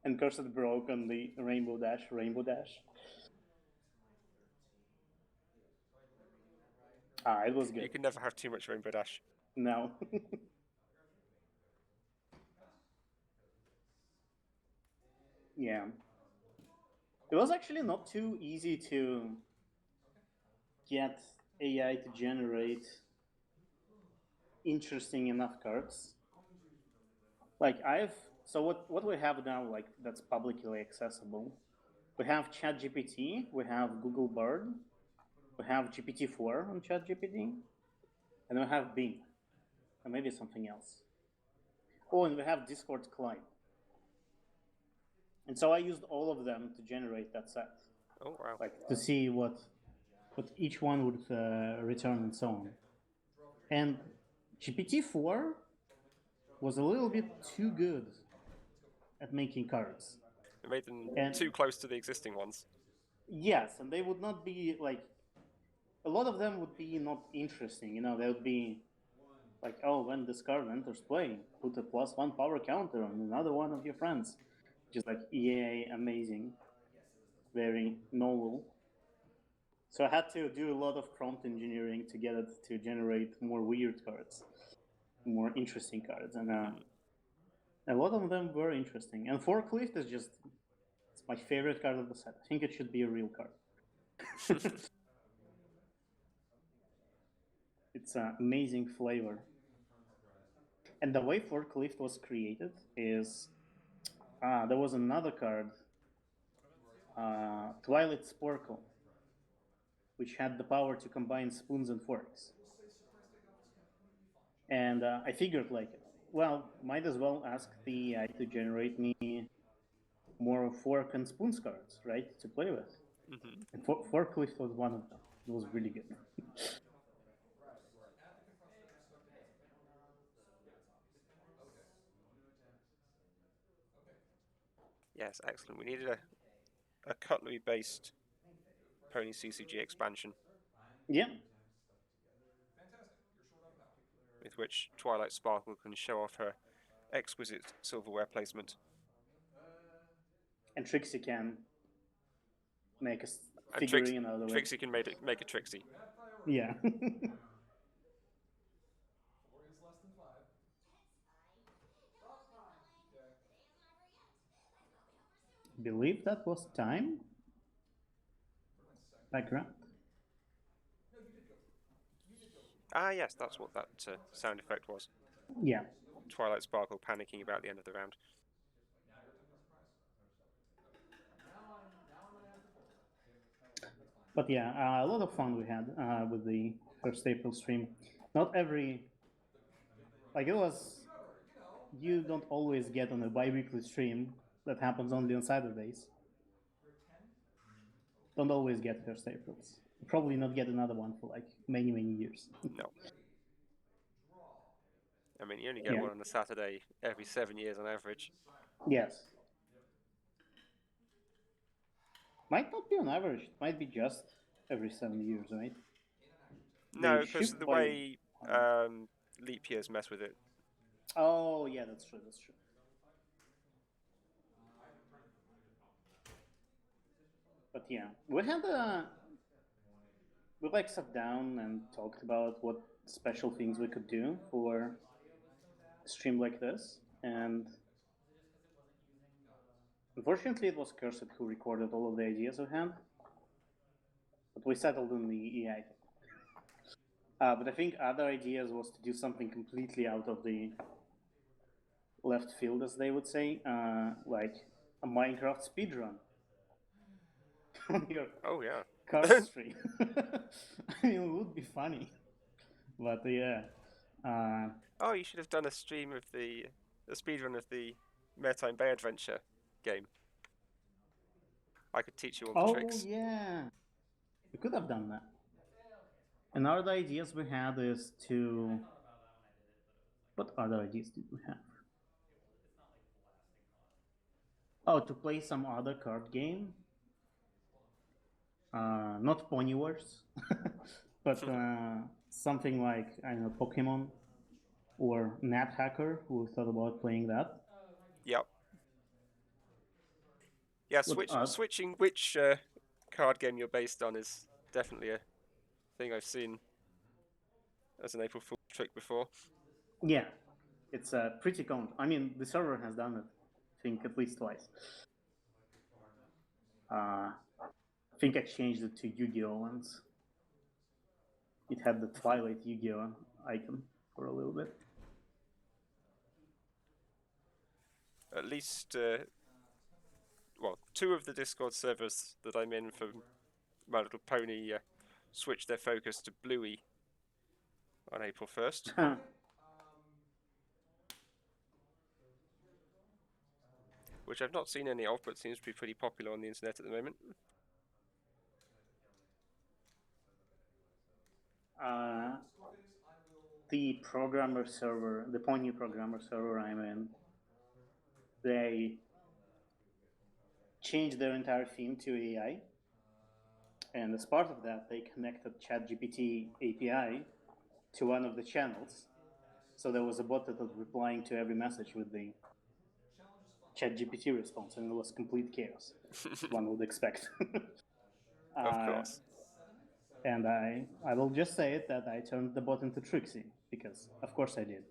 And Cursed broke on the Rainbow Dash. It was good. You can never have too much Rainbow Dash. No. Yeah. It was actually not too easy to get AI to generate interesting enough cards. Like so what we have now, like, that's publicly accessible. We have ChatGPT, we have Google Bard, we have GPT-4 on ChatGPT, and we have Bing, and maybe something else. Oh, and we have Discord client. And so I used all of them to generate that set. Oh wow! Like to see what each one would return and so on. And GPT-4 was a little bit too good at making cards. It made them too close to the existing ones. Yes, and they would not be like. A lot of them would be not interesting. You know, they would be like, oh, when this card enters play, put a +1 power counter on another one of your friends. Just like, yay, amazing. Very novel. So I had to do a lot of prompt engineering to get it to generate more weird cards, more interesting cards. And a lot of them were interesting. And Forklift is it's my favorite card of the set. I think it should be a real card. It's an amazing flavor. And the way Forklift was created is there was another card, Twilight Sporkle, which had the power to combine spoons and forks. And I figured, like, well, might as well ask the AI to generate me more fork and spoons cards, right, to play with. Mm-hmm. And Forklift was one of them. It was really good. Yes, excellent. We needed a cutlery-based Pony CCG expansion. Yeah. With which Twilight Sparkle can show off her exquisite silverware placement. And Trixie can. make a And figurine out of it. Trixie can make a Trixie. Yeah. 4 is less than 5. Stop time. Okay. Believe that was time. Background. No, you did go through. You did go through. Ah, yes, that's what that sound effect was. Yeah. Twilight Sparkle panicking about the end of the round. Now you're attempting a surprise. Now I'm gonna answer for you. That's fine. But yeah, a lot of fun we had with the first April stream. Not every, like it was, you don't always get on a bi-weekly stream that happens only on Saturdays. Don't always get first Aprils. Probably not get another one for like many, many years. No. I mean, you only get Yeah. one on a Saturday every 7 years on average. Yes. Might not be on average. It might be just every 7 years, right? No, They because ship the by- way leap years mess with it. Oh, yeah, that's true. That's true. But yeah, we had we like sat down and talked about what special things we could do for a stream like this, and unfortunately, it was Cursed who recorded all of the ideas we had, but we settled on the AI thing. But I think other ideas was to do something completely out of the left field, as they would say, like a Minecraft speedrun. On your Oh, yeah. card stream. I mean, it would be funny. But yeah. Oh, you should have done a stream of a speedrun of the Maritime Bay Adventure game. I could teach you all the tricks. Oh, yeah. We could have done that. And other ideas we had is to. What other ideas did we have? Oh, to play some other card game. Not Pony Wars, but something like, I don't know, Pokemon or Nat Hacker, who thought about playing that. Yep. Yeah, switching which card game you're based on is definitely a thing I've seen as an April Fool's trick before. Yeah, it's pretty common. I mean, the server has done it, I think, at least twice. I think I changed it to Yu-Gi-Oh! Once. It had the Twilight Yu-Gi-Oh! Icon for a little bit. At least, well, 2 of the Discord servers that I'm in for My Little Pony switched their focus to Bluey on April 1st. Which I've not seen any of, but seems to be pretty popular on the internet at the moment. The programmer server, the Pony programmer server I'm in, they changed their entire theme to AI. And as part of that, they connected ChatGPT API to one of the channels. So there was a bot that was replying to every message with the ChatGPT response, and it was complete chaos, one would expect. Of course. And I will just say it that I turned the bot into Trixie, because of course I did.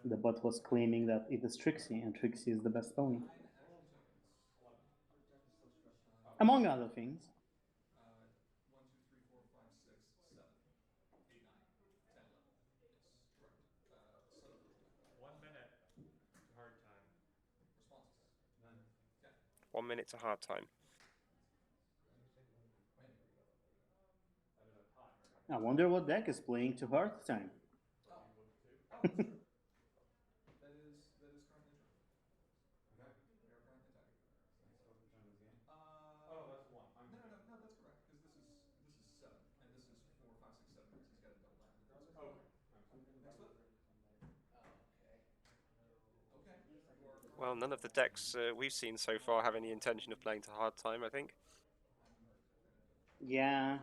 The bot was claiming that it is Trixie, and Trixie is the best pony. Among other things. 1, 2, 3, 4, 5, 6, 7, 8, 9, 10, 11. Yes, correct. 7. 1 minute. Hard time. Responses. None. Okay. 1 minute to hard time. I wonder what deck is playing to hard time. Oh, that's true. That is currently true. Okay. We are currently attacking. So what's the time of this game? Oh, that's 1. No, that's correct, because this is 7, and this is 4, 5, 6, 7, because he's got a double action. Okay. Next flip. Okay. Well, none of the decks we've seen so far have any intention of playing to hard time, I think. Yeah.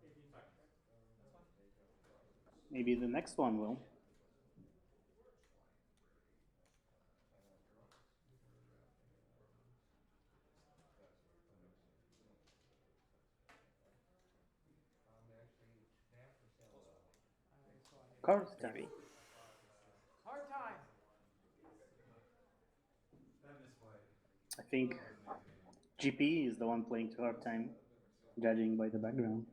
18 seconds. Maybe the next one will. Card time. maybe. Hard time. I think GP is the one playing to hard time, judging by the background.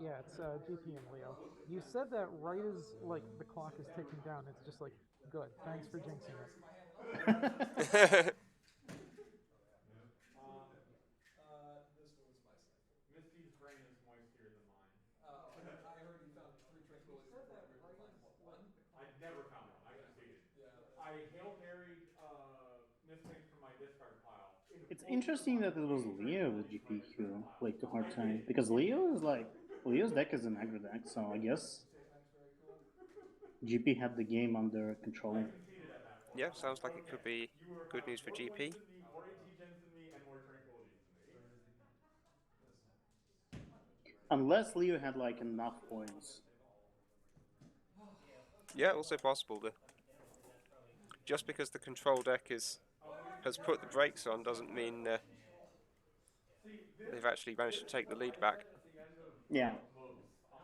Yeah, it's GP and Leo. You said that right as like the clock is ticking down, it's just like good. Thanks for jinxing it. This was my cycle. Misty's brain is moistier than mine. I heard you found 3 tranquilities before you were able to find what, 1? I never found one. I succeeded. Yeah. I Hail Married Mistings from my discard pile. It's interesting that it was Leo with GP who played to hard time, because Leo's deck is an aggro deck, so I guess GP had the game under control. Yeah, sounds like it could be good news for GP. More AT gens than me and more tranquilities than me. Unless Leo had like enough points. Yeah, also possible. Just because the control deck has put the brakes on doesn't mean they've actually managed to take the lead back. Yeah. I'm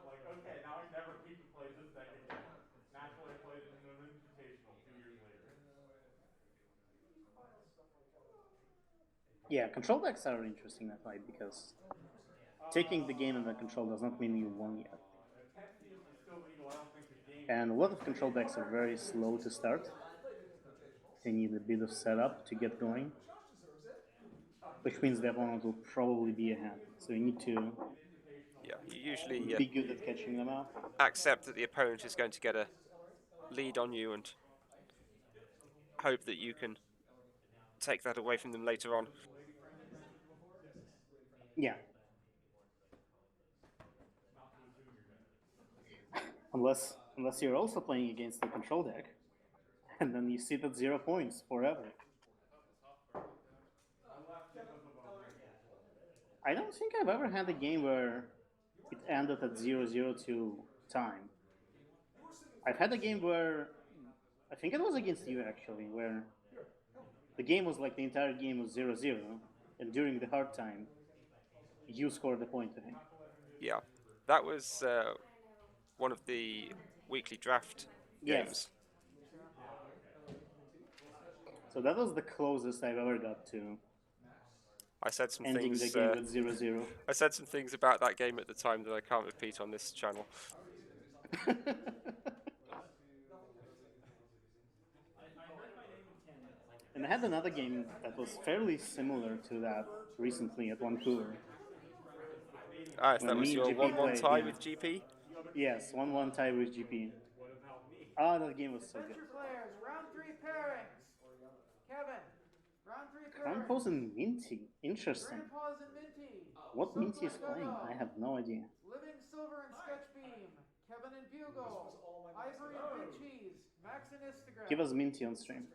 like, okay, now I never need to play this deck again. Naturally, I played it in an invitational 2 years later. Yeah, control decks are interesting that way because taking the game under control does not mean you won yet. And a lot of control decks are very slow to start. They need a bit of setup to get going, which means the opponent will probably be ahead. So you need to you usually be good at catching them up. Accept that the opponent is going to get a lead on you and hope that you can take that away from them later on. Yeah. Unless you're also playing against the control deck, and then you sit at 0 points forever. I don't think I've ever had a game where it ended at 0-0 to time. I've had a game where, I think it was against you actually, where the game was like the entire game was 0-0, and during the hard time, you scored a point, I think. Yeah, that was one of the weekly draft games. Yes. So that was the closest I've ever got to I said some ending things. the game with 0-0. I said some things about that game at the time that I can't repeat on this channel. And I had another game that was fairly similar to that recently at Vancouver. Ah, so that was your 1-1 tie yeah. with GP? Yes, 1-1 tie with GP. Ah, that game was so good. Adventure players, round 3 pairings. Kevin, round 3 pairings. Crown and Minty. Interesting. Grandpa's and Minty. What Minty is playing? I have no idea. Living Silver and Sketchbeam. Kevin and Bugle. Ivory and Big Cheese. Max and Instagram. Give us Minty on stream.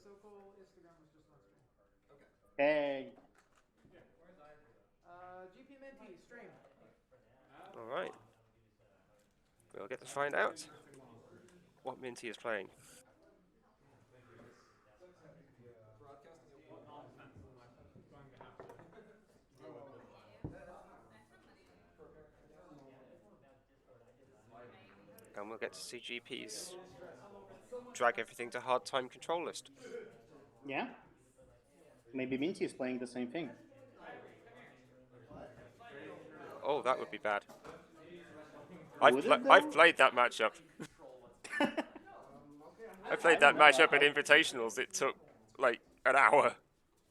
Sokol Instagram was just on stream. Okay. Hey. GP Minty, stream. Alright. We'll get to find out what Minty is playing. And we'll get to see GP's drag everything to hard time control list. Yeah? Maybe Minty is playing the same thing. Oh, that would be bad. Would it, I've played that matchup. I played that matchup at Invitationals. It took like an hour,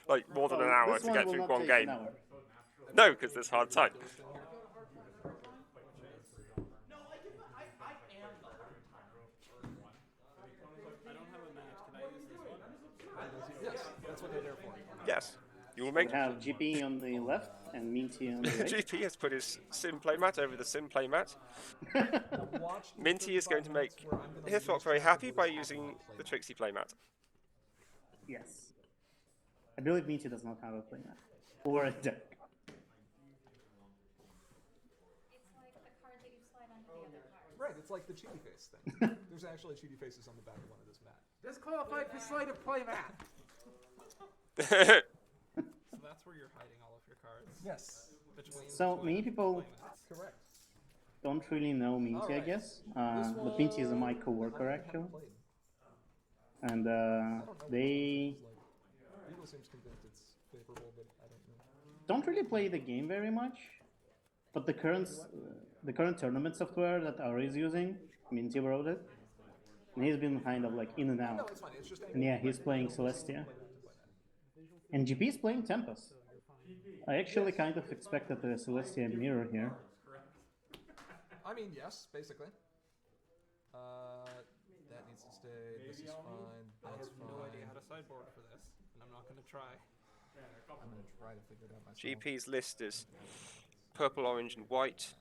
like more than an hour to get through one game. No, because there's hard time. No, I am the hard time. I don't have a match. Can I use this one? Yes, that's what they're there for. Yes. You will make. We have GP on the left and Minty on the right. GP has put his sim playmat over the sim playmat. Minty is going to make Hithrock very happy by using the Trixie playmat. Yes. I believe Minty does not have a playmat. Or a deck. It's like the cards that you slide onto the other cards. Right, it's like the cheaty face thing. There's actually cheaty faces on the back of one of this mat. Disqualified for sleight of playmat. So that's where you're hiding all of your cards? Yes. Between So many people Correct. don't really know Minty, I Alright. guess. But Minty is my coworker actually, and they Eagle seems convinced it's favorable, but I don't know. don't really play the game very much. But the current tournament software that Ari is using, Minty wrote it, and he's been kind of like in and No, out. it's fine. It's just And yeah, he's playing Celestia. And GP is playing Tempest. I actually kind of expected the Celestia mirror here. I mean, yes, basically. That needs to stay. This is fine. I That's have fine. no idea how to sideboard for this, and I'm not going to try. I'm gonna try to figure it out myself. GP's list is purple, orange, and white.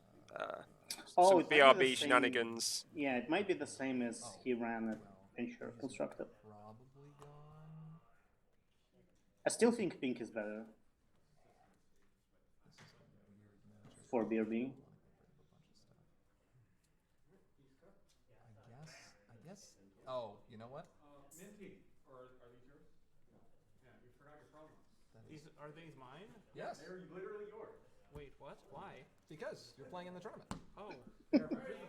Oh, Some it might be the BRB same- shenanigans. Yeah, it might be the same as he ran at Fincher Constructed. Probably gone. I still think pink is better This is a weird match. for BRB. I guess. Oh, you know what? Minty, or are these yours? Yeah, you forgot your promos. Are these mine? Yes. They're literally yours. Wait, what? Why? Because you're playing in the tournament. Oh,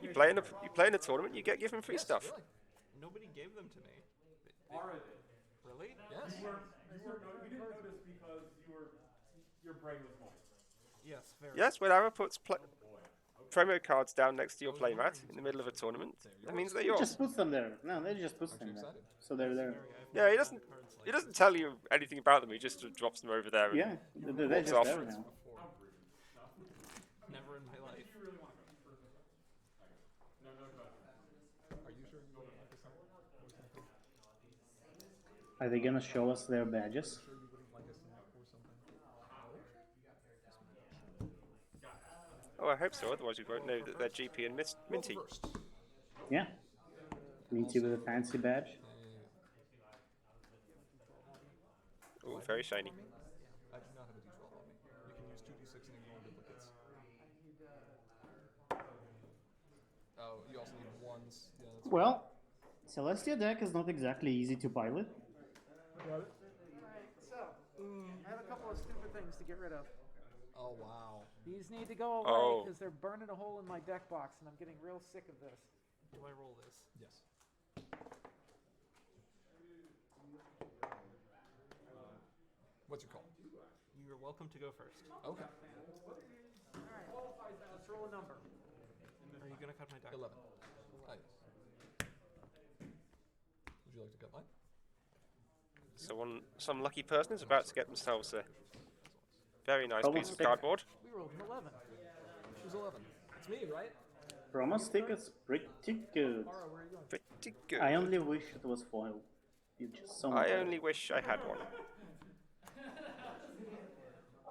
You play in a tournament, you get given free stuff. Really? nobody gave them to me. Ara did. Really? Yes. You didn't notice because your brain was moist. Yes, very. Yes, when Ara puts promo cards down next to your playmat in the middle of a tournament, that means they're He yours. just puts them there. No, they just put Aren't them you there. excited? So they're there. Yeah, he doesn't tell you anything about them. He just sort of drops them over there. And Yeah, they're walks just off. there now. Never in my life. Are you sure you wouldn't like us? Are they gonna show us their badges? Sure you wouldn't like a snack or something? Oh, I hope so. Otherwise, we won't know that they're GP and Minty. First. Yeah. Minty with a fancy badge. Oh, very shiny. I do not have a D12 on me. You can use 2d6 and ignore duplicates. Oh, you also need ones. Yeah, that's Well, Celestia deck is not exactly easy to pilot. Alright, so I have a couple of stupid things to get rid of. Oh, wow. These need to go away Oh. because they're burning a hole in my deck box, and I'm getting real sick of this. Do I roll this? Yes. What's your call? You're welcome to go first. Okay. Alright, let's roll a number. Are you going to cut my deck? 11. Ah, yes. Would you like to cut mine? So some lucky person is about to get themselves a very nice Promo piece of stick. cardboard. We rolled an 11. Who's 11? It's me, right? Promo stick is pretty good. Aura, where are you going? Pretty good. I only wish it was foil. You just so much. I only wish I had one.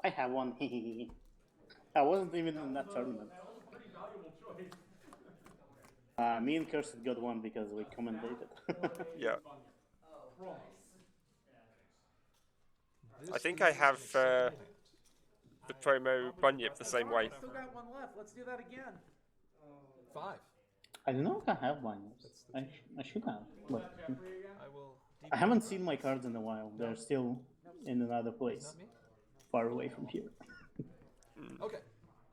I have one. I wasn't even in that tournament. Me and Cursed got one because we commentated. Yeah. This I think is I have an acceptable hand. the promo bunyip the same way. Still got one left. Let's do that again. 5. I don't know if I have one. I should have, but I will. I haven't seen my cards in a while. They're still in another place, Not me? far away from here. Okay.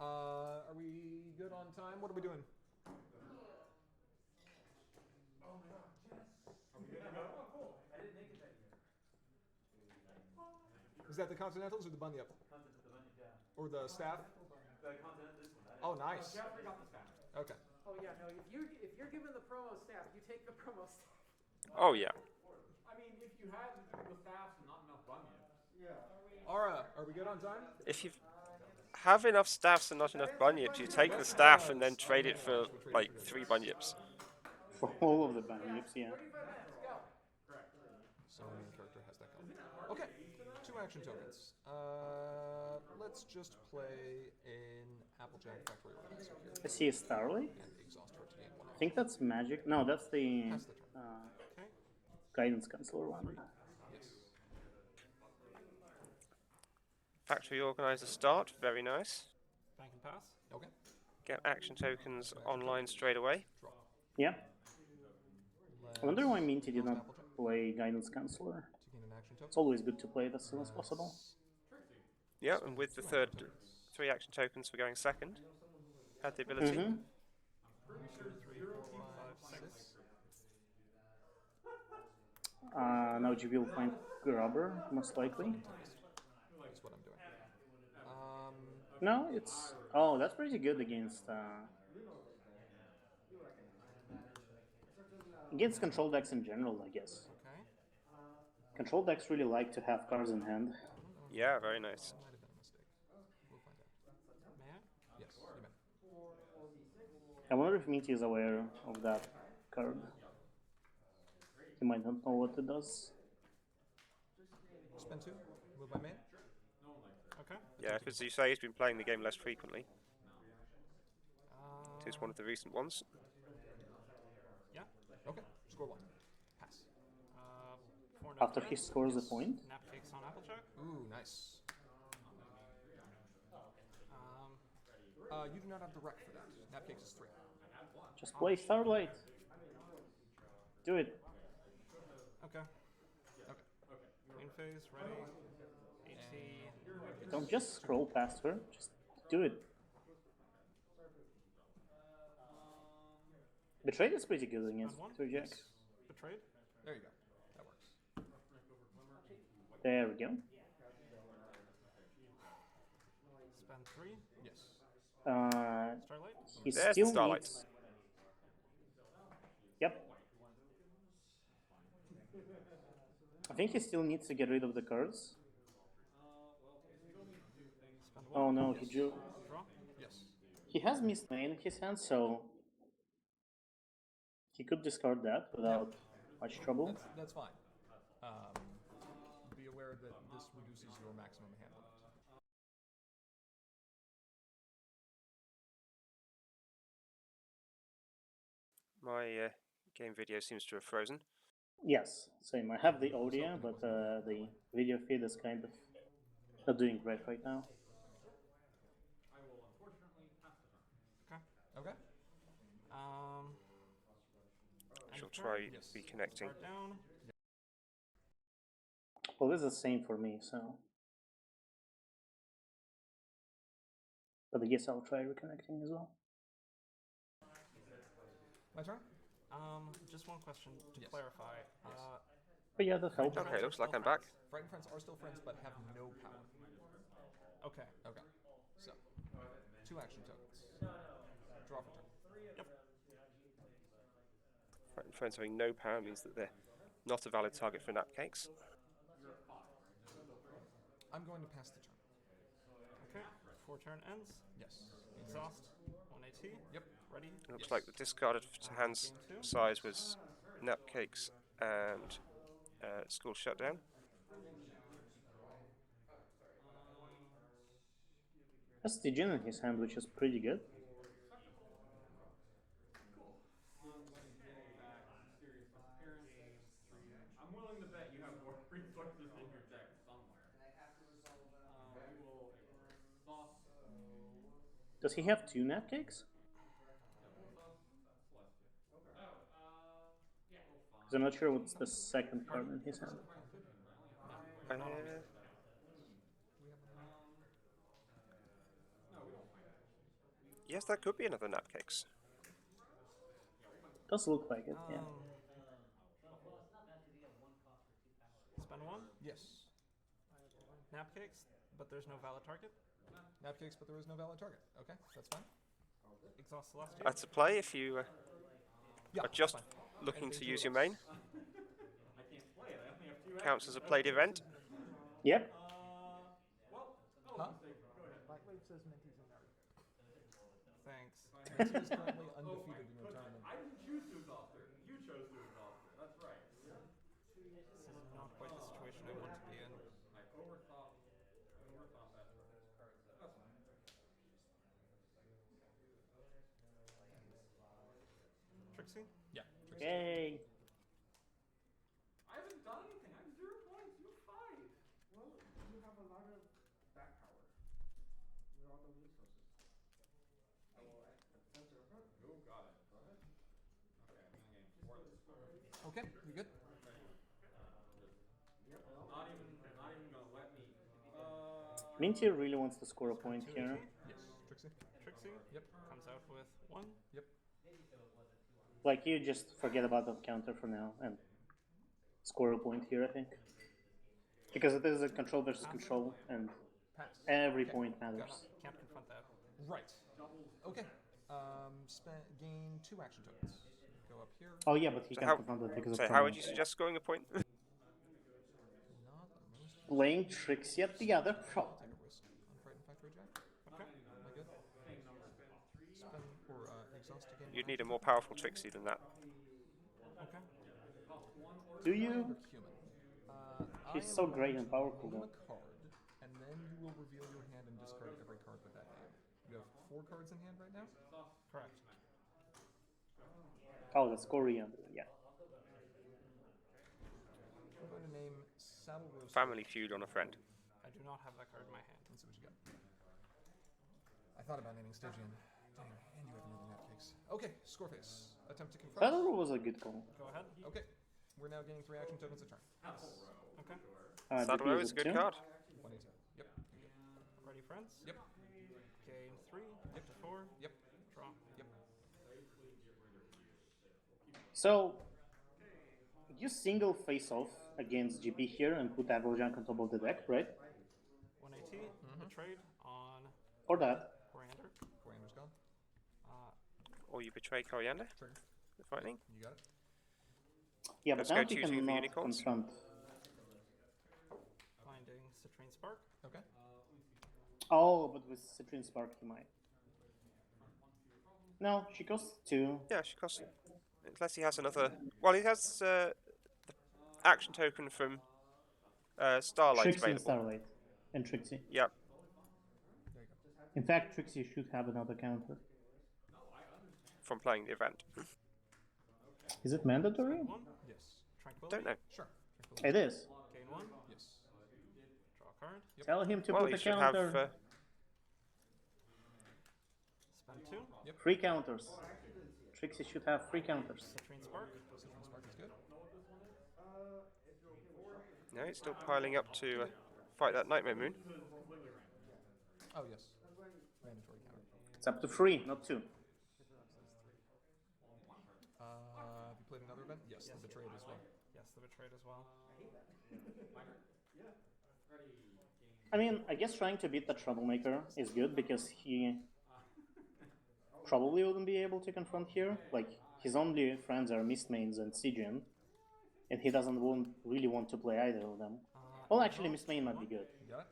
Are we good on time? What are we doing? Is that the Continentals or the Bunyip? Or the staff? The continent, this one. Oh, nice. Jeffrey got the staff. Okay. Oh yeah, no. If you're given the promo staff, you take the promo staff. Oh yeah. I mean, if you had the staffs and not enough bunions. Aura, are we good on time? If you have enough staffs and not enough bunyips, you take the staff and then trade it for like 3 bunyips. For all of the banyips, yeah. So our main character has that going. Okay, 2 action tokens. Let's just play an Applejack Factory Organizer here. I see a Starlight. And exhaust her to gain 1 I think that's magic. No, that's the Pass the turn. Okay. guidance counselor one. Yes. Factory organizer start, very nice. Bank and pass. Okay. Get action tokens online straight away. Draw. Yeah. I wonder why Minty did Close not Applejack play guidance counselor. to gain an action token. It's always good to play it as soon as possible. Yeah, and with the 3 action tokens for going second, had the ability. Mhm. Pretty sure 3, 0 4, people 5, on 6. Now you will find Grubber, most likely. That's what I'm doing. No, it's... Oh, that's pretty good against... against control decks in general, I guess. Okay. Control decks really like to have cards in hand. Yeah, very nice. That might have been a mistake. We'll find out. May I? Yes, you may. I wonder if Meaty is aware of that card. He might not know what it does. Spend 2. Move my main. Okay. Yeah, because you say he's been playing the game less frequently. It is one of the recent ones. Yeah. Okay. Score 1. Pass. 4 After he scores a point? Nap cakes on Applejack. Ooh, nice. You do not have the rec for that. Napcakes is 3. Just play Starlight. Do it. Okay. Okay. Queen phase, ready. AT. Don't just scroll past her. Just do it. Betrayed is pretty good against On 1? 3 Jack. Yes. Betrayed. There you go. That works. There we go. Spend 3. Yes. Starlight. He There's still Starlight. needs... Yep. I think he still needs to get rid of the cards. Spend 1. Oh no, he drew... Draw. Yes. He has Mist Main in his hand, so... he could discard that without much trouble. That's fine. Be aware that this reduces your maximum hand limit. My game video seems to have frozen. Yes, same. I have the audio, but the video feed is kind of not doing great right now. I will unfortunately pass the turn. Okay. Okay. I shall Enter. try Yes. reconnecting. Start down. Well, this is the same for me, so... but I guess I'll try reconnecting as well. My turn? Just one question to Yes. clarify. But yeah, that helps. Okay, looks like I'm back. Frightened friends are still friends, but have no power. Okay. Okay. So, 2 action tokens. Draw for turn. Yep. Friends having no power means that they're not a valid target for napcakes. I'm going to pass the turn. Okay. 4 turn ends. Yes. Exhaust. 1 AT. Yep. Ready. It looks like the discarded hands size was napcakes and school shutdown. Has Stygian in his hand, which is pretty good. I'm willing to bet you have more resources in your deck somewhere. We will exhaust. Does he have 2 napcakes? Because I'm not sure what's the second card in his hand. Yes, that could be another napcakes. Does look like it, yeah. Spend 1. Yes. Napcakes, but there's no valid target. Napcakes, but there is no valid target. Okay, that's fine. Exhaust Celestia. That's a play if you Yeah, are just fine. looking Anything to to use it. your main. I can't play it. I only have 2 Counts as a played event. Yep. Well, that was Huh? a mistake. Go ahead. Blackwave says Minty's a nerd. Thanks. Minty is currently undefeated in your tournament. I didn't choose to exhaust her. You chose to exhaust her. That's right. This is not quite the situation I want to be in. I overthought that turn. That's fine. Trixie? Yeah. Trixie. Yay! I haven't done anything. I have 0 points. You have 5. Well, you have a lot of back power with all the resources. I will center of her. Oh, got it. Go ahead. Okay, I'm gonna gain 4 this time. Okay, you good? Yep. Well, Not even gonna let me. Minty really wants to score a point here. Yes. Trixie? Trixie? Yep. Comes out with 1. Yep. Like, you just forget about the counter for now and score a point here, I think. Because it is a control versus control, and Pass. every Okay. point Got it. matters. Can't confront that. Right. Okay. Gain 2 action tokens. Go up here. Oh yeah, but he So can't confront it because of how trouble. would you suggest scoring a point? Not the most Playing Trixie at the other I'll prop. take a risk on Frightened Factory Jack. Okay. Am I good? Spend or exhaust again. You'd need a more powerful Trixie than that. Okay. Do you? Human. She's so great and powerful Name though. a card, and then you will reveal your hand and discard every card with that name. You have 4 cards in hand right now? Correct. Oh, that's Korean. Yeah. I'm going to name Saddle Roast. Family Feud on a friend. I do not have that card in my hand. Let's see what you got. I thought about naming Stygian. Dang, and you have another Nutcakes. Okay, Scoreface. Attempt to confront. That was a good call. Go ahead. Okay. We're now gaining 3 action tokens a turn. Okay. Saddle Row is a good card. 180. Yep. Ready, friends? Yep. Gain 3. Yep. To 4. Yep. Draw. Yep. So, you single face off against GP here and put Avalanche on top of the deck, right? 180. Trade on For that. Coriander. Coriander's gone. Or you betray Coriander. Trigger. The frightening. You got it. Yeah, Let's but go now he 2-2 for cannot unicorns. confront. Finding Citrine Spark. Okay. Oh, but with Citrine Spark he might. No, she costs 2. Yeah, she costs. Unless he has another. Well, he has the action token from Starlight Trixie and available. Starlight. And Trixie. Yep. There you go. In fact, Trixie should have another counter. From playing the event. Is it mandatory? 1. Yes. Tranquility. Don't know. Sure. It is. Gain 1. Yes. Draw a card. Yep. Tell him to Well, put he a should counter. have. Spend 2. Yep. 3 counters. Trixie should have 3 counters. Citrine Spark. Citrine Spark is good. No, it's still piling up to fight that Nightmare Moon. Oh, yes. Mandatory counter. It's up to 3, not 2. Have you played another event? Yes, the Betrayed as well. Yes, the Betrayed as well. I mean, I guess trying to beat the Troublemaker is good because he probably wouldn't be able to confront here. Like, his only friends are Mistmains and Stygian, and he doesn't really want to play either of them. Well, actually, Mistmain might be good, You got it?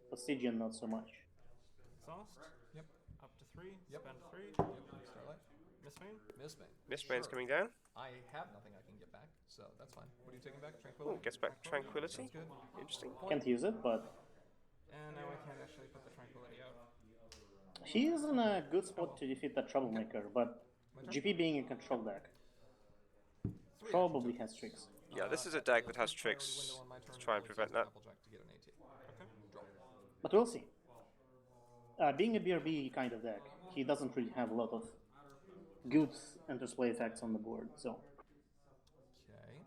but Stygian not so much. Exhaust. Yep. Up to 3. Yep. Spend 3. Yep. Starlight. Miss Main? Miss Main. Mistbane's coming down. I have nothing I can get back, so that's fine. What are you taking back? Oh, Tranquility? gets back Tranquility. Sounds good. Interesting. Can't use it, but And now I can't actually put the Tranquility out. he is in a good spot to defeat the Troublemaker, but GP being a control deck probably has tricks. Yeah, this is a deck that has tricks to try and prevent that. Applejack to get an AT. Okay. Draw. But we'll see. Being a BRB kind of deck, he doesn't really have a lot of good interplay effects on the board, so. Okay.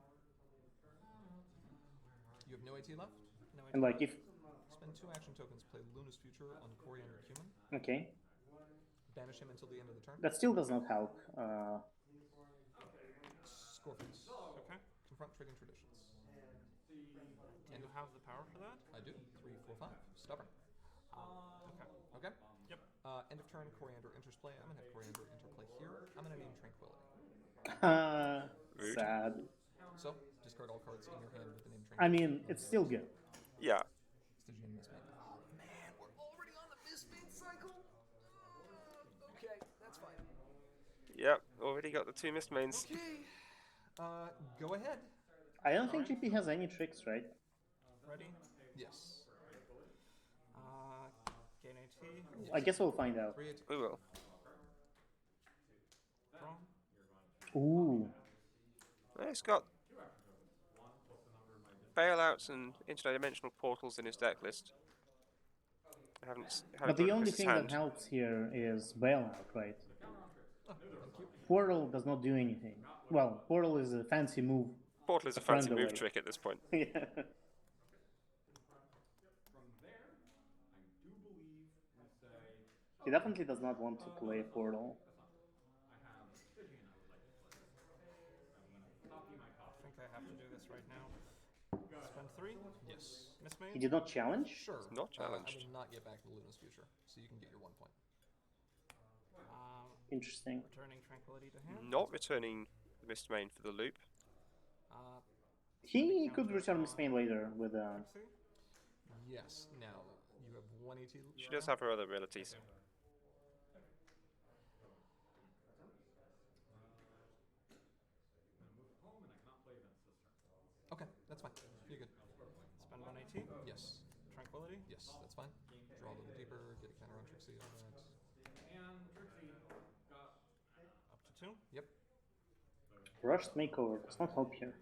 You have no AT left? No AT And like, if. Spend 2 action tokens, play Luna's Future on Coriander Human. Okay. Banish him until the end of the turn. That still does not help. Scorpions. Okay. Confront Trading Traditions. And you have the power for that? I do. 3, 4, 5. Stubborn. Okay. Okay? Yep. End of turn, Coriander enters play. I'm going to have Coriander interplay here. I'm going to name Tranquility. Sad. So, discard all cards in your hand with the name I Tranquility. mean, it's still good. Yeah. Stygian Mistmain. Oh, man, we're already on the Mistmain cycle? Okay, that's fine. Yep. Already got the 2 Mistmains. Okay. Go ahead. I don't think GP has any tricks, right? Ready? Yes. Gain AT. I guess we'll find out. 3 AT. We will. Draw. Ooh. Well, it's got bailouts and interdimensional portals in his deck list. I haven't But the got only his thing hand. that helps here is bailout, right? Oh, thank you. Portal does not do anything. Well, Portal is a fancy move. Portal is a friend fancy move away. trick at this point. Yeah. He definitely does not want to play Portal. 3? Yes. Miss He Main? did not challenge? Sure. Not I challenged. will not get back to Luna's future, so you can get your 1 point. Interesting. Returning Tranquility to hand. Not returning the Mist Main for the loop. He could return Miss Main later with Trixie? Yes. Now, you have 1 AT. She does have her other abilities. Okay, that's fine. You're good. Spend 1 AT. Yes. Tranquility. Yes, that's fine. Draw a little deeper, get a counter on Trixie on that. And Trixie got up to 2. Yep. Rushed makeover does not help here.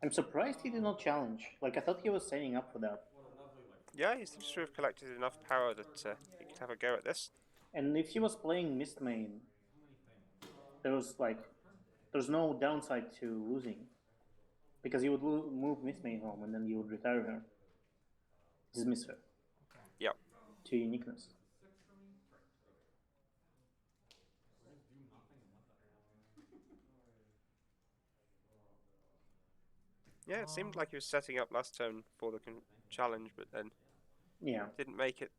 I'm surprised he did not challenge. Like, I thought he was signing up for that. Yeah, he seems to have collected enough power that he could have a go at this. And if he was playing Mist Main, there's no downside to losing. Because you would move Mist Main home and then you would retire her. Dismiss her. Yep. To uniqueness. Yeah, it seemed like he was setting up last turn for the challenge, but then didn't make it.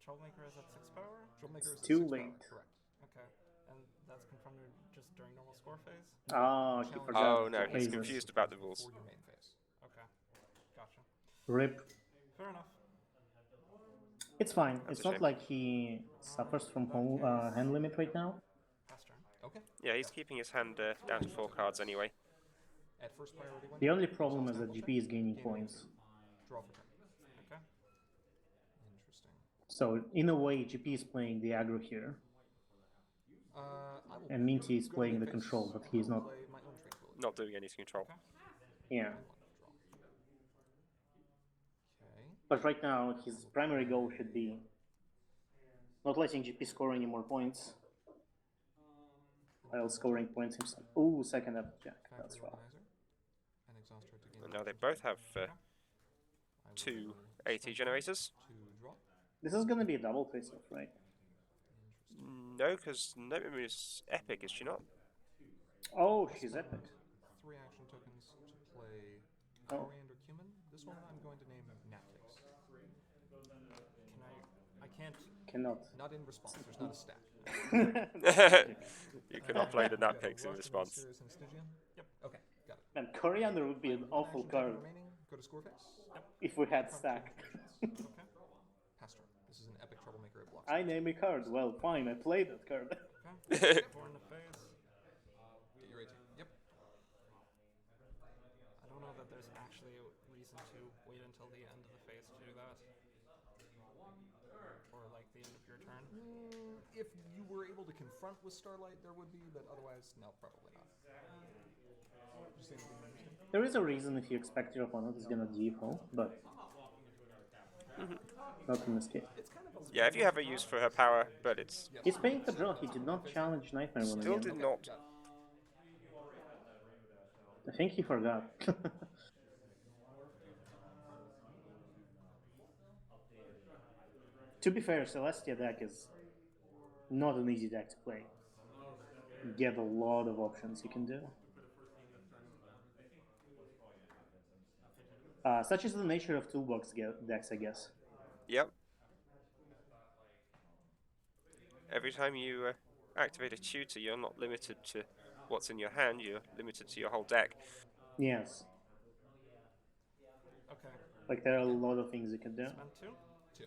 Troublemaker is at 6 power? Troublemaker is at too 6 late. Power. Correct. Okay. And that's confronted just during normal score phase? Oh, he forgot. Oh no, he's phases. confused about the rules. For your main phase. Okay. Gotcha. Rip. Fair enough. It's fine. That's It's a not shame. like he suffers from hand limit right now. Pass turn. Okay. Yeah, he's keeping his hand down to 4 cards anyway. At first priority one. The only problem is that GP is gaining points. Draw for turn. Okay. Interesting. So, in a way, GP is playing the aggro here. I will And Minty is go playing the main control, phase. but he's not. Play my own Tranquility. Not doing any control. Okay. Yeah. Okay. But right now, his primary goal should be not letting GP score any more points, while scoring points himself. Ooh, second Applejack. That's rough. And exhaust her to gain And now they both have I 2 will AT spend generators. to draw. This is gonna be a double face-off, right? No, because Nightmare Moon is epic, is she not? Oh, she's epic. 3 action tokens to play Oh. Coriander Cumin. This one I'm going to name Naptix. I can't. Cannot. Not in response. There's not a stack. You cannot play the Got a Napix in Rush, response. Mysterious Anesthesia. Yep. Okay. Got it. Man, Coriander would be an One awful action token card remaining. Go to score phase. if we had stack. Okay. Pass turn. This is an epic troublemaker. It blocks. I name a card. Well, fine, I play that card. Okay. 4 in the face. Get your 18. Yep. I don't know that there's actually a reason to wait until the end of the phase to do that. Or like the end of your turn. If you were able to confront with Starlight, there would be, but otherwise, no, probably not. Just anything interesting? There is a reason if you expect your opponent is gonna default, but not in this case. It's kind of a Yeah, if you have a use for her power, but it's He's paying for draw. He did not challenge Nightmare Moon still again. did not. I think he forgot. To be fair, Celestia deck is not an easy deck to play. You get a lot of options you can do. Such is the nature of toolbox decks, I guess. Yep. Every time you activate a tutor, you're not limited to what's in your hand, you're limited to your whole deck. Yes. Okay. Like, there are a lot of things you can do. Spend 2. 2.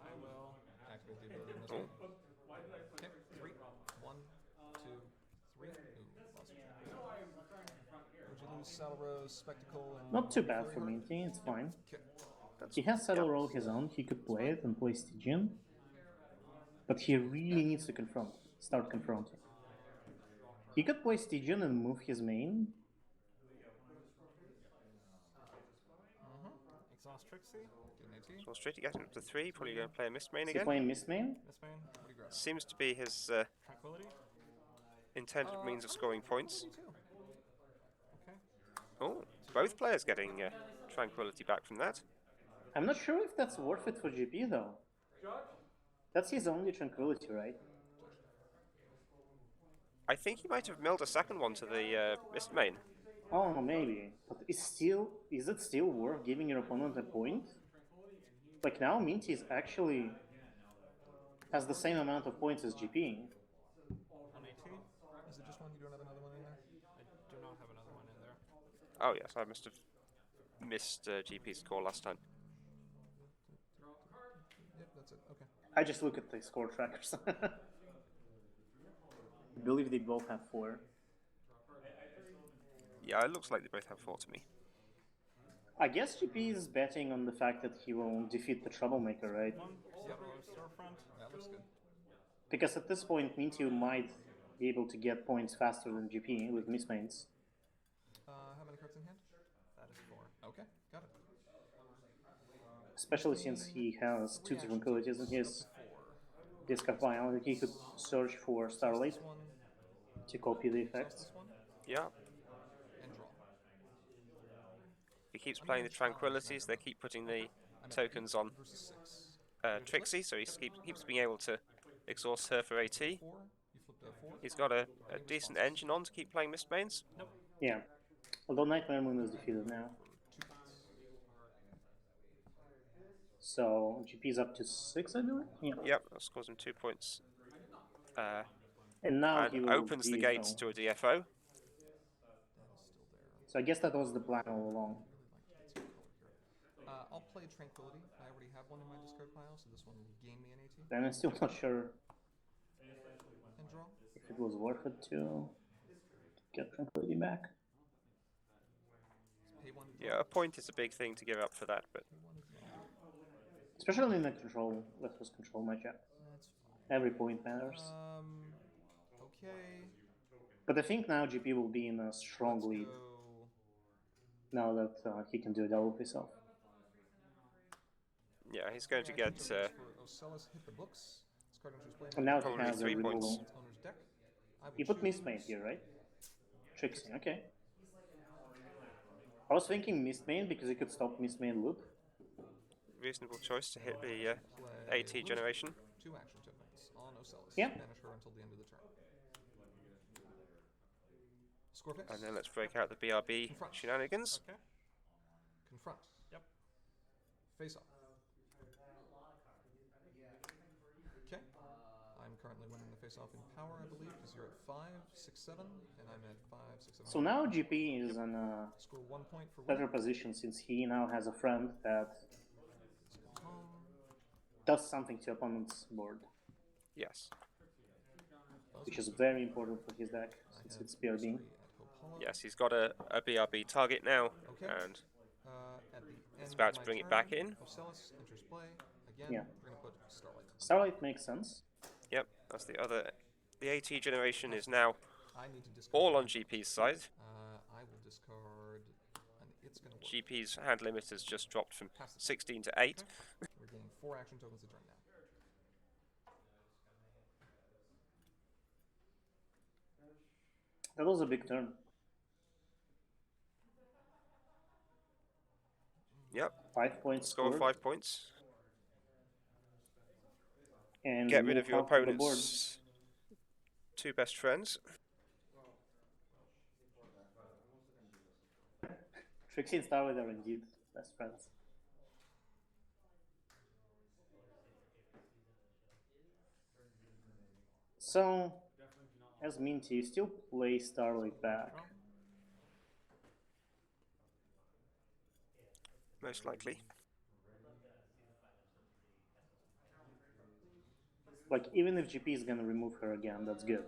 I will. Activate the ability in this one. Okay, 3. 1, 2, 3. Ooh, lost it. Would you lose Saddle Rose, Spectacle, and Not too bad Flurry for Heart? Minty, it's fine. Okay. He has Saddle Roll his own, he could play it and play Stygian. But he really needs to start confronting. He could play Stygian and move his main. Exhaust Trixie. Get an AT. So straight to getting up to 3, probably going to play a Mist Main Is he again. playing Miss Main? Miss Main. What do you grab? Seems to be his Tranquility. intended means of scoring points. Okay. Oh, both players getting tranquility back from that. I'm not sure if that's worth it for GP though. That's his only tranquility, right? I think he might have milled a second one to the Mist main. Oh, maybe. But is it still worth giving your opponent a point? Like now, Minty is actually has the same amount of points as GP. On AT? Is it just one? You don't have another one in there? I do not have another one in there. Oh yes, I must have missed GP's score last time. Yep, that's it. Okay. I just look at the score trackers. I believe they both have 4. Yeah, it looks like they both have 4 to me. I guess GP is betting on the fact that he will defeat the Troublemaker, right? Yep. Storefront. That looks good. Because at this point, Minty might be able to get points faster than GP with mismains. How many cards in hand? That is 4. Okay, got it. Especially since he has 2 tranquilities in his discard pile. He could search for Starlight This one, to copy the toss effects. this one, Yeah. and draw. He keeps playing the Tranquilities, they keep putting the tokens on Versus 6. Trixie, so he keeps being able to exhaust her for AT. 4. You flipped a 4. He's got a decent engine on to keep playing Mist mains. Nope. Yeah. Although Nightmare Moon is defeated now. For 2 points. So GP's up to 6, I believe? Yeah. Yep, that scores him 2 points. And now he And will opens the gates to a DFO. That is still there. So I guess that was the plan all along. Really like to get some color here. I'll play Tranquility. I already have one in my discard pile, so this one will gain me an AT. And I'm still not sure And draw. if it was worth it to get Tranquility back. Pay 1 to draw. Yeah, a point is a big thing to give up for that, but Pay 1 to draw. Especially in the control, versus control matchup. That's fine. Every point matters. Okay. But I think now GP will be in a strong lead Go. now that he can do a double face-off. yeah, he's going to get For Ocellus, hit the books. This card enters play. And now he Probably has a 3 removal. points. Owner's deck. I will You put choose- Mistmain here, right? Trixie, okay. I was thinking Mistmain because he could stop Mistmain loop. reasonable choice to hit the Play AT generation. 2 action tokens on Ocellus. Yeah. Banish her until the end of the turn. Score face. And then let's break out the BRB Confront. shenanigans. Okay. Confront. Yep. Face off. Okay. I'm currently winning the face off in power, I believe, because you're at 5, 6, 7, and I'm at 5, 6, 7. So now GP is in a Score 1 point for better win. position since he now has a friend that This goes home. does something to opponent's board, Yes. which is very important for his deck I since have it's BRB. three at Hope Hollow. Yes, he's got a BRB target now, Okay. and At the end about of to my bring it turn, back in. Ocellus enters play. Again, Yeah. we're going to put Starlight. Starlight makes sense. yep, that's the other. The AT generation is now I need to discard. all on one. GP's side. I will discard, and it's going to work. GP's hand limit has just dropped from Pass the 16 to 8. We're getting 4 action tokens a turn now. That was a big turn. Yep, 5 points score scored. 5 points. And Get rid move of your out to the board. opponent's 2 best friends. Trixie and Starlight are indeed best friends. So, as Minty, you still play Starlight back. Draw. Most likely. Like, even if GP is gonna remove her again, that's good.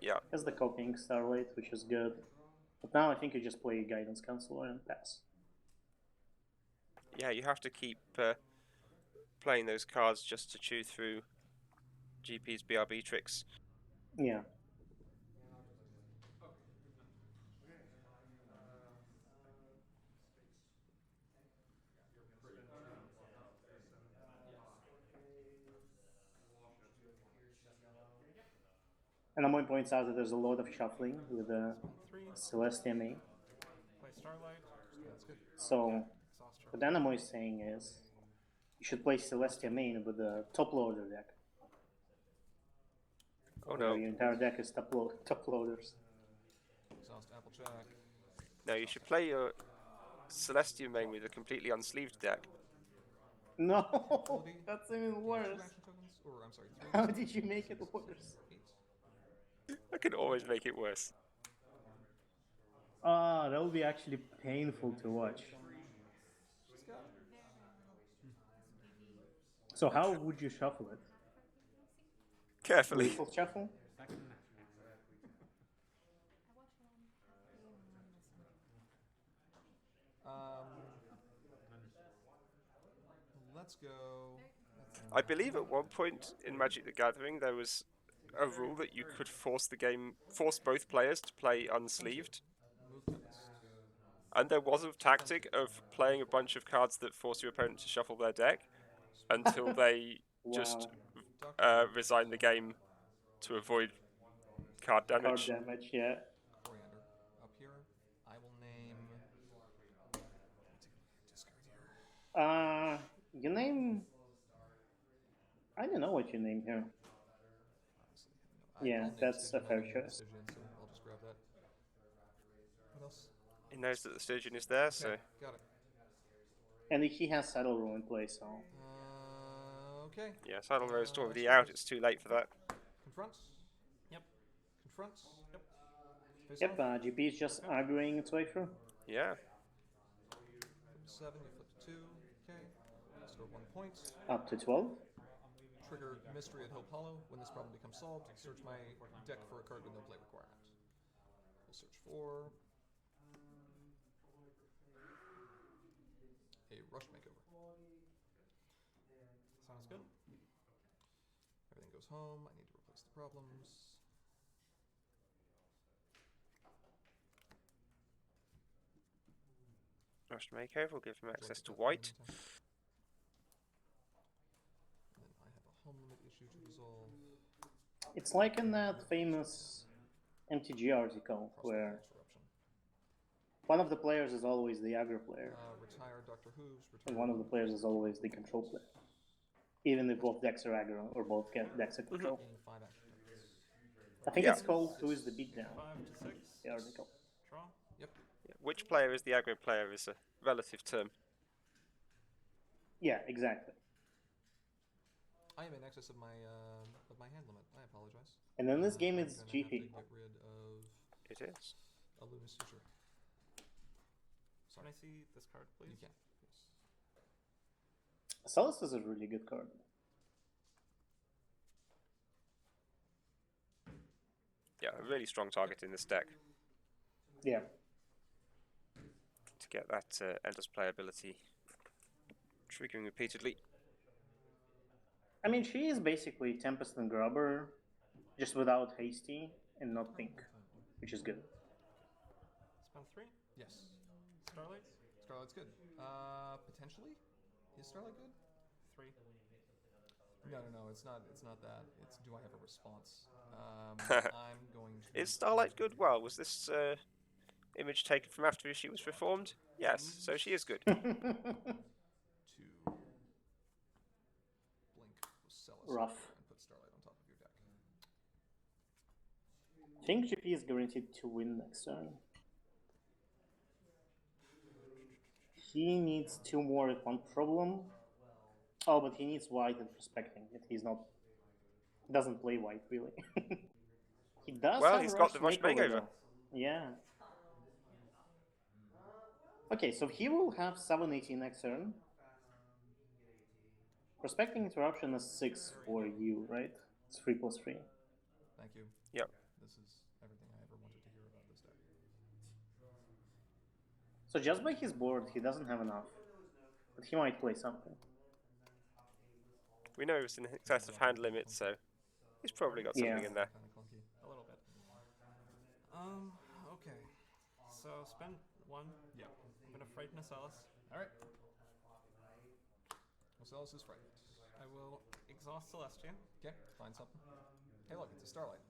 Yeah, Has the copying Starlight, which is good. But now I think you just play Guidance Counselor and pass. yeah, you have to keep playing those cards just to chew through GP's BRB tricks. Yeah. And Amoy points out that there's a lot of shuffling with the Spend 3. Celestia main. Play Starlight. That's good. So, Exhaust her. what Amoy is saying is, you should play Celestia main with the top loader deck. Oh No, no. your entire deck is top loaders. Exhaust Applejack. No, you should play your Celestium main with a completely unsleeved deck. No, Ability. that's even Gain worse. 2 action tokens, or I'm sorry, 3. How did you make it worse? 8. I can always make it worse. Ah, that would be actually painful to watch. She's got So how would you shuffle it? Carefully. Lethal shuffle? Second. Let's go. I believe at one point in Magic the Gathering there was a rule that you could force both players to play unsleeved. Move tokens. And there was a tactic of playing a bunch of cards that force your opponent to shuffle their deck until they just resign the game to avoid card damage. Card damage, yeah. Coriander. Up here, I will name. Discard here. You name. I don't know what you name here. Honestly, Yeah, I'll name that's Stygian, a fair I'll name choice. Stygian, so I'll just grab that. What else? He knows that the Stygian is there, so Okay, got it. And he has Saddle Rule in play, so. Okay. yeah, Saddle Rose is already out. It's too late for that. Confront. Yep. Confront. Yep. Face Yep, off. GP is just arguing its way through. Yeah. Flip to 7, you flip to 2. Okay. Score 1 point. Up to 12. Trigger Mystery at Hope Hollow. When this problem becomes solved, search my deck for a card with no play requirement. We'll search for a Rush Makeover. Sounds good. Everything goes home. I need to replace the problems. Rushed Makeover will give him Draw access the to card white. anytime. And then I have a home limit issue to resolve. It's like in that famous MTG article where Interruption. one of the players is always the aggro player, Retire Doctor Who's. Retire. and one of the players is always the control player. Even if both decks are aggro or both decks are control. Gaining 5 action tokens. I think Yeah. it's called Who is the Beatdown, 5 to 6. the article. Draw. Yep. Yeah, which player is the aggro player is a relative term. Yeah, exactly. I am in excess of my hand limit. I apologize. And in this game, I'm it's gonna have GP. to get rid of It is. a Luna Suture. Can I see this card, please? You can. Yes. Solus is a really good card. Yeah, a really strong target in this deck Yeah. to get that endless playability triggering repeatedly. I mean, she is basically Tempest and Grubber, just without Hasty and not Pink, which is good. Spend 3. Yes. Starlight. Starlight's good. Potentially? Is Starlight good? 3. No, it's not. It's not that. It's do I have a response? I'm going to. Is Starlight good? Well, was this image taken from after she was reformed? Yes, so she is good. to blink Ocellus Rough. and put Starlight on top of your deck. I think GP is guaranteed to win next turn. He needs 2 more with 1 problem. Oh, but he needs white and prospecting it. He's not. Doesn't play white really. He does. Well, have he's a got the Rush Makeover, Makeover. though. Yeah. Okay, so he will have 7/18 next turn. Prospecting interruption is 6 for you, right? It's 3+3. Thank you. Yep. This is everything I ever wanted to hear about this deck. So just by his board, he doesn't have enough. But he might play something. We know it's in excess of hand limit, so he's probably got something Yeah. in there. Kind of clunky. A little bit. Okay. So spend 1. Yeah. I'm gonna frighten Ocellus. All right. Ocellus is frightened. I will exhaust Celestia. Okay. Find something. Hey, look, it's a Starlight.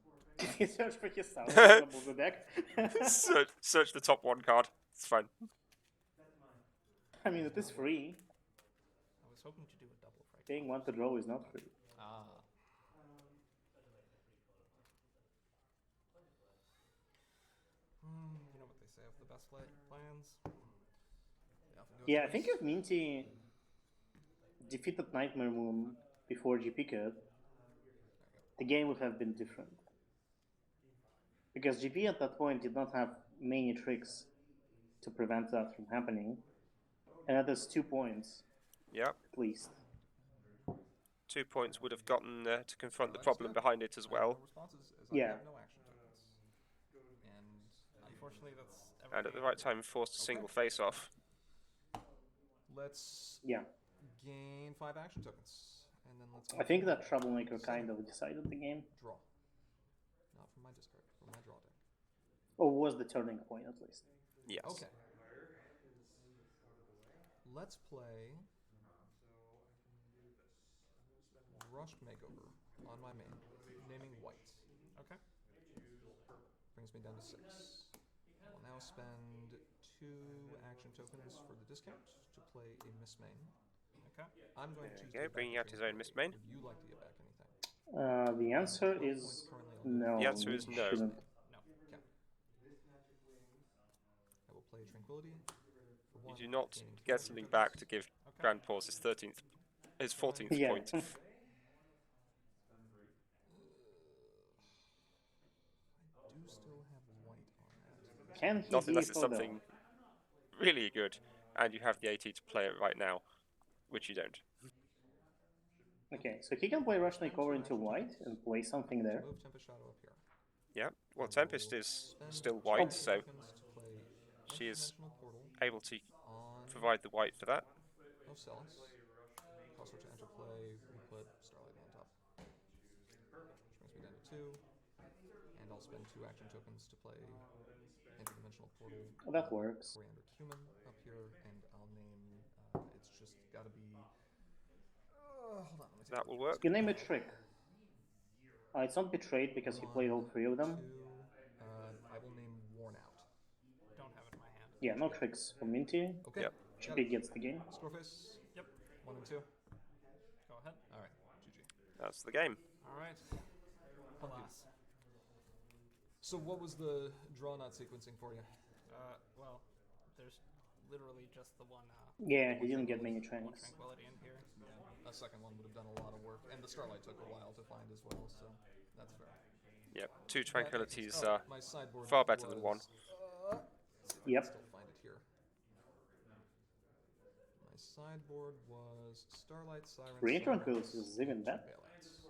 He search for his sound, double the deck. search the top 1 card. It's fine. I mean, it is free. I was hoping to do a double fright. Paying 1 to draw is not free. Ah. They have the best plans. They often go Yeah, I for think this. if Minty defeated Nightmare Moon before GP could, the game would have been different. Because GP at that point did not have many tricks to prevent that from happening. And that is 2 points, Yep. at least. 2 points would have gotten to confront the Starlight's problem good. behind it as I have well. no responses as Yeah. I have no action tokens. And Unfortunately, that's And at the right time, forced a single face-off. let's Yeah. gain 5 action tokens. And then let's go I think for that Troublemaker 7. kind of decided the game. Draw. Not from my discard, from my draw deck. Or was the turning point, at least. Yes. Okay. Let's play Rushed Makeover on my main, naming white. okay. Brings me down to 6. I will now spend 2 action tokens for the discount to play a Miss Main. Okay. I'm going to There choose you to go, get bringing back out his the own Miss Main. Would you like to get back anything? The answer 12 points is currently on no. The answer is you no. shouldn't. No. Okay. I will play Tranquility for 1. You do not gaining 2 get action something tokens. back to give Grand Pause his 14th Yeah. point. I do still have white on that. Can he Not unless be it's for that? something really good, and you have the AT to play it right now, which you don't. Okay, so he can play Rush Makeover into white and play something there. Move Tempest Shadow up here. Yeah, well, Tempest is Spend still 2 white, so tokens to play she is Interdimensional Portal able to on provide the white for that. Ocellus. Cost her to enter play, we put Starlight on top. Which brings me down to 2. And I'll spend 2 action tokens to play Interdimensional Portal. That works. Coriander Cumin up here, and I'll name, it's just gotta be, hold on, let me take That a will look. work. You name a trick. It's not Betrayed because he played all 3 of them. 2, I will name Worn Out. Don't have it in my hand. Yeah, no tricks for Minty. Okay. Yep. GP gets the game. Scoreface. Yep. 1 and 2. Go ahead. Alright, GG. That's the game. All right. Alas. So what was the draw not sequencing for you? Well, there's literally just the one. Yeah, he didn't get many One tranks. tranquility in here. A second one would have done a lot of work, and the Starlight took a while to find as well, so that's fair. Yep, 2 tranquilities Oh, are my sideboard far better than 1. was, let's see if I Yep. can still find it here. My sideboard was Starlight, Siren, 3 Sirens, tranquilities is even and better. Bailouts.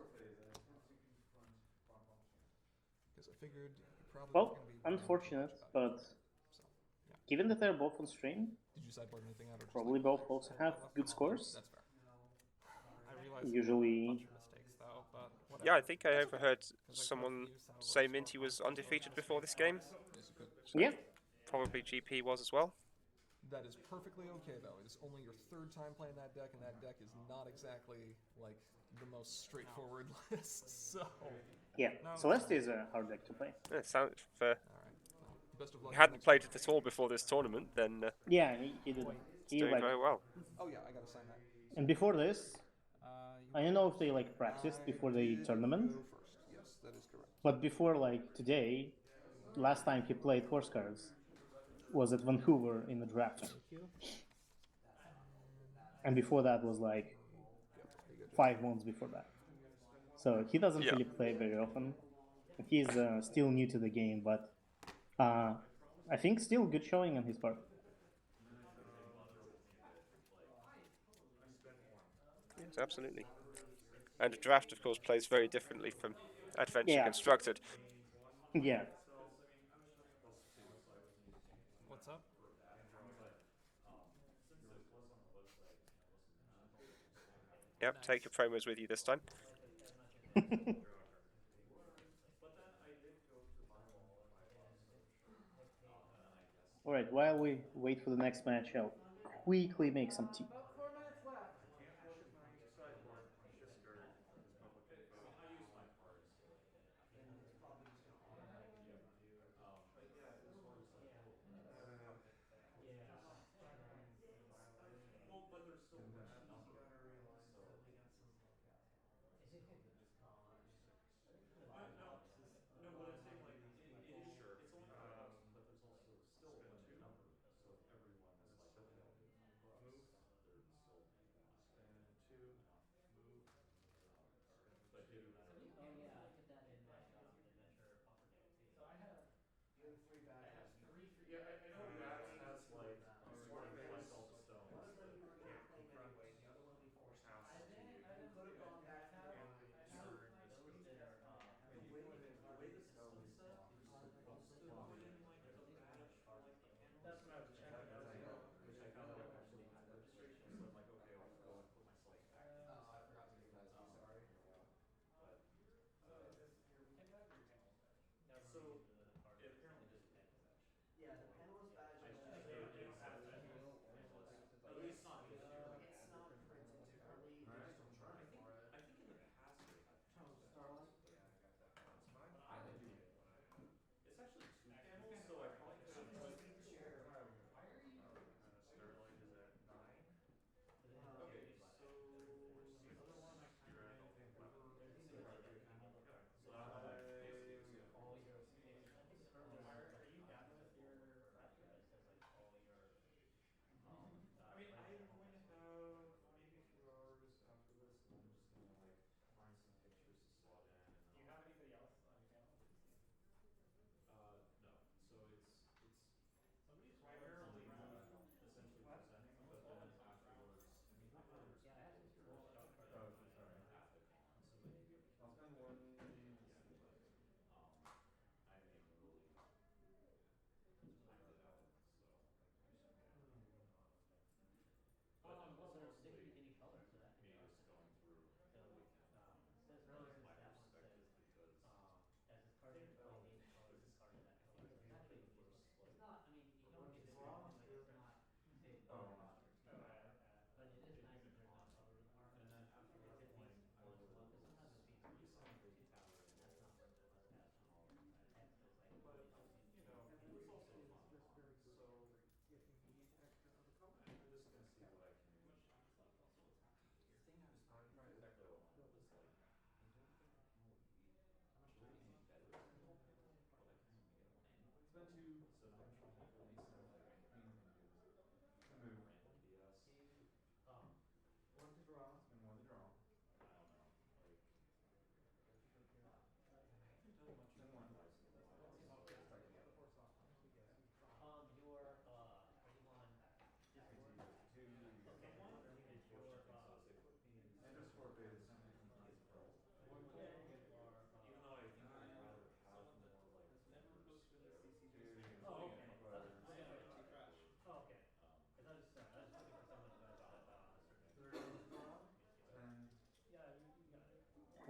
Because I figured you probably Well, weren't gonna be worrying too unfortunate, much about it. but So, yeah. given that they're both on stream, Did you sideboard anything out or just probably like, both also have good scores. That's fair. I realize Usually- a bunch of mistakes though, but whatever. Yeah, I think I overheard 'Cause I someone could've used how say score Minty was points undefeated was before this actually game. Yes, you could. Yeah. Probably GP was as well. That is perfectly okay, though. It is only your 3rd time playing that deck, and that deck is not exactly, like, the most straightforward list, so... Yeah, No. Celeste is a hard deck to play. Yeah, sounds fair. Alright, well, best of luck. If in you the hadn't next played one. it at all before this tournament, then Yeah, he did. it's He doing like, very well. Oh yeah, I gotta sign that. and before this, I don't know if they like practiced I before the did tournament, go first. Yes, that is correct. but before like today, last time he played horse cards was at Vancouver in the draft, Thank you. and before that was like 5 months before that. So he doesn't Yeah. really play very often. He's still new to the game, but I think still good showing on his part. Yes, absolutely. And a draft, of course, plays very differently from Adventure Yeah. Constructed. Yeah. What's up? Yep, take your promos with you this time. Alright, while we wait for the next match, I'll quickly make some tea. About 4 minutes left.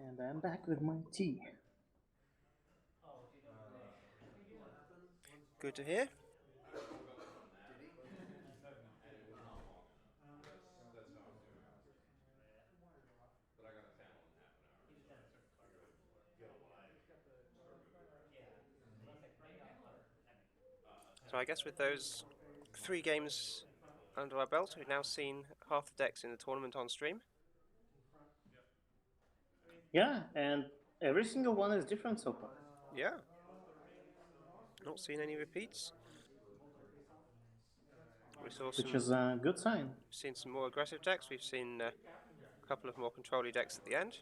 And I'm back with my tea. Good to hear. So I guess with those 3 games under our belt, we've now seen half the decks in the tournament on stream. Yeah, and every single one is different so far. Yeah. Not seen any repeats. We saw Which is a good sign. We've seen some more aggressive decks. We've seen a couple of more control-y decks at the end. It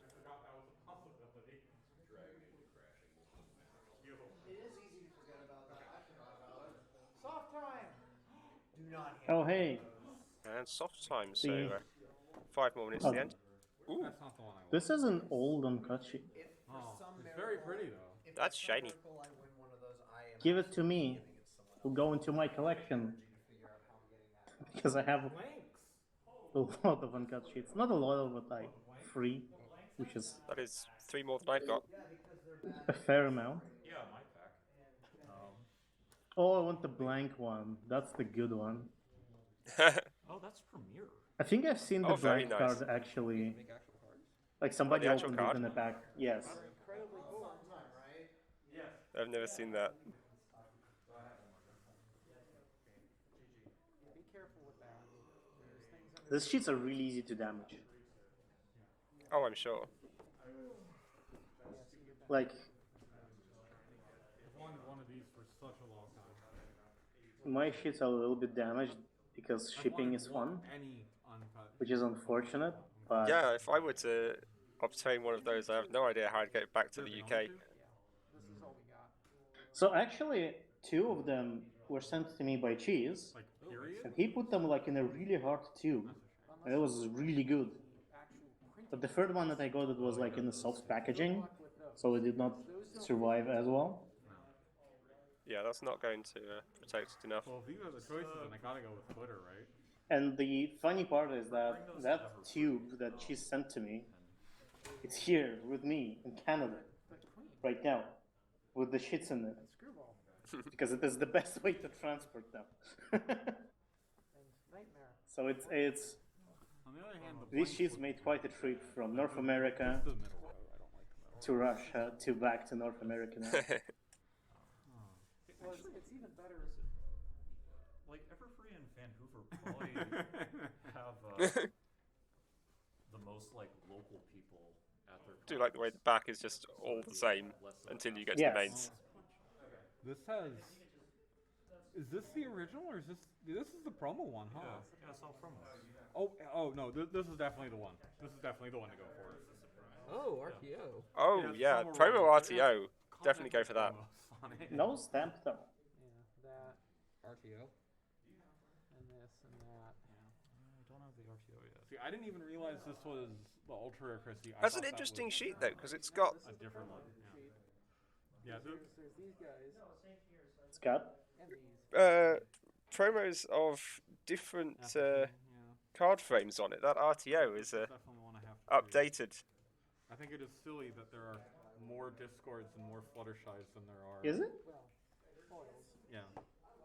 is easy to forget about that. I forgot about it. Soft time! Do not hit. Oh, hey. And soft time, so See. 5 more minutes to the end. Ooh, That's not the one I want. This is an old uncut sheet. If for Oh, some it's very miracle- pretty though. if That's for some shiny. miracle I win one of those, I am Give it to absolutely me. giving it to someone Will else. go into my collection Energy to figure out how I'm getting that. because I have Blanks. a lot of uncut sheets. Not a lot of it, like 3, which is That is 3 more than I've got. Yeah, because they're bad. a fair amount. Yeah, my pack. Oh, I want the blank one. That's the good one. Oh, that's Premier. I think I've seen the Oh, very blank nice. card actually. Make actual cards? Like somebody the actual opened card? it in a pack. Yes. Incredibly cool. Time, right? Yes. I've never seen that. Be careful with that. There's things under These sheets are really easy to damage. Oh, I'm sure. Like, I've wanted one of these for such a long time. my sheets are a little bit damaged because shipping is fun, Any uncut. which is unfortunate. But Yeah, if I were to obtain one of those, I have no idea how I'd get it back to the UK. This is all we got. so actually, 2 of them were sent to me by Cheese, Like period? and he put them like in a really hard tube, and it was really good. Actual printing. But the third one that I got, it was like in a soft packaging, so it did not survive as well. Yeah, that's not going to protect it enough. Well, if these are the choices, then I gotta go with Twitter, right? And the funny part is that that tube that she sent to me, it's here with me in Canada right now, with the shits in it, Screwball. because it is the best way to transport them. And Nightmare. So it's On the other hand, the these blank sheets would made be quite a trip from North America the middle row. I don't like the middle. to Russia to back to North America now. Well, it's even better. Like Everfree and Vancouver probably have the most like local people at their. Do like the way the back is just all the same until you get to Yes. the mains. This has. Is this the original or is this? This is the promo one, huh? Yeah, it's all from us. Oh no! This is definitely the one. This is definitely the one to go for. Oh, RTO. Oh, yeah, promo RTO. Definitely go for that. No stamp though. Yeah, that RTO. and this and that. I don't have the RTO yet. See, I didn't even realize this was the ultra rare Christie. That's an interesting sheet though, because it's got A different one. Yeah. There's these guys Scott? and these. promos of different Yeah. card frames on it. That RTO is Definitely one I have to do. updated. I think it is silly that there are more Discords and more Fluttershies than there are. Is it? Well, foils. Yeah.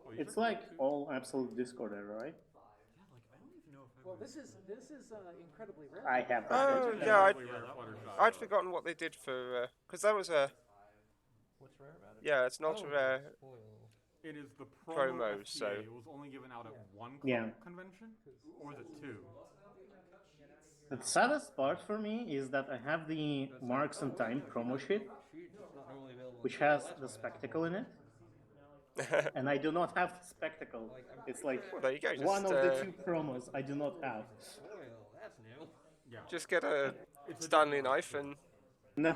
Oh, you It's took like that too? all absolute Discord era, right? Yeah, like I don't even know if I. Well, would- this is incredibly rare. I have that. Oh, It's yeah, incredibly rare Fluttershy. I'd forgotten what they did for because that was a What's rare about it? yeah, it's not a rare. Foil. It is the Promo, FTA. so- It was only given out at one Yeah. convention, or was it 2? The saddest part for me is that I have the Marks and Time promo sheet, Sheet, it's not normally available. which has the spectacle in it, and I do not have the spectacle. It's like Well, there you go. Just, one of the 2 promos I do not have. Foil, that's new. Yeah. just get a Stanley knife and No.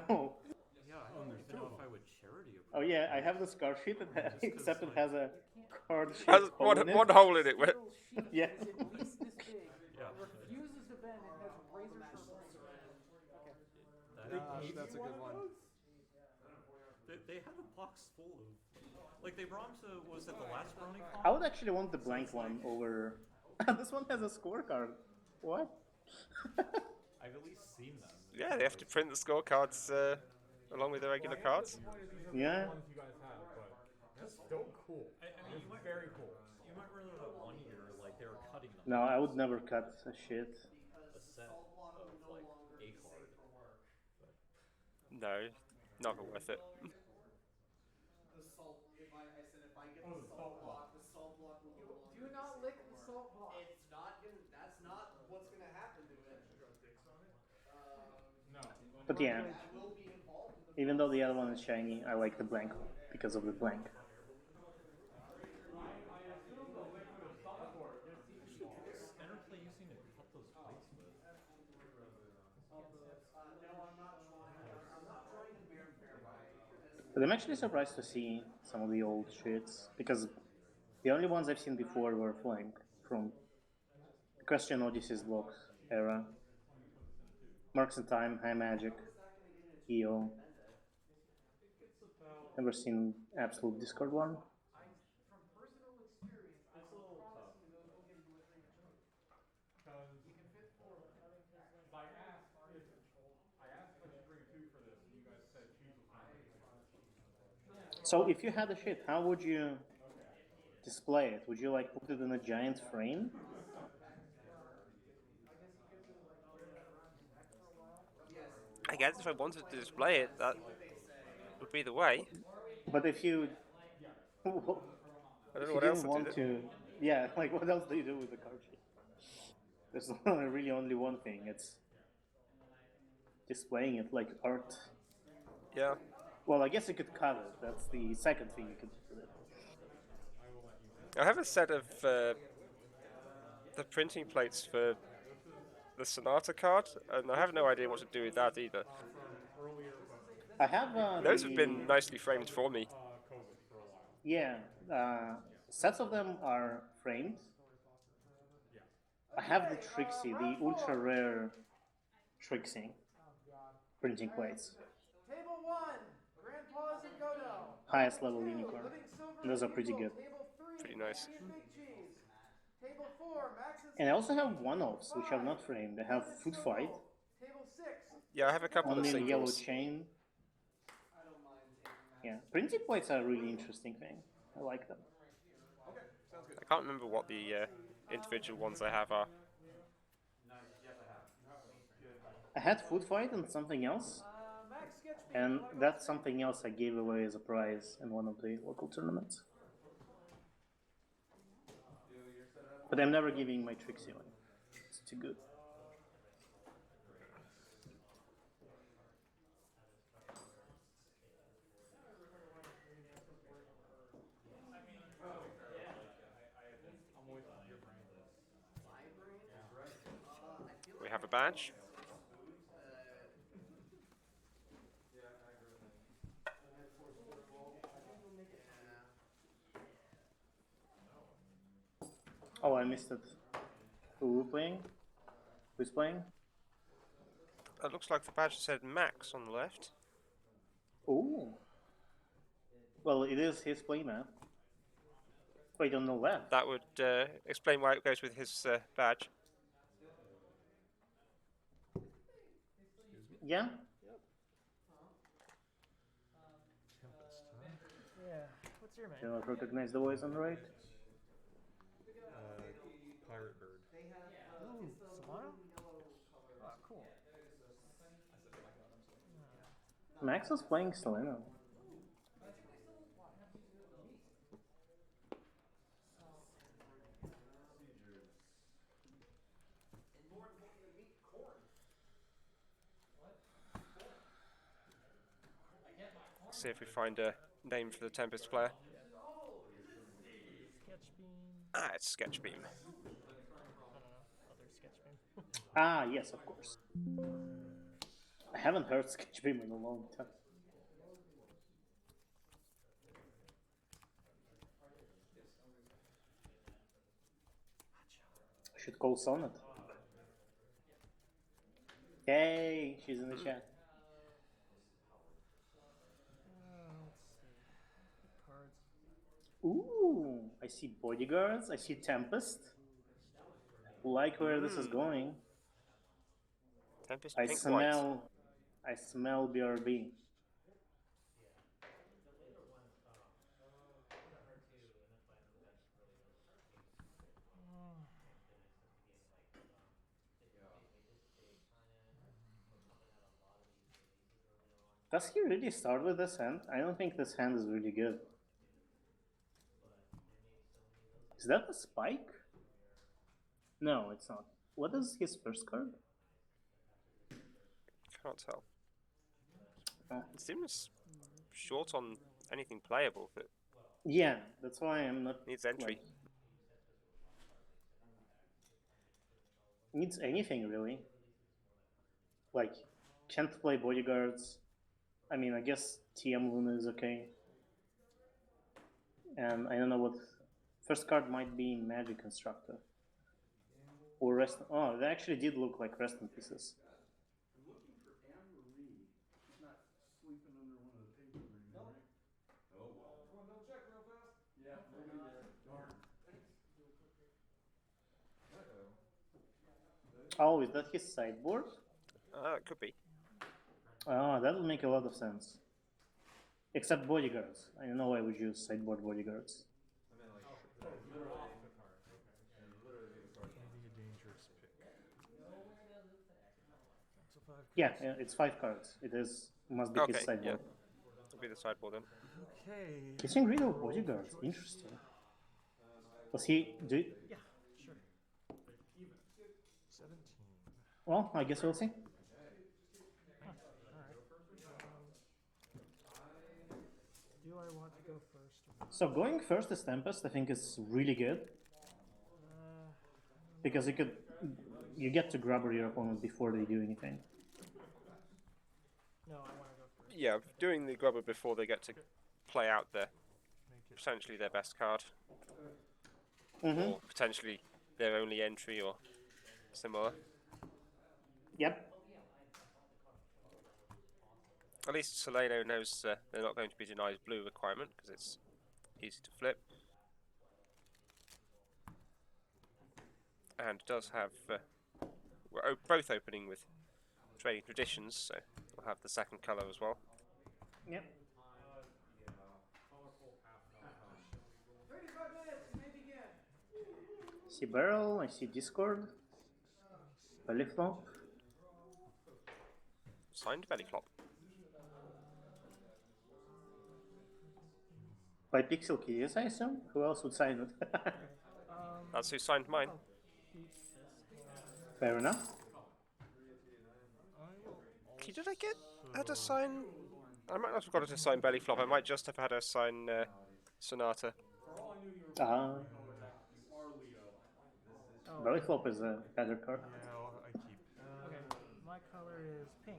Yeah, I don't even know if I would charity Oh yeah, I have the scar sheet, except it has a card sheet has hole in it. one hole in it. Where, Little sheet Yeah. is at least this big. Yeah. Refuses to bend and has razor sharp blades. Okay. That's a good one. They had a box full of like they brought to was it the last BronyCon? I would actually want the blank one over. This one has a scorecard. What? I've at least seen them. Yeah, they have to print the scorecards along with the regular cards. Yeah. Ones you guys have, but that's still cool. I mean, you might very cool. You might run into that one year, like they were cutting them. No, I would never cut a shit. A set of like a card. But No, never worth it. The salt. I said if I get Oh, the the salt salt block, the salt block will no longer Do be not safe lick for the work. salt block. It's not gonna. That's not what's gonna happen to it. No. But yeah, That will be involved in the. even though the other one is shiny, I like the blank one because of the blank. I assume the liquid of some sort gets involved. better play using to cut those plates with. No, I'm not trying. I'm not trying to bear fair fight this. But I'm actually surprised to see some of the old shits because the only ones I've seen before were flank from the Question Odysseus blocks era. Marks in Time, High Magic, EO. Never seen Absolute Discord one. From personal experience, I will promise you those will give you a 3-inch move. You can fit 4 with them. I asked if I should bring a tube for this, and you guys said cheese was fine. So if you had a shit, how would you display it? Would you like put it in a giant frame? I guess if I wanted to display it, that would be the way. But if you I if don't know you what else didn't to do. want to, yeah, like what else do you do with the card sheet? There's really only one thing. It's displaying it like art. Yeah. Well, I guess you could cut it. That's the second thing you could do with it. I have a set of the printing plates for the Sonata card, and I have no idea what to do with that either. I have Those have been nicely framed for me. Yeah, sets of them are framed. I have the Trixie, the ultra rare Trixie printing plates. Table 1, Grandpa's and Godo. Highest Table level 2, unicorn. Living Silver And those are and pretty Eagle. good. Table 3, Pretty nice. Candy and Big Cheese. Table 4, Max and And I also Squeeze. have one-offs, which are not framed. I have Food Fight, Table 6. Yeah, I have a couple of only in yellow singles. chain. I don't mind taking that. Yeah, printing plates are a really interesting thing. I like them. I can't remember what the individual ones I have are. I had Food Fight and something else, Max Sketch Beam. and that's something else I gave away as a prize in one of the local tournaments. But I'm never giving my Trixie away. It's too good. We have a badge. Oh, I missed it. Who are we playing? Who's playing? It looks like the badge said Max on the left. Oh. Well, it is his playmat. Wait, on the left. That would explain why it goes with his badge. Yeah? Yeah. What's your Do you not recognize the voice on the right? Pirate Bird. Ooh, Solana? Oh, cool. Max is playing Selena. See if we find a name for the Tempest player. Sketch Beam. Ah, it's Sketch Beam. I don't know. Other Sketch Beam. Ah, yes, of course. I haven't heard Sketch Beam in a long time. I should call Sonnet. Hey, she's in the chat. Let's see. Cards. Ooh, I see bodyguards. I see Tempest. Like where this is going. Tempest I pink white. smell BRB. Does he really start with this hand? I don't think this hand is really good. Is that a spike? No, it's not. What is his first card? Can't tell. Uh, It seems short on anything playable that yeah, that's why I'm not. needs entry. Needs anything really. Like, can't play bodyguards. I mean, I guess TM Luna is okay. And I don't know what. First card might be Magic Constructor. Or Rest. Oh, they actually did look like Rest in Pieces. I'm looking for Anne-Marie. She's not sleeping under one of the tables or anything, right? Oh, well. Just want to double check real fast. Yeah, nobody there. Darn. Oh, is that his sideboard? It could be. Oh, that would make a lot of sense. Except bodyguards. I don't know why I would use sideboard bodyguards. Maybe a dangerous pick. Yeah, it's 5 cards. It is must be his Okay, sideboard. yeah. It'll be the sideboard then. Okay. Getting rid of bodyguards. Interesting. Does he do it? Yeah, sure. 17. Well, I guess we'll see. Do I want to go first? Or So going first is Tempest. I think is really good because you get to grab your opponent before they do anything. no, I want to go first. Yeah, doing the grubber before they get to play out their potentially their best card, or potentially their only entry or similar. Yep. At least Solano knows they're not going to be denied blue requirement because it's easy to flip, and does have we're both opening with trading traditions, so we'll have the second color as well. Yep. 35 minutes, you may begin. See barrel. I see Discord. Belly flop. Signed belly flop. By Pixel Keys, I assume. Who else would sign it? That's who signed mine. Fair enough. Did I get her to sign? I might not have got her to sign belly flop. I might just have had her sign Sonata. Belly flop is a better card. Yeah, I keep. Okay, my color is pink.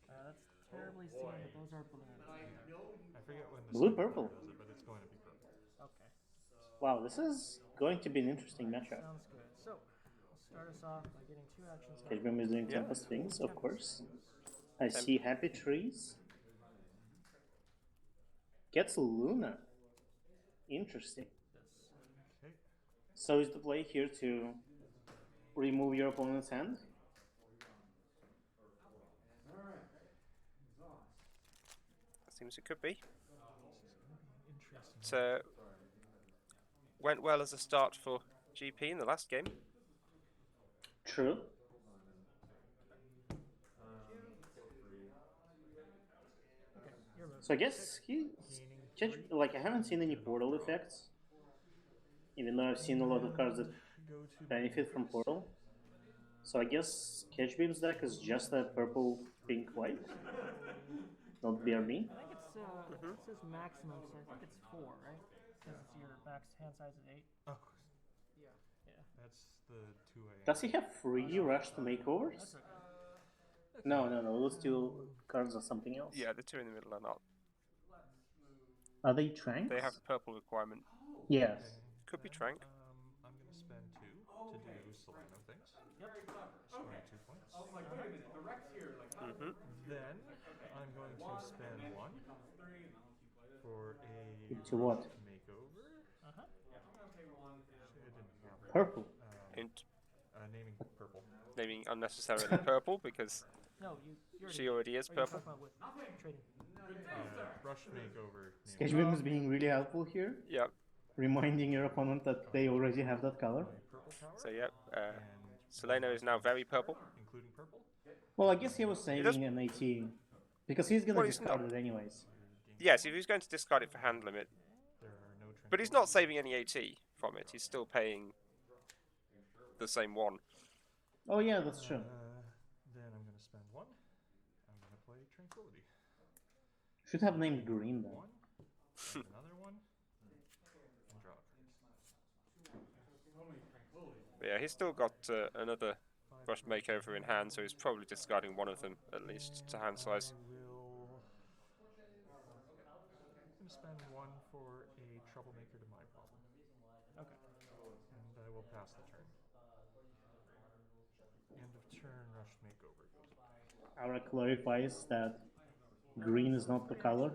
That's terribly seen, but those are blue. I forget when the Blue second purple. color does it, but it's going to be purple. Okay, Wow, this is going to be an interesting matchup. sounds good. So, I'll start us off by getting 2 actions. Kedrum is doing Yeah. Tempest things, of course. I see Happy Trees. Gets Luna. Interesting. Okay. So is the play here to remove your opponent's hand? Seems it could be. Interesting. It went well as a start for GP in the last game. True. So I guess like I haven't seen any portal effects, even though I've seen a lot of cards that benefit from portal. So I guess Catch Beam's deck is just a purple, pink, white, not BRB. I think it says maximum, so I think it's 4, right? Because your max hand size is 8. Oh, Yeah. that's the 2 a.m. Does he have free rush to makeovers? That's okay. No. Those 2 cards are something else. Yeah, the two in the middle are not. Are they Tranks? They have a purple requirement. Yes. Could be Trank. I'm going to spend 2 to do Solano things. Very clever. Scoring 2 points. I was like, wait a minute, the rec's here. Like, Then I'm going to spend 1 for a Into what? makeover. Uh-huh. Actually, I didn't have one. Purple. Int. Naming purple. purple. naming unnecessarily purple because No, you she already is Or you're purple. talking about with trading. Rush makeover. Sketch Beam is being really helpful here, Yep. reminding your opponent that they already have that color. Purple power. So yep. And Seleno is now very purple. including purple. Well, I guess he was He does- saving an AT because he's gonna Well, he's discard not. it anyways. Yes, if he's going to discard it for hand limit, There are no but he's not saving any AT from it. He's still paying the same one. Oh yeah, that's true. Then I'm going to spend 1. I'm going to play Tranquility. Should have named green then. 1. Another 1. And draw a card. But yeah, he's still got another Rush Makeover in hand, so he's probably discarding one of them at least to hand size. I'm going to spend 1 for a troublemaker to my problem. Okay. And I will pass the turn. End of turn, Rush Makeover goes away. Aura clarifies that green is not the color.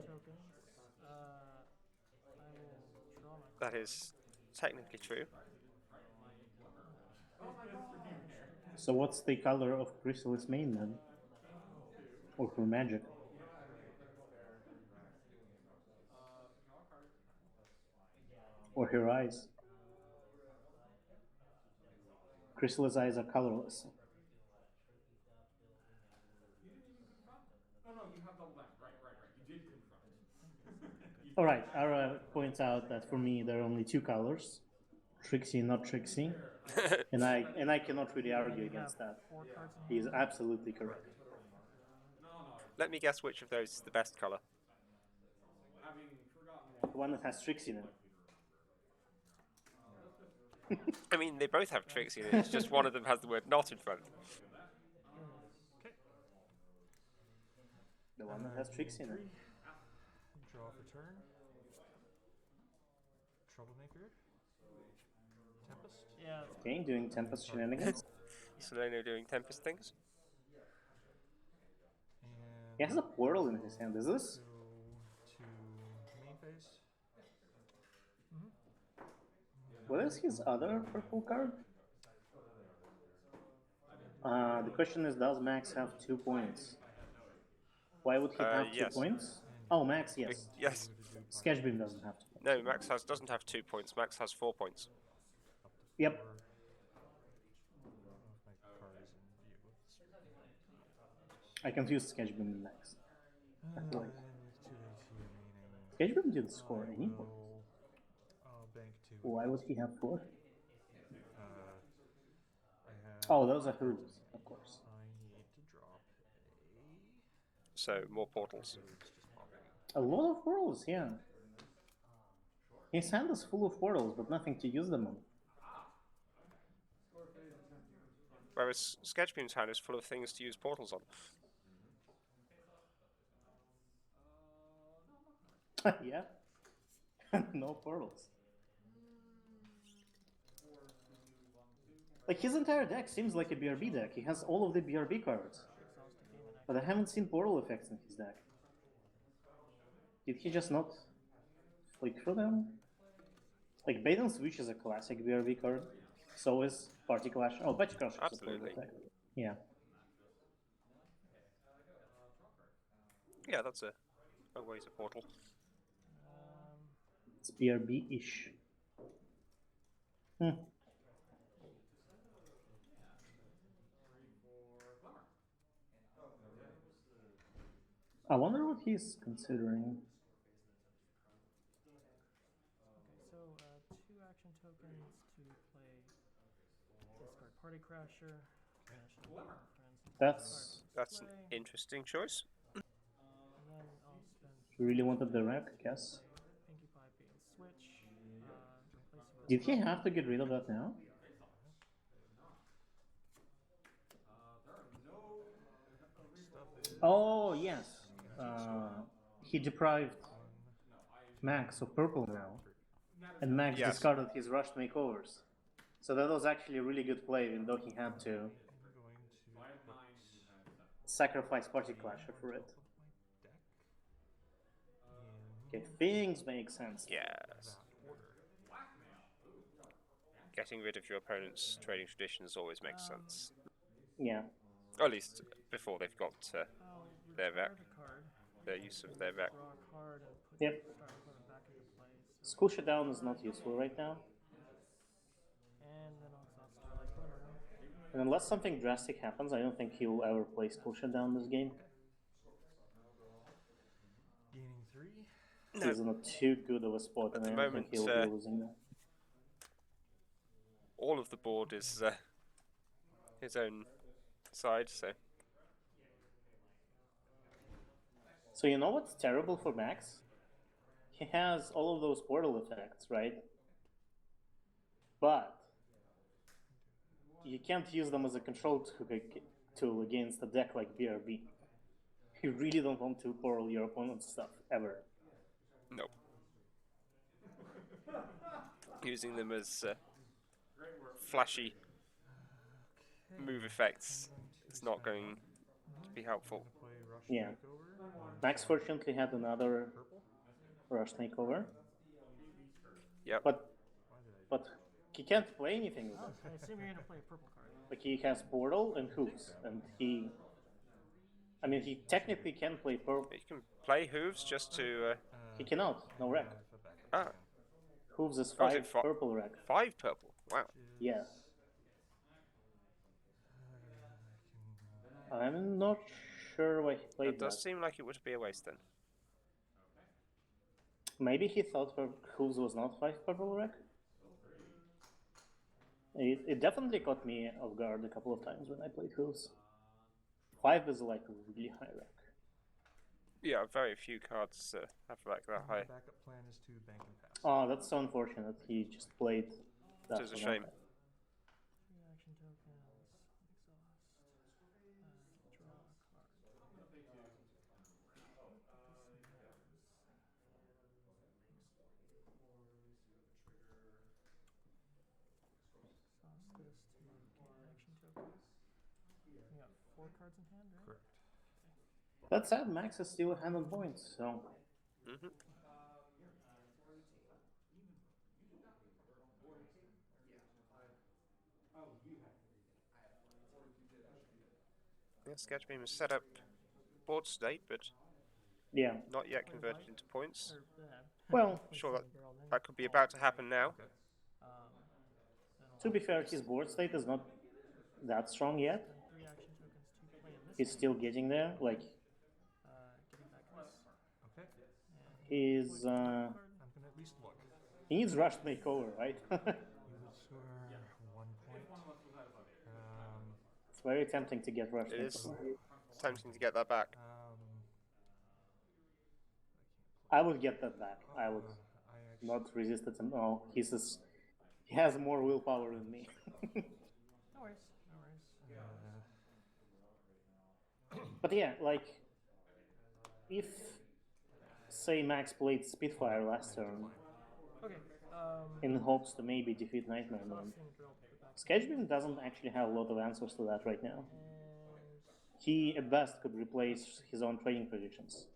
That is technically true. So what's the color of Chrysalis main then? Or her magic? Or her eyes? Chrysalis eyes are colorless. No, you have double damage. Right. You did confront. Alright, Aura points out that for me there are only 2 colors. Trixie, not Trixie. and I cannot really argue against that. He is absolutely correct. Let me guess which of those is the best color. The one that has Trixie in it. I mean, they both have Trixie in it, it's just one of them has the word not in front. The one that has Trixie in it. Draw for turn. Troublemaker. Tempest. Yeah. Okay, doing Tempest shenanigans. Seleno doing Tempest things. He has a portal in his hand, is this? To main phase. What is his other purple card? The question is, does Max have 2 points? Why would he have 2 yes. points? Oh, Max, yes. Yes. Sketchbeam doesn't have 2 points. No, Max doesn't have 2 points. Max has 4 points. Yep. I confused Sketchbeam and Max. I feel like Sketchbeam didn't score any points. Why would he have 4? Oh, those are hooves, of course. I need to drop So, more portals. A lot of portals, yeah. His hand is full of portals, but nothing to use them on. Whereas Sketchbeam's hand is full of things to use portals on. Yeah. No portals. Like, his entire deck seems like a BRB deck. He has all of the BRB cards. But I haven't seen portal effects in his deck. Did he just not flick through them? Like, Bait and Switch is a classic BRB card. So is Party Clash. Oh, Party Clash is Absolutely. a portal effect. Yeah. Yeah, that's a way to portal. It's BRB-ish. I wonder what he's considering. Okay, so 2 action tokens to play discard Party Crasher. That's an interesting choice. And then I'll spend he really wanted the wreck, I guess. Pinkie Pie Bait and Switch. Did he have to get rid of that now? Oh, yes. He deprived Max of purple now. And Max discarded his rushed makeovers. So that was actually a really good play, even though he had to sacrifice Party Clasher for it. Okay, things make sense. Yes. Getting rid of your opponent's trading traditions always makes sense. Yeah. Or at least before they've got I'll their retire the card, their use of their rec. draw a card, and put Yep. Star Equipment back into play. So School Shutdown is not useful right now. and then I'll exhaust Starlight Glimmer. And unless something drastic happens, I don't think he'll ever play School Shutdown this game. Gaining 3. No, He's in a too good of a spot, At and the I don't moment, think he'll be losing that. all of the board is his own side, so So you know what's terrible for Max? He has all of those portal effects, right? But you can't use them as a control tool against a deck like BRB. You really don't want to portal your opponent's stuff, ever. no. Using them as flashy move effects is not going to be helpful. Yeah. Max fortunately had another Rush Takeover. Yep. But he can't play anything with it. I assume you're gonna play a purple card. Like he has Portal and Hooves, and he technically can play purple. You can play Hooves just to. He cannot. No wreck. Ah. Hooves is Oh, 5 purple wreck. 5 purple. Wow. Yeah. I'm not sure why he played That does seem like it would be a waste then. Maybe he thought Hooves was not 5 purple wreck. It definitely caught me off guard a couple of times when I played Hooves. 5 is like a really high wreck. Yeah, very few cards have like that high. Backup plan is to bank and pass. Oh, that's so unfortunate. He just played that. It is a shame. Reaction tokens, exhaust, draw a card. Exhaust this to gain action tokens. You got 4 cards in hand, right? Correct. That said, Max is still a hand on points, so. Yeah, Sketchbeam is set up board state, but yeah, not yet converted into points. Well, sure that could be about to happen now. To be fair, his board state is not that strong yet. He's still getting there. Like, he's I'm gonna at least look. he needs Rush Makeover, right? You would score 1 point. It's very tempting to get Rush It Makeover. is tempting to get that back. I would get that back. I would not resist it. No, he has more willpower than me. No worries, no worries. But yeah, like, if, say, Max played Spitfire last turn, Okay, in hopes to maybe defeat Nightmare Moon, Sketchbeam doesn't actually have a lot of answers to that right now. He, at best, could replace his own trading predictions.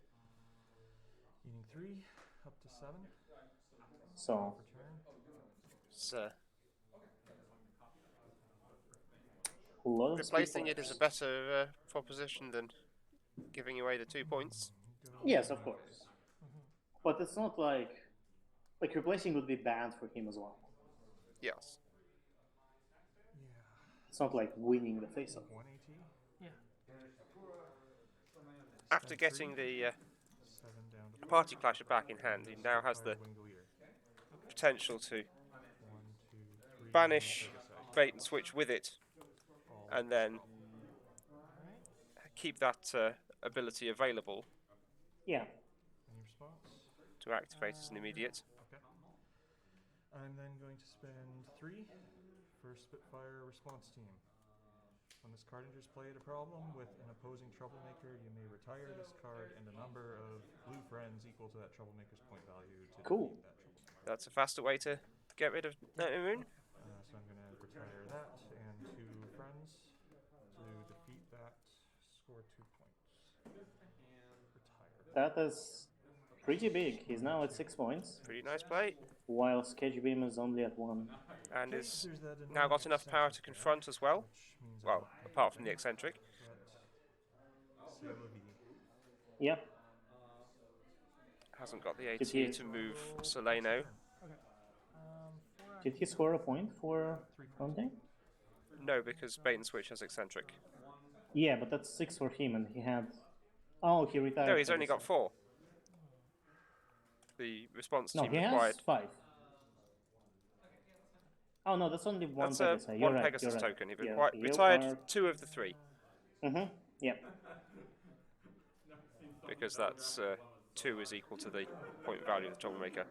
Gaining 3, up to 7. So, It's, a lot of replacing it Spitfires. is a better proposition than giving away the 2 points. Yes, of course. But it's not like replacing would be bad for him as well. Yes. It's not like winning the face-off. 1 AT. Yeah. After getting the 7 down to Party Clasher back in hand, he now has the potential to 1, 2, 3. banish, bait and switch with it, and then keep that ability available Any Yeah. response? to activate as an immediate. Okay. I'm then going to spend 3 for Spitfire Response Team. When this card enters play at a problem with an opposing troublemaker, you may retire this card and a number of blue friends equal to that troublemaker's point value to Cool. defeat that troublemaker. That's a faster way to get rid of Nightmare Moon. So I'm going to retire that and 2 friends to defeat that, score 2 points. Retire. That is pretty big. He's now at 6 points, Pretty nice play. while Sketch Beam is only at 1. And Okay, is there's that now got annoying enough power to extension there, confront as well. which means I Well, don't play apart from the anything, eccentric. but c'est la vie. Yeah. Hasn't got the Did AT he- to move Soleno. Okay. Four Did he score a point for fronting? No, because bait and switch has eccentric. Yeah, but that's 6 for him, and he had. Oh, he retired. No, he's for only this got one. 4. The response No, team he required. has 5. Oh no, that's only one That's Pegasus. You're one right, Pegasus you're right. token. He Yeah, you retired are- 2 of the 3 Mhm. Yeah. because that's 2 is equal to the point value of the troublemaker.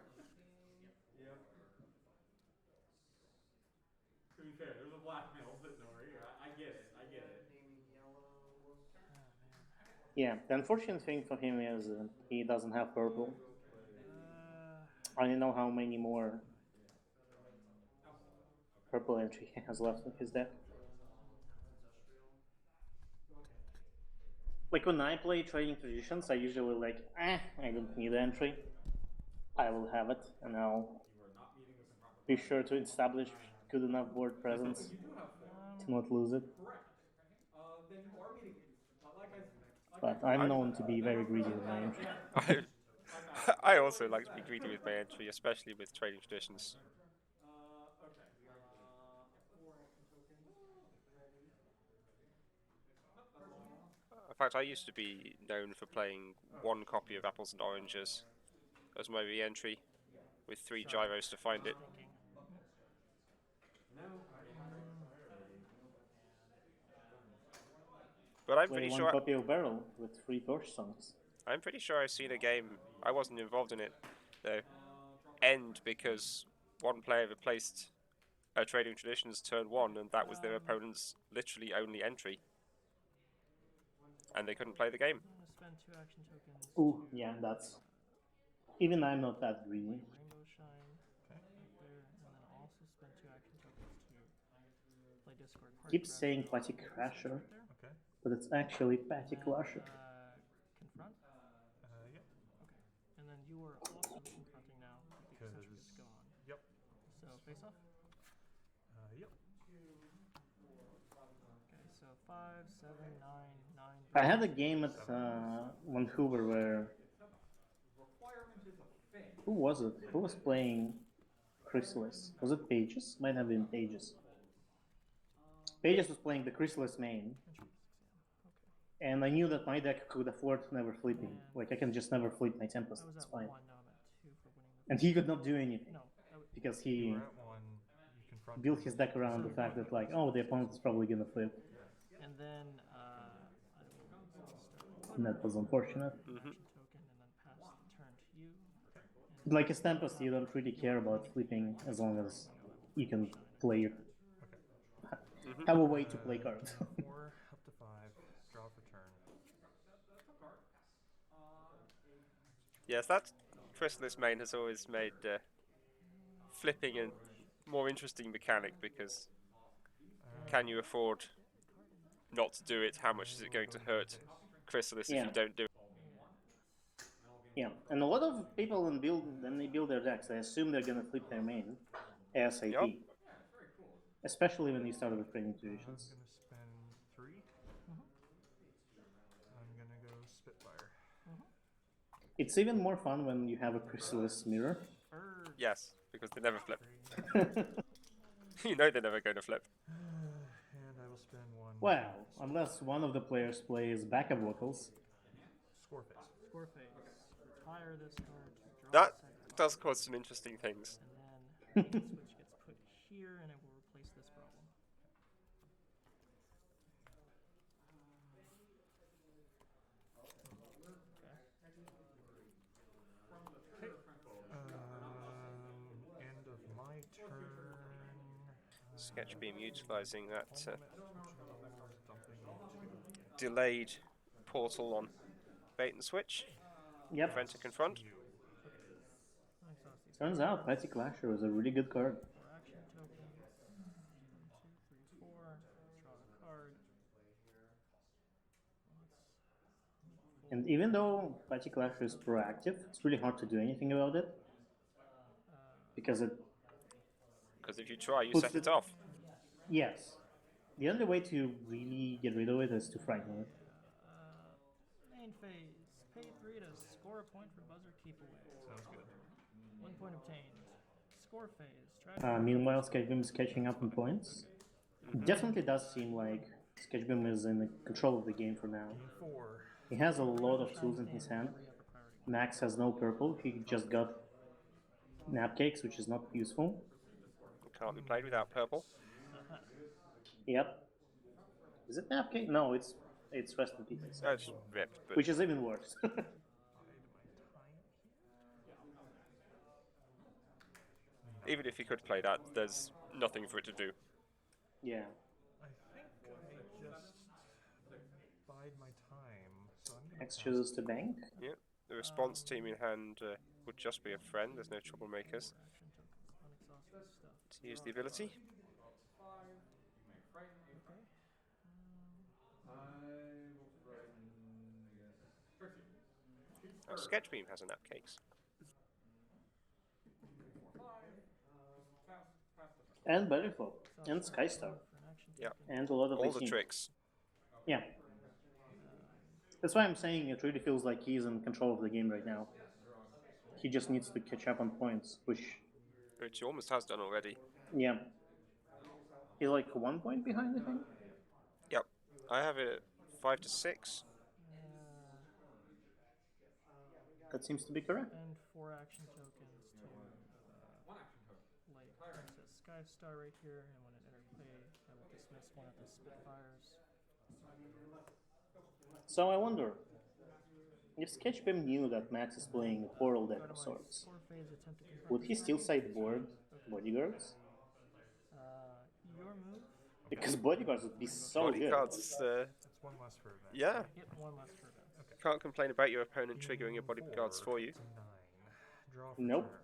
To be fair, there's a blackmail but no worry. I get it. I get it. Yeah. The unfortunate thing for him is he doesn't have purple. I don't know how many more purple entry he has left in his deck. Like when I play Trading Traditions, I usually like, I don't need entry. I will have it, and I'll be sure to establish good enough board presence to not lose it. Then you are meeting me. But I'm known to be very greedy with my entry. I also like to be greedy with my entry, especially with trading traditions. Okay. 4 action tokens. Ready. In fact, I used to be known for playing 1 copy of Apples and Oranges as my re-entry, with 3 gyros to find it. But I'm Play pretty one sure. copy of Barrel with 3 torch songs. I'm pretty sure I've seen a game. I wasn't involved in it, though. End because one player replaced Trading Traditions turn 1, and that was their opponent's literally only entry, and they couldn't play the game. I'm gonna spend 2 action tokens. Ooh, yeah, that's. Even I'm not that greedy. Rainbow Shine right there, and then also spend 2 action tokens to play Discord Party Keep Crash. saying Patty Crasher, Right there. Okay. but it's actually Patty And then, Clasher. confront. Yeah. Okay. And then you are also confronting now. The eccentric is gone. Yep. So face off. Yep. Okay. So 5, 7, 9, 9. I had a game at Vancouver where. Who was it? Who was playing Chrysalis? Was it Pages? Might have been Pages. Pages was playing the Chrysalis main. And I knew that my deck could afford never flipping. Like, I can just never flip my Tempest, I was it's at fine. 1, now I'm at 2 for winning the And he could not do anything. No. Because You he were at 1. You confronted built his deck around the fact that, like, oh, the opponent is probably gonna flip. And then I will start And that was unfortunate. action token and then pass the turn to you. Like, as Tempest, you don't really care about flipping as long as you can play your. Have a way to play cards. 4 up to 5. Draw for turn. Yes, that Chrysalis main has always made flipping a more interesting mechanic, because can you afford not to do it? How much is it going to hurt Chrysalis if Yeah. you don't do it? Yeah, and a lot of people when they build their decks, they assume they're gonna flip their main ASAP. Yup. Especially when you start with Trading I'm Traditions. gonna spend 3. I'm gonna go Spitfire. It's even more fun when you have a Chrysalis mirror. Yes, because they never flip. You know they're never going to flip. And I will spend 1. Well, unless one of the players plays backup vocals. Score phase. Score phase. Retire this card to draw That a second does cause some interesting things. and then the switch gets put here and it will replace this problem. End of my turn. Sketch Beam utilizing that Dumping. delayed portal on bait and switch. Yep. Prevent to confront. Thanks, Aussie. Turns out Petty Clasher was a really good card. 4 action tokens. 1, 2, 3, 4. Draw a card. And even though Petty Clasher is proactive, it's really hard to do anything about it. Because it. Because if you try, you puts set it off. Yes. The only way to really get rid of it is to frighten it. Main phase. Pay 3 to score a point for buzzer keep away. Sounds good. 1 point obtained. Score phase. Meanwhile, Sketchbeam is catching up on points. It definitely does seem like Sketchbeam is in control of the game for now. Game 4. He has a lot of tools in his hand. Max has no purple. He just got napcakes, which is not useful. Can't be played without purple. Yep. Is it napcake? No, it's rest in pieces. That's ripped, but Which is even worse. even if he could play that, there's nothing for it to do. Yeah. I think I just bide my time. So I'm gonna X chooses to bank. Yeah. The response team in hand would just be a friend. There's no troublemakers. To use the ability. Sketchbeam has enough cakes. And Bellyflop. And Skystar. Yeah. And a lot of all the AC. tricks. Yeah. That's why I'm saying it really feels like he's in control of the game right now. He just needs to catch up on points, which he almost has done already. Yeah. He's like 1 point behind, I think. Yep. I have it 5 to 6. That seems to be correct. And 4 action tokens to lay Princess Skystar right here, and when it enters play, I will dismiss one of the Spitfires. So I wonder, if Sketchbeam knew that Max is playing a Portal deck of sorts, would he still sideboard Bodyguards? Your move? Because Bodyguards would be so Bodyguards, good. That's 1 less for event. Yeah. Yep, 1 less for event. Okay. Can't complain about your opponent triggering your bodyguards for you. 9. Draw for Nope. turn.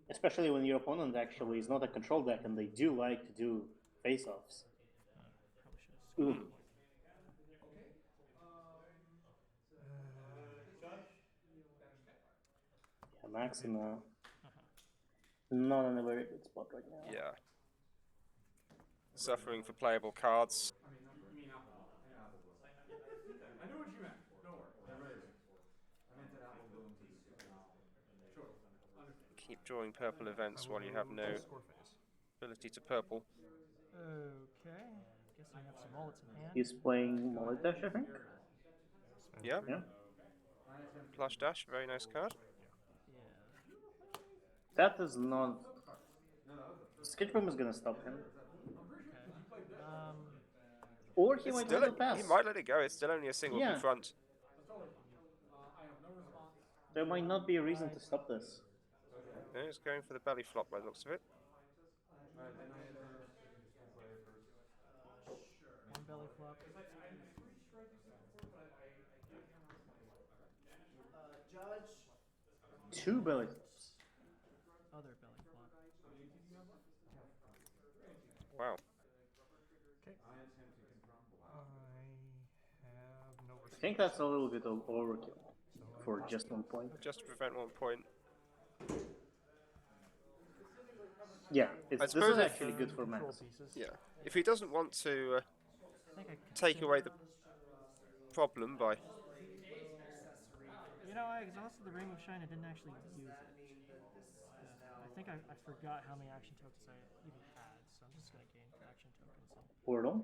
Especially when your opponent actually is not a control deck and they do like to do face-offs. Ooh. Yeah, Max in not in a very good spot right now. Yeah. Suffering for playable cards. I knew what you meant. Don't worry. I meant that apple bloom to Sure. Keep drawing purple events while you have no Score phase. ability to purple. Okay. Guess I have some mullets in hand. He's playing Mullet Dash, I think. Yeah. Yeah. Plush Dash, very nice card. That is not. Sketchboom is gonna stop him. Or he might let it pass. He might let it go. It's still only a single confront. There might not be a reason to stop this. No, he's going for the belly flop by the looks of it. One belly flop. Judge. 2 belly flops. Other belly flop. Wow. Okay. I have no I think that's a little bit of overkill for just 1 point. Just to prevent 1 point. Yeah, this is actually good for Max. Yeah. If he doesn't want to take away the problem by... You know, I exhausted the Ring of Shine and didn't actually use it. I think I forgot how many action tokens I even had, so I'm just going to gain action tokens and Portal.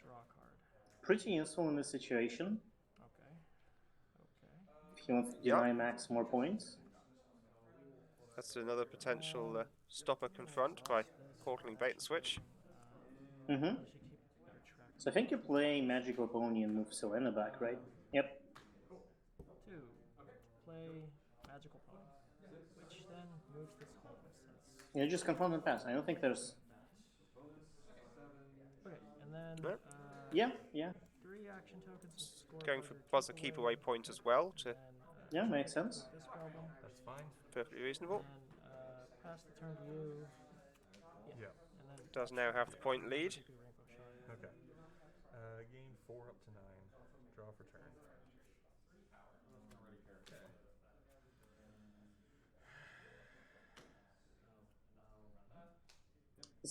draw a card. Pretty useful in this situation. Okay. If he wants to deny Max more points. That's another potential stopper confront by portaling bait and switch. So I think you're playing Magical Pony and move Selena back, right? Yep. 2. Play Magical Pony, which then moves this home since... Yeah, just confront and pass. I don't think there's... Okay, and then... Yeah. 3 action tokens to score Going for buzzer keep away point as well to... Yeah, makes sense. That's fine. Perfectly reasonable. And pass the turn to you. Yeah. And then Does now have the point lead. Okay. Gain 4 up to 9. Draw for turn.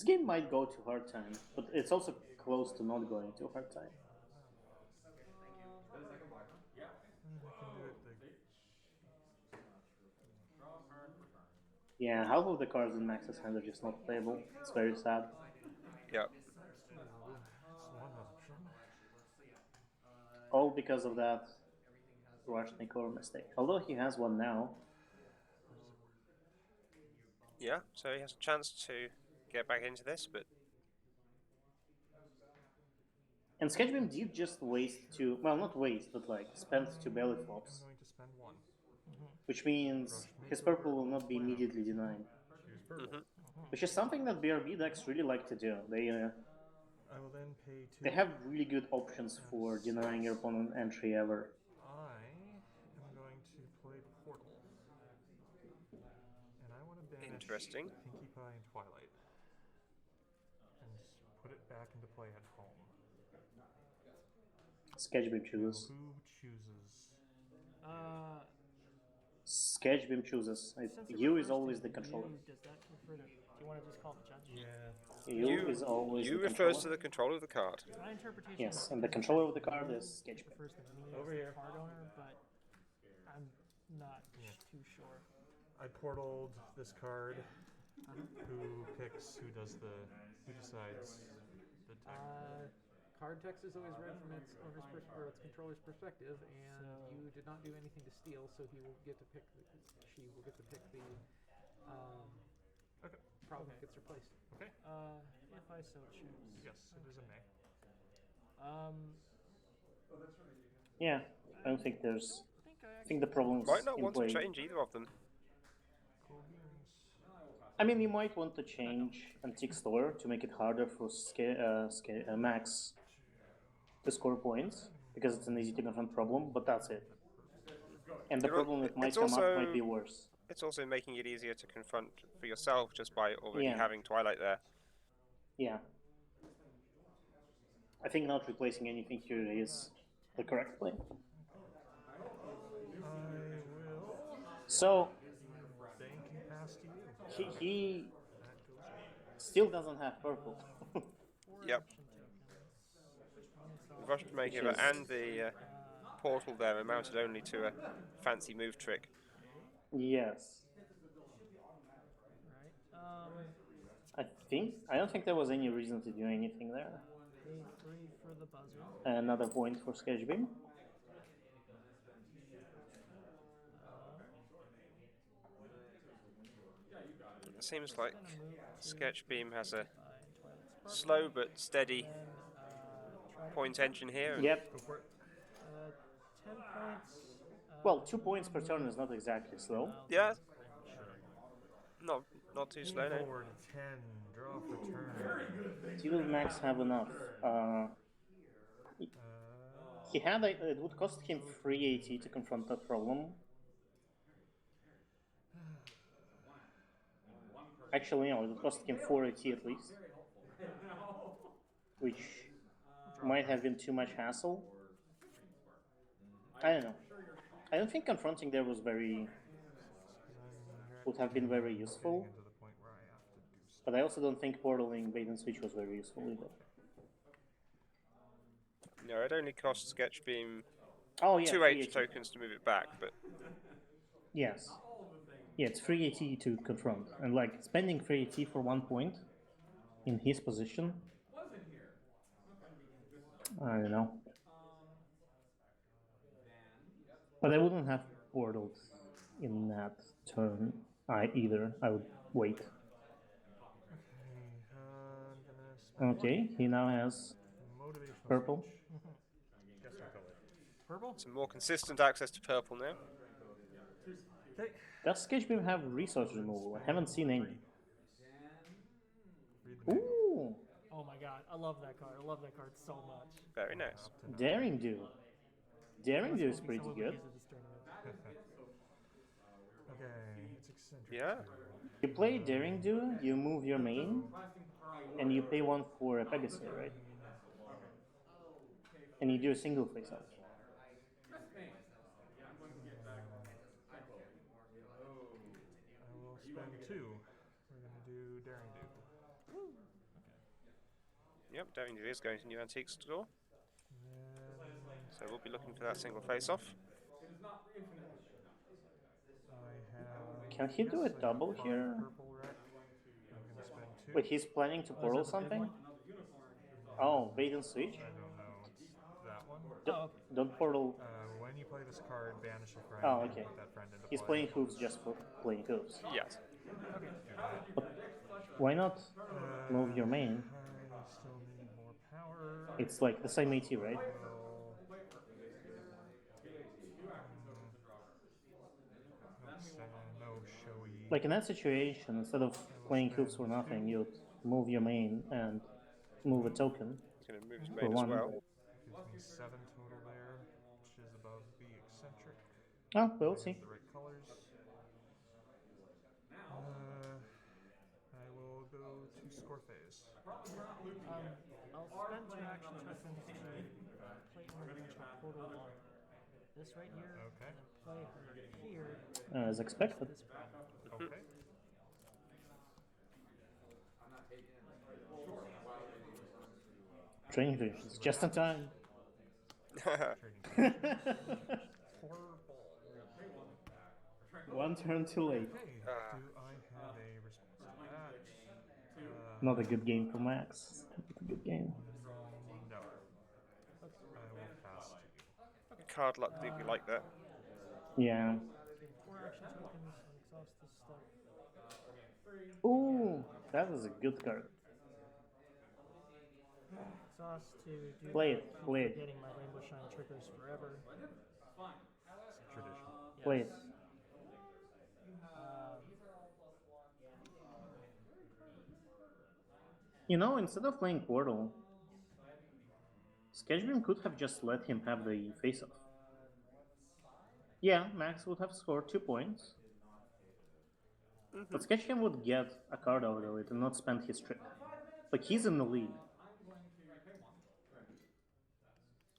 This game might go to hard time, but it's also close to not going to hard time. Yeah, half of the cards in Max's hand are just not playable. It's very sad. Yeah. One option. All because of that Rushnikor mistake. Although he has one now. Yeah, so he has a chance to get back into this, but... And Sketchbeam did just waste two, well, not waste, but like spend two belly flops. I'm going to spend one. Which means his purple will not be immediately denied. Choose purple. Which is something that BRB decks really like to do. I will then pay 2. They have really good options for denying your opponent entry ever. I am going to play Portal. And I want to banish Interesting. Pinkie Pie and Twilight. And put it back into play at home. Sketchbeam chooses. Who chooses? Sketchbeam chooses. You is always the controller. Does that refer to? Do you want to just call the judge? Yeah. You is always you the refers controller. to the controller of the card. My interpretation. Yes, and the controller of the card is Sketchbeam. Refers to me Over as here. the card owner, but I'm not too sure. I portaled this card. Who picks? Who decides the tech? Card text is always read from its owner's or its controller's perspective, and you did not do anything to steal, so he will get to pick. She will get to pick the problem that gets replaced. Okay. If I so choose. Yes, it is a May. Yeah, I don't think there's. I think the problem's Might not in want play. to change either of them. I mean, you might want to change Antique Store to make it harder for Max to score points, because it's an easy to confront problem, but that's it. And the problem that might come up might be worse. It's also making it easier to confront for yourself just by already having Twilight there. Yeah. I think not replacing anything here is the correct play. So, he still doesn't have purple. Yep. The Rush Makeover and the portal there amounted only to a fancy move trick. Yes. I don't think there was any reason to do anything there. Pay 3 for the buzzer. Another point for Sketchbeam. It seems like Sketchbeam has a slow but steady point engine here. Yep. 10 points. Well, 2 points per turn is not exactly slow. Yeah. Not too slow, no. Forward 10, draw for turn. Did Max have enough? He had it would cost him 3 AT to confront that problem. Actually, no, it would cost him 4 AT at least, which might have been too much hassle. I don't know. I don't think confronting there would have been very useful. But I also don't think portaling bait and switch was very useful either. No, it only costs Sketchbeam 2 H tokens to move it back, but... Yes. Yeah, it's 3 AT to confront. And like, spending 3 AT for 1 point in his position, I don't know. But I wouldn't have portaled in that turn either. I would wait. Okay, he now has purple. Purple? Some more consistent access to purple now. Does Sketchbeam have resource removal? I haven't seen any. Ooh! Oh my god, I love that card. I love that card so much. Very nice. Daring Do. Daring Do is pretty good. Yeah. You play Daring Do, you move your main, and you pay 1 for a Pegasus, right? And you do a single face up. I will spend 2. We're going to do Daring Do. Yep, Daring Do is going to new antique store. Then So we'll be looking for that single face-off. It is not infinite. I have. Can he do a yes, I have double 5 here? Purple rec. I'm gonna spend 2. Wait, he's planning to portal is that the big something? one? Oh, bait and switch? I don't know. It's that one. Oh, okay. Don't portal. When you play this card, banish a friend. Oh, and okay. put that friend into He's play. playing hooves just for playing hooves. Yes. Why not move your main? I still need more power. It's like the same AT, right? No showy. Like in that situation, instead of playing hooves for nothing, you'd move your main and move a token. He's going to move his For main as one. well. Gives me 7 total there, which is above the eccentric. Oh, we'll see. The right colors. I will go to score phase. I'll spend 2 action tokens to play interdimensional portal on this right here, Okay. and then play her here. As expected. This problem. Okay. Training visions, just in time. One turn too late. Okay. Do I have a response to that? Not a good game for Max. Not a good game. No. I will pass to you. Card luck, if you like that. Yeah. 4 action tokens and exhaust this stuff. Ooh, that is a good card. Exhaust to do Play that it, without play it. forgetting my Rainbow Shine triggers forever. Tradition. Play it. You know, instead of playing Portal, Sketchbeam could have just let him have the face-off. Yeah, Max would have scored 2 points. But Sketchbeam would get a card out of it and not spend his trip. Like, he's in the lead.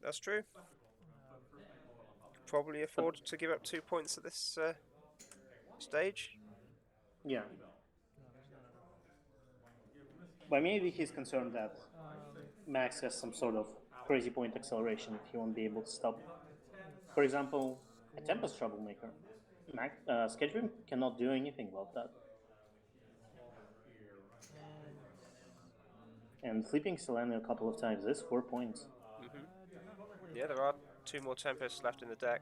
That's true. Could probably afford to give up 2 points at this stage. Yeah. But maybe he's concerned that Max has some sort of crazy point acceleration if he won't be able to stop. For example, a Tempest Troublemaker. Sketchbeam cannot do anything about that. And flipping Selene a couple of times is 4 points. Yeah, there are 2 more Tempests left in the deck.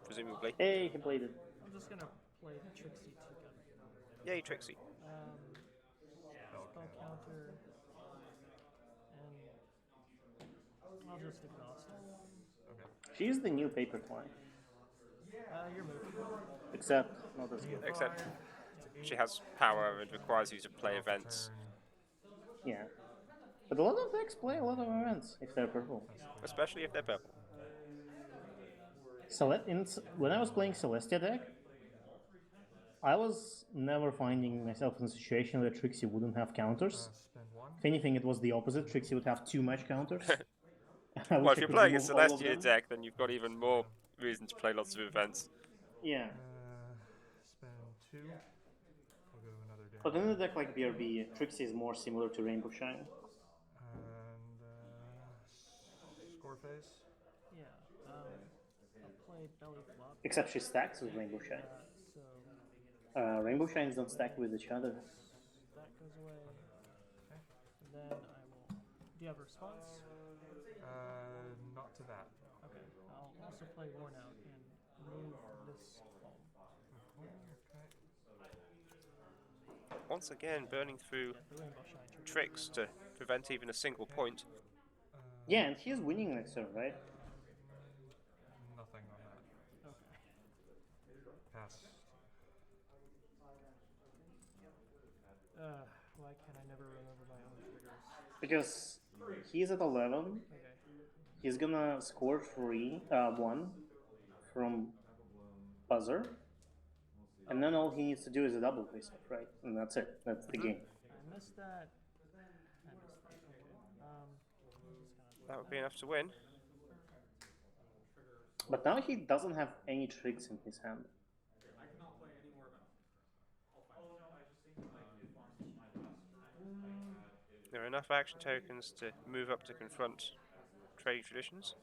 Presumably. Hey, he played it. I'm just gonna play Trixie token. Yay, Trixie. Spell counter, and I'll just exhaust. Okay. She's the new paper twine. Your move. Except not as good. Except she has power and requires you to play events. Yeah. But a lot of decks play a lot of events if they're purple. Especially if they're purple. When I was playing Celestia deck, I was never finding myself in a situation where Trixie wouldn't have counters. Spend 1. If anything, it was the opposite. Trixie would have too much counters. Well, if you're playing a Celestia deck, then you've got even more reason to play lots of events. Yeah. Spend 2. I'll go another day. But in a deck like BRB, Trixie is more similar to Rainbow Shine. And score phase. Yeah. I'll play Belly Flop. Except she stacks with Rainbow Shine. So Rainbow Shines don't stack with each other. that goes away. Okay. And then I will. Do you have a response? Not to that. Okay. I'll also play Worn Out and move this home. Okay. Once again, burning through The Rainbow Shine trigger. tricks to prevent even a single point. Yeah, and he's winning next turn, right? Nothing on that. Okay. Pass. Why can I never remember my own triggers? Because he's at 11. Okay. He's gonna score 1 from buzzer. And then all he needs to do is a double face-off, right? And that's it. That's the game. I missed that. Okay. That would be enough to win. But now he doesn't have any tricks in his hand. I cannot play any more events. There are enough action tokens to move up to confront trading traditions.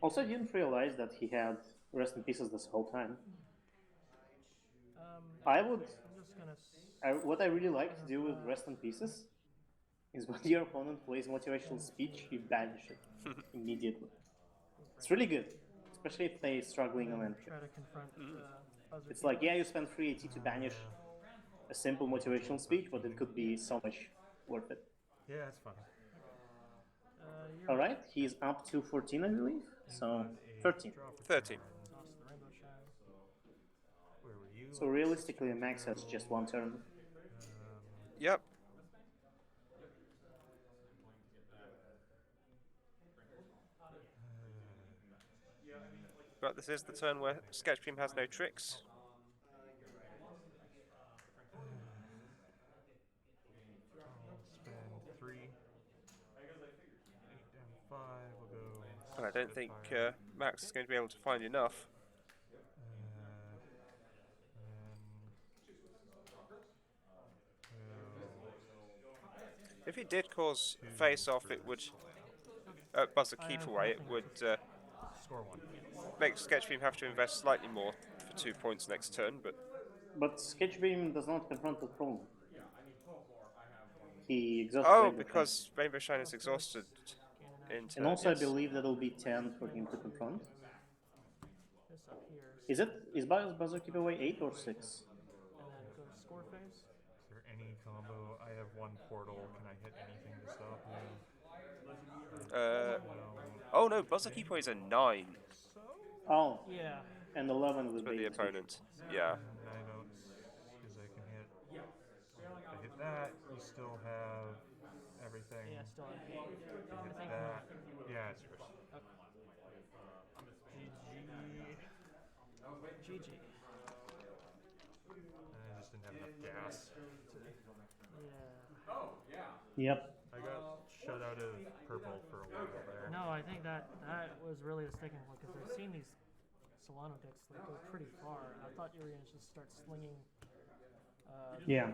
Also, I didn't realize that he had Rest in Pieces this whole time. I would. I'm just gonna. What I really like to do with Rest in Pieces is when your opponent plays motivational speech, you banish it immediately. It's really good, especially if they're struggling on entry. Try to confront. Buzzer It's like, yeah, keepers. you spend 3 AT to banish a simple motivational speech, but it could be so much worth it. Yeah, it's fine. You're All right, he's up to 14, I believe. So 13. 13. toss the rainbow shine. Where were you? So realistically, Max has just one turn. Yep. But this is the turn where Sketchbeam has no tricks. Spend 3. 8 down 5. We'll go. And I don't think Spitfire. Max is going to be able to find enough. If he did cause face-off, it would... Buzzer keep away, it would Score 1. make Sketchbeam have to invest slightly more for 2 points next turn, but... But Sketchbeam does not confront the problem. He exhausts Oh, Rainbow because Rainbow Shine is exhausted in turn. Shine. And also, yes. I believe that'll be 10 for him to confront. This up here. Is Buzzer Keep Away 8 or 6? And then go to score phase. Is there any combo? I have 1 portal. Can I hit anything to stop you? Oh no, Buzzer Keep Away is a 9 Oh, Yeah. and 11 with for the Bait and opponent. Yeah. 9 outs, because I can hit. I hit that. You still have everything. Yeah, still have I hit that. Yeah, it's yours. GG. I just didn't have enough gas. Yeah. Yep. I got shut out of purple for a while there. No, I think that was really the sticking point because I've seen these Solano decks like go pretty far. I thought you were gonna just start slinging. Yeah.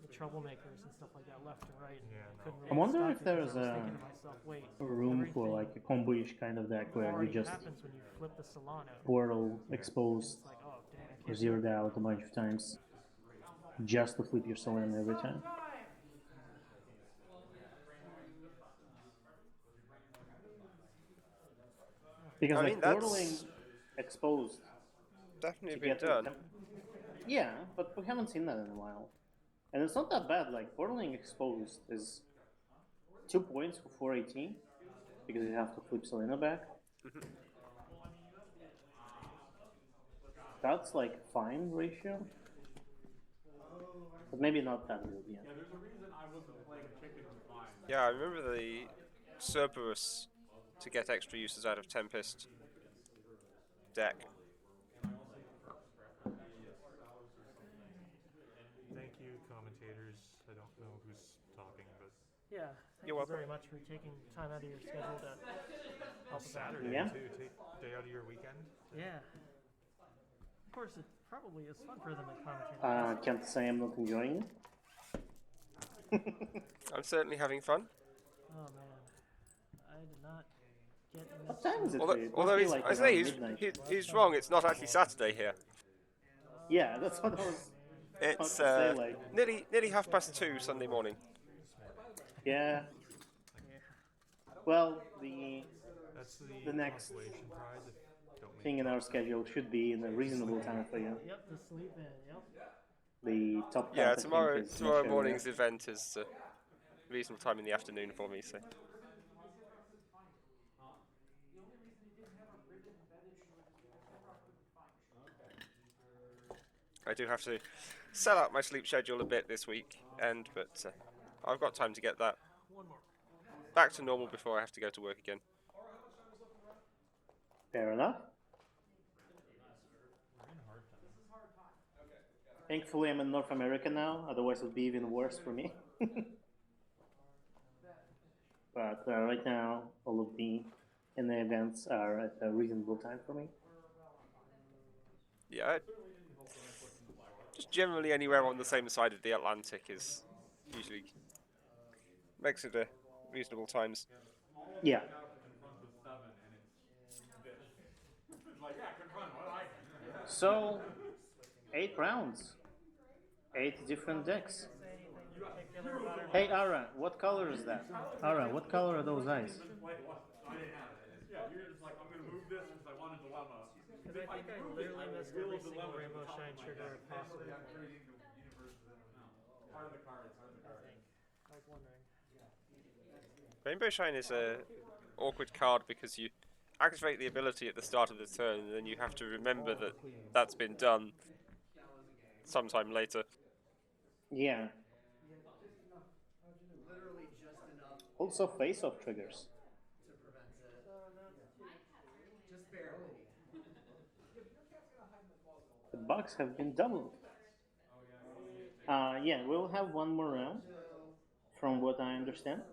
The troublemakers and stuff like that left and right. Yeah, no. Couldn't I really wonder stop if you 'cause there's I was a thinking to myself, wait, room for everything like a combo-ish kind of deck where you already just happens when you flip the Solano. portal exposed It's like, oh dang, I or can't. zeroed out a bunch of times just to flip your Solana every time. Because I like mean, that's portaling exposed definitely to been get to done. yeah, but we haven't seen that in a while. And it's not that bad, like portaling exposed is 2 points for 418 because you have to flip Selena back. That's like fine ratio. But maybe not that good yet. Yeah, there's a reason I wasn't playing chicken with mine. Yeah, I remember the Cerberus to get extra uses out of Tempest deck. Thank you, commentators. I don't know who's talking, but Yeah, thank You're you welcome. very much for taking time out of your schedule to help us out. Saturday Yeah. too. Take day out of your weekend. Yeah. Of course, it probably is fun for them to commentate. Can't say I'm not enjoying it. I'm certainly having fun. Oh man, I did not get in What this. time is it? Although, here? It although must be he's, like I say around he's, midnight. he's wrong. It's not actually Saturday here. Yeah, that's what I was about It's to say. Like, nearly 2:30 Sunday morning. yeah. Well, the That's The next consolation prize. If don't make thing in our schedule should be in a reasonable time for you. Yep, the sleep in. Yep. The top Yeah, cut, I think, tomorrow is tomorrow much morning's earlier. event is reasonable time in the afternoon for me. So I do have to sell out my sleep schedule a bit this week, but I've got time to get that back to normal before I have to go to work again. Fair enough. Thankfully, I'm in North America now. Otherwise, it would be even worse for me. But right now, all of the events are at a reasonable time for me. Yeah, just generally anywhere on the same side of the Atlantic is usually makes it a reasonable times. Smallest Yeah. deck out confronts with 7, and it's this. It's like, yeah, confront. What I can. So, 8 rounds. 8 different decks. Say anything particular about our Hey, match? Ara, what color is that? Ara, what color are those eyes? Play once. I didn't have it. Yeah, you're just like, I'm gonna move this because I want a dilemma. Because I think I literally missed every single Rainbow Shine trigger possible. Part of the cards. Part of the I cards. think. I was wondering. Rainbow Shine is a awkward card because you activate the ability at the start of the turn, and then you have to remember that that's been done sometime later. Yeah. Literally just enough Also, face-off triggers. to prevent it. So that's Just barely. The bugs have been doubled. Yeah, we'll have one more round, from what I understand.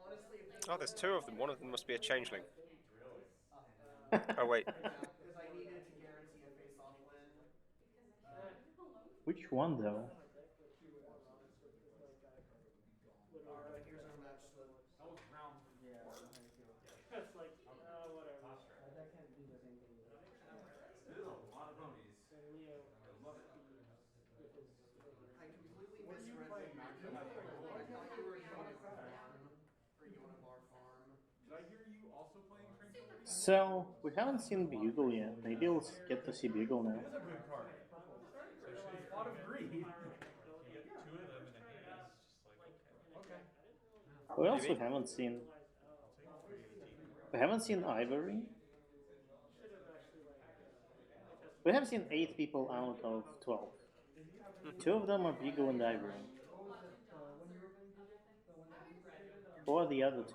Honestly, if they Oh, there's two of them. One of them must be a changeling. really? Oh, wait. Because I needed to guarantee a face-off win. Which one, though? Alright, here's our match slip. That was round 4. it's like, whatever. This is a lot of ponies. Leo I love it. I completely misread. I thought you were Yona Bar Farm. Did I hear you also playing Tranquility? So, we haven't seen Bugle yet. Maybe we'll get to see Bugle now. It's a good card. A lot of greed. You get 2 of them in a haze, just like, okay. We also Maybe. haven't seen... We haven't seen Ivory. We have seen 8 people out of 12. 2 of them are Bugle and Ivory. Who are the other 2?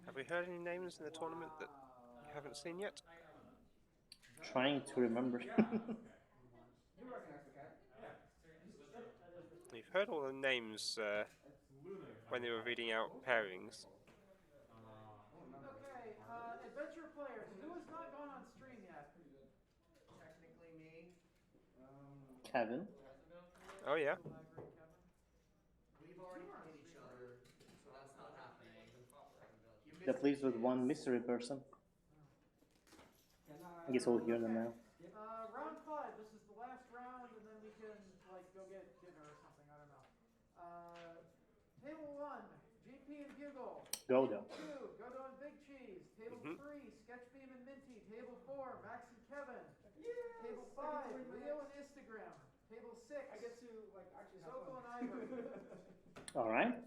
Have we heard any names in the tournament that you haven't seen yet? Trying to remember. You've heard all the names when they were reading out pairings. Okay, adventure players, who has not gone on stream yet? Technically me. Kevin. Oh, yeah. We've already played each other, so that's not happening. You That leaves with one mystery person. I guess we'll hear them now. Round 5, this is the last round, and then we can, like, go get dinner or something, I don't know. Table 1, GP and Bugle. Godo. Table 2, Godo and Big Cheese. Table 3, Sketchbeam and Minty. Table 4, Max and Kevin. Table 5, Leo and Instagram. Table 6, I get to, like, actually Soko and Ivory. Alright.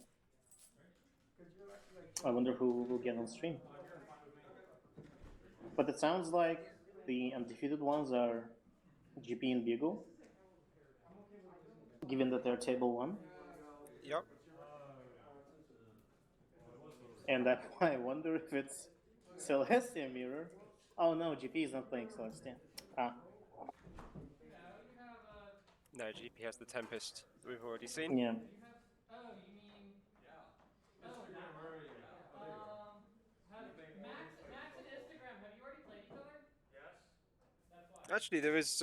I wonder who will get on stream. But it sounds like the undefeated ones are GP and Bugle, given that they're table 1. Yep. And that's why I wonder if it's Celestia Mirror. Oh no, GP is not playing Celestia. Ah. No, GP has the Tempest that we've already seen. Yeah. Oh, you mean... Yeah. Oh, Max and Instagram, have you already played each other? Yes. That's why. Actually, there is...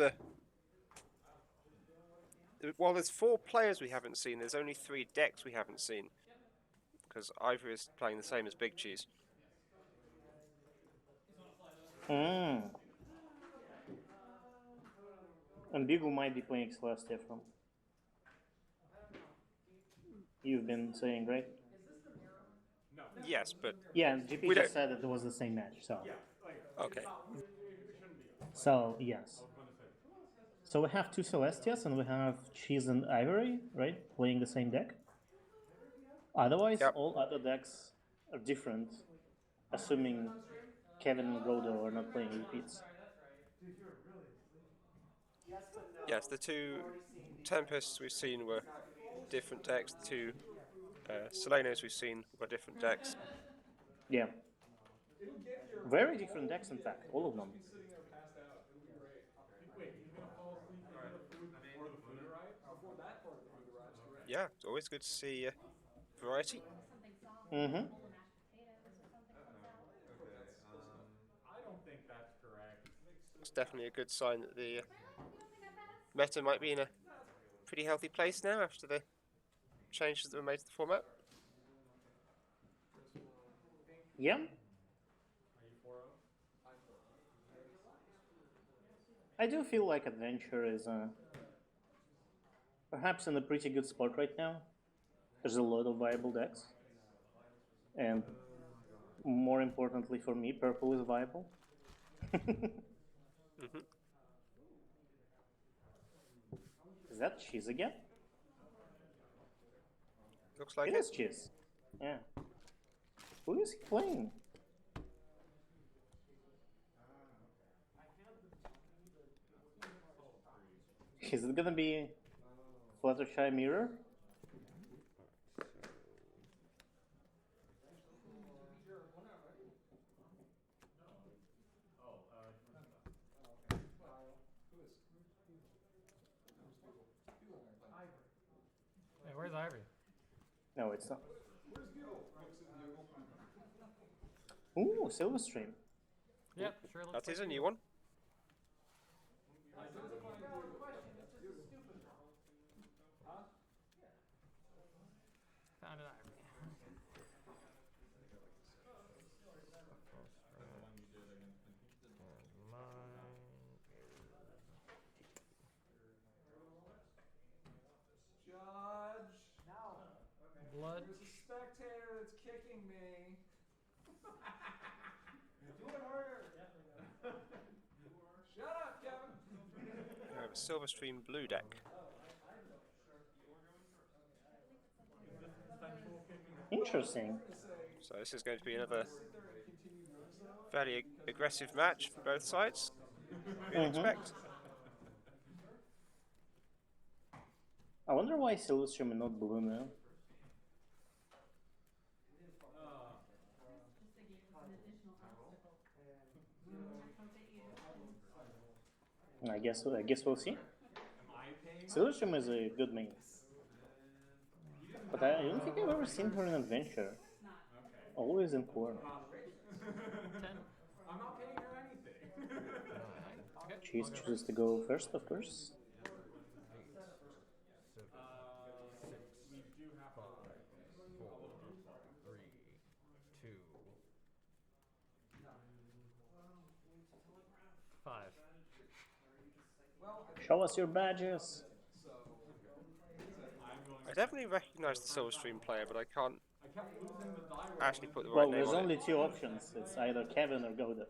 while there's 4 players we haven't seen, there's only 3 decks we haven't seen. Because Ivory is playing the same as Big Cheese. Mm. And Bugle might be playing Celestia from. You've been saying, right? No. Yes, but... Yeah, GP just said that it was the same match, so. Yeah, like, Okay. it shouldn't be. So, yes. So we have 2 Celestias and we have Cheese and Ivory, right? Playing the same deck. Otherwise, Yep. all other decks are different, assuming Kevin and Godo are not playing repeats. Yes, the 2 Tempests we've seen were different decks. The 2 Selenos we've seen were different decks. Yeah. Very different decks, in fact, all of them. Sitting there passed out. It'll be great. Wait, he's gonna fall asleep before the food arrives? Before that part of the food arrives, correct. Yeah, it's always good to see variety. Mm-hmm. I don't think that's correct. It's definitely a good sign that the meta might be in a pretty healthy place now after the changes that were made to the format. Yeah. I do feel like Adventure is perhaps in a pretty good spot right now. There's a lot of viable decks. And more importantly for me, purple is viable. Is that cheese again? Looks like It is cheese. Yeah. Who is he playing? Is it gonna be Fluttershy Mirror? Hey, where's Ivory? No, it's not. Where's Bugle? Ooh, Silverstream. Yep, sure looks That like is a new you. one. Found an Ivory. Judge. Now. Blood. There's a spectator that's kicking me. Do it harder. Shut up, Kevin. I have a Silverstream blue deck. Interesting. So this is going to be another fairly aggressive match from both sides. You'd expect. I wonder why Silverstream and not blue now. I guess we'll see. Silverstream is a good main. But I don't think I've ever seen her in Adventure. Always in core. I'm not paying her anything. Cheese chooses to go first, of course. Five. Show us your badges. I definitely recognise the Silverstream player, but I can't actually put the right Well, name there's on only it. two options. It's either Kevin or Godo.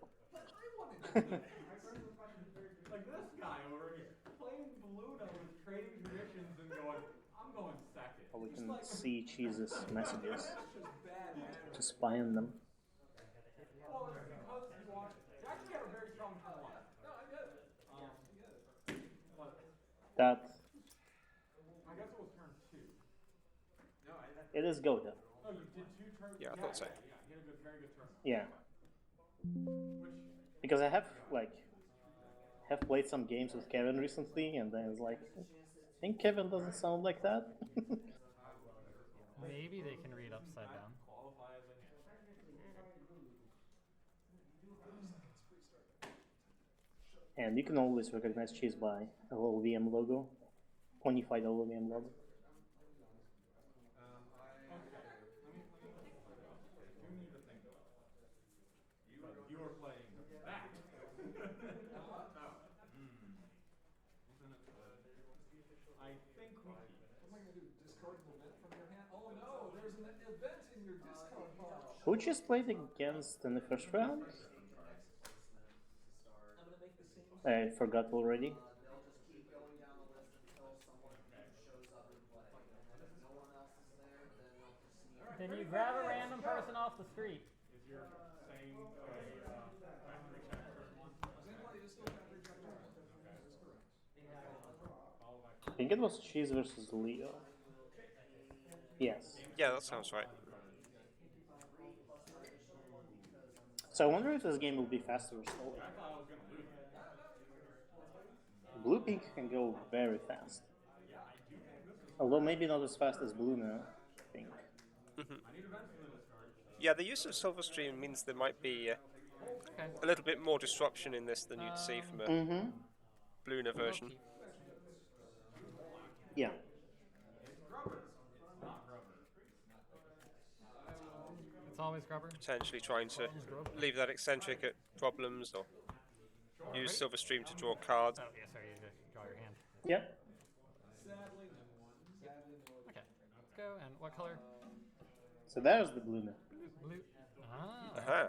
Like this guy over here, playing Baluna with trading traditions and going, I'm going second. Or we can see Cheese's messages That's just bad manner. to spy on them. Well, it's because you want. You actually have a very strong turn one. No, I get it. But That I guess it was turn two. No, it is Godo. Oh, you did two turns. Yeah, I thought so. Yeah, he had a very good turn. Yeah. Because I have played some games with Kevin recently, and I was like, I think Kevin doesn't sound like that. Maybe they can read upside down. Qualify as a hand. And you can always recognize Cheese by a little VM logo, quantified VM logo. You were playing that. I think we keep. What am I going to do? Discard an event from your hand? Oh no, there's an event in your discard pile. Who just played against in the first round? I'm going to make the same I forgot already. They'll just keep going down the list until someone shows up and play. And if no one else is there, then they'll proceed. Then you grab a random person off the street. Is your saying factory check turn one? Same play is still factory check turn. Okay, that's correct. Followed by. I think it was Cheese versus Leo. Yes. Yeah, that sounds right. So I wonder if this game will be faster or slower. I thought I was gonna lose it. Blue Pink can go very fast. Although maybe not as fast as Blue now, I think. Yeah, the use of Silverstream means there might be a little bit more disruption in this than you'd see from a Bluna version. Yeah. always grubber. potentially trying to leave that eccentric at problems or use Silver Stream to draw cards. Oh, yeah, sorry, you just draw your hand. Yep. Okay, let's go. And what color? So there's the blue now. Blue. Ah. Aha.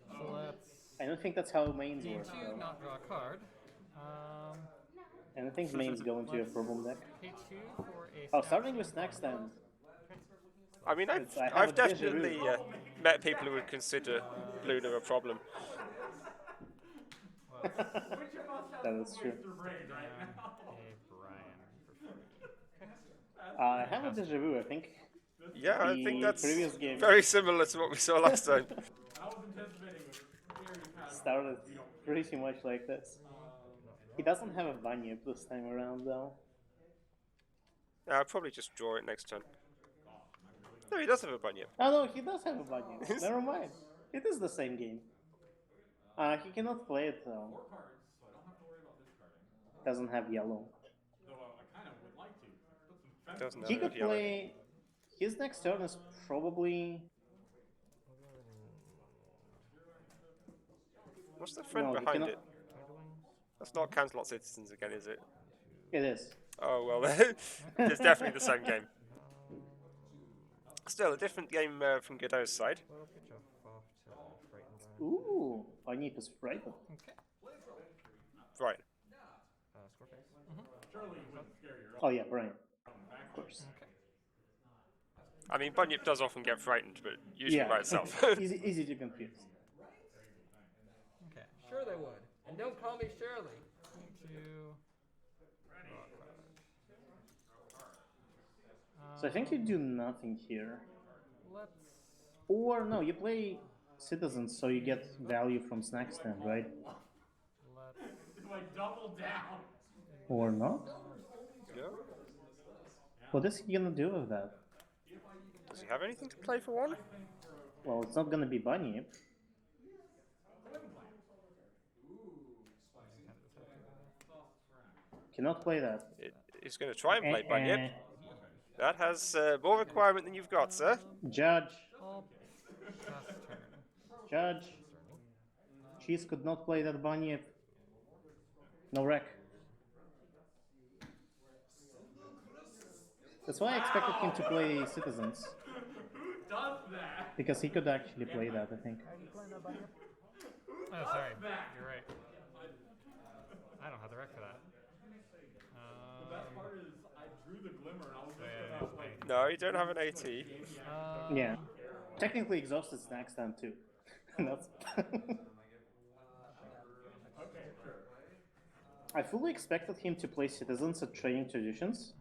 So let's. I don't think that's how mains work, P2, though. not draw a card. And I think mains go into your problem deck. K2 for a. Oh, starting with snack stand. I mean, I have I've a déjà vu. definitely met people who would consider Luna a problem. Which of us has That the is true. moister brain right now? A Brian for free. I have a déjà vu, I think. Yeah, I think The that's previous game. very similar to what we saw last time. I was anticipating with very past. Started pretty much like this. He doesn't have a bunyip this time around, though. I'll probably just draw it next turn. No, he does have a bunyip. Oh no, he does have a bunyip. Never mind. It is the same game. He cannot play it though. 4 cards, so I don't have to worry about discarding. Doesn't have yellow. Though I kind of would like to. Put some fence. Doesn't He have could yellow. play. His next turn is probably. What's the friend No, he behind cannot- it? That's not Cancelot Citizens again, is it? It is. Oh, well, it's definitely the same game. Still, a different game from Godot's side. Well, pitch off to frighten Brian. Ooh, bunyip is frightened. Okay. Right. Score face. Surely you wouldn't scare your Oh yeah, Brian. Of course. Okay. I mean, bunyip does often get frightened, but usually Yeah. by itself. easy to confuse. Okay. Sure they would. And don't call me Shirley. Two. So I think you do nothing here. Let's. Or no, you play citizens, so you get value from snack stand, right? Let's. like double down. Or not? Yeah. What is he gonna do with that? Does he have anything to play for one? Well, it's not gonna be bunyip. Cannot play that. He's going to try and play bunyip. That has more requirement than you've got, sir. Judge. I'll pass turn. Judge. Cheese could not play that bunyip. No wreck. That's why I expected him to play citizens. Who does that? Because he could actually play that, I think. Oh, sorry. You're right. I don't have the rec for that. The best part is I drew the glimmer and I was just yeah, gonna like. No, you don't have an AT. Yeah. Technically exhausted snack stand too. That's Okay, sure. I fully expected him to play citizens at training traditions.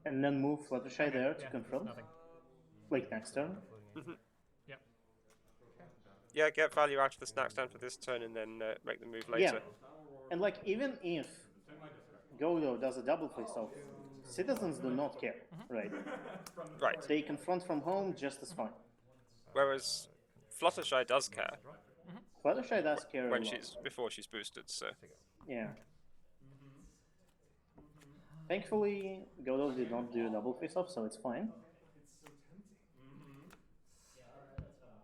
And then move Fluttershy there to confront. Nothing. Like next turn. Yep. Yeah, get value out of the snack stand for this turn and then make the move later. Yeah. And like even if Godo does a double face off, citizens do not care, right? Right. They confront from home just as fine. Whereas Fluttershy does care Fluttershy does care when a lot. before she's boosted, so Yeah. Thankfully, Godo did not do a double face off, so it's fine.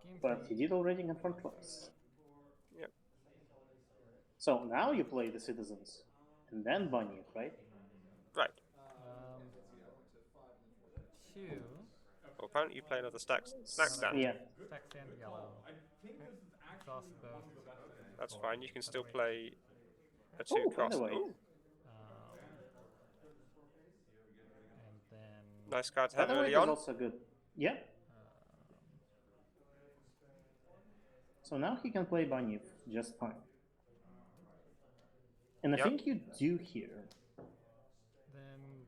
Game But he did already confront twice. yep. So now you play the citizens. And then bunyip, right? Right. Two. Well, apparently you play another snack stand. Yeah. Stack stand yellow. I think this is Exhaust actually both. one of the best things. That's fine. You can still play a Oh, 2 by cost. the way. Ooh, And then. nice card to By have the way, early that's on. also good. Yeah. So now he can play bunyip just fine. And I Yep. think you do here. Then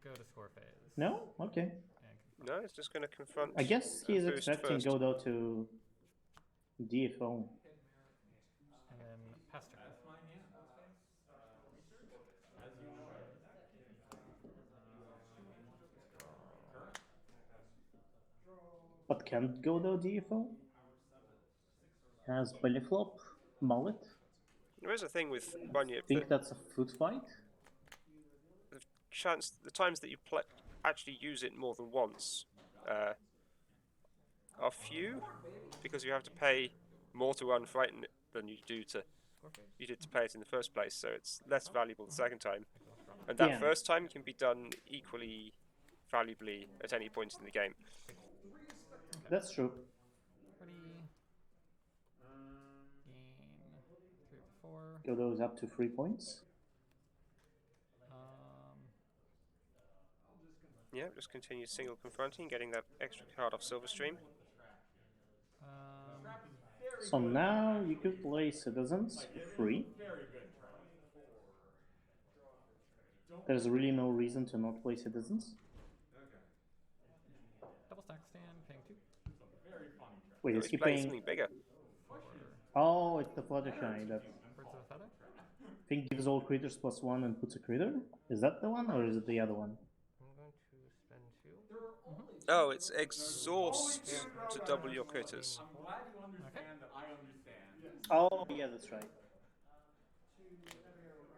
go to score phase. No? Okay. And confirm. No, it's just going to confront. I guess and he's boost expecting first. Godo to DFO. And then pass turn. That's my hand. As you know. But can't Godo DFO? Has belly flop, mullet. There is a thing with bunyip Think that that's a foot fight? the times that you actually use it more than once are few, because you have to pay more to unfrighten it than you did to pay it in the first place, so it's less valuable the second time. And that Yeah. first time can be done equally valuably at any point in the game. That's true. Ready. Gain 3 of 4. Go those up to 3 points. Yeah, just continue single confronting, getting that extra card off Silverstream. So now you could play Citizens for free. There's really no reason to not play Citizens. Double stack stand, paying 2. Wait, So is he's he playing paying? something bigger. Oh, it's the Fluttershy that Birds of a feather? I think gives all critters +1 and puts a critter. Is that the one, or is it the other one? I'm going to spend 2. Oh, it's exhaust to double your critters. Glad you understand that I understand. Oh, yeah, that's right.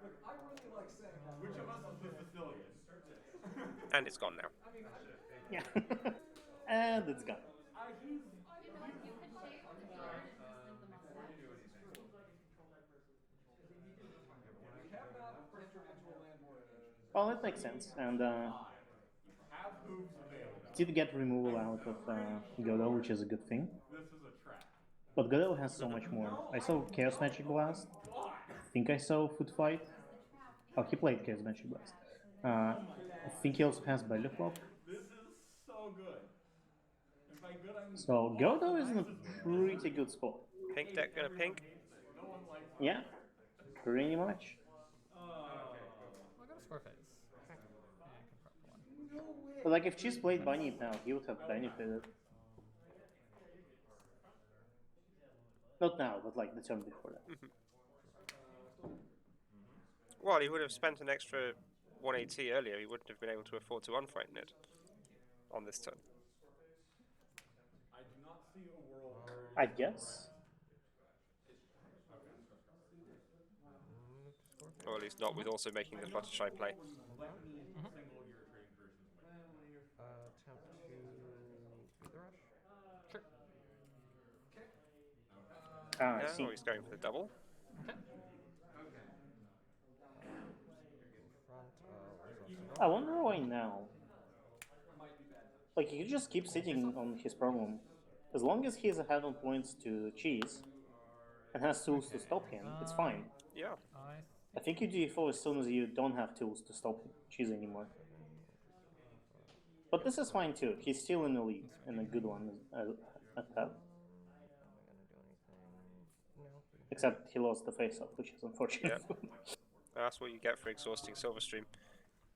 Look, I really like saying that. Which of us is the Sicilian? And it's gone now. Yeah. And it's gone. You could shave the beard and just leave the mustache. Well, that makes sense. And Have hooves available. did get removal out of Godot, which is a good thing. This is a trap. But Godot has so much more. I saw Chaos Magic Blast. I think I saw Foot Fight. Oh, he played Chaos Magic Blast. I think he also has Belly Flop. This is so good. And by good, I mean So Godot is in a pretty good spot. Pink deck gonna pink? no one likes Yeah, pretty much. I'll go to score phase. And confront 1. But like, if Cheese played Bunny now, he would have benefited. Not now, but like the turn before that. Well, he would have spent an extra 180 earlier. He wouldn't have been able to afford to unfrighten it on this turn. I do not see a world where I guess. Or at least not with also making the Fluttershy play. let me single your trading traditions away. Attempt to beat the rush. Sure. Ah, I Now see. he's going for the double. Okay. I wonder why now. Like, he could just keep sitting on his problem. As long as he's ahead on points to Cheese and has tools to stop him, it's fine. Yeah. I think you default as soon as you don't have tools to stop Cheese anymore. But this is fine too. He's still in the lead, and a good one at that. Except he lost the face-off, which is unfortunate. Yep. That's what you get for exhausting Silverstream.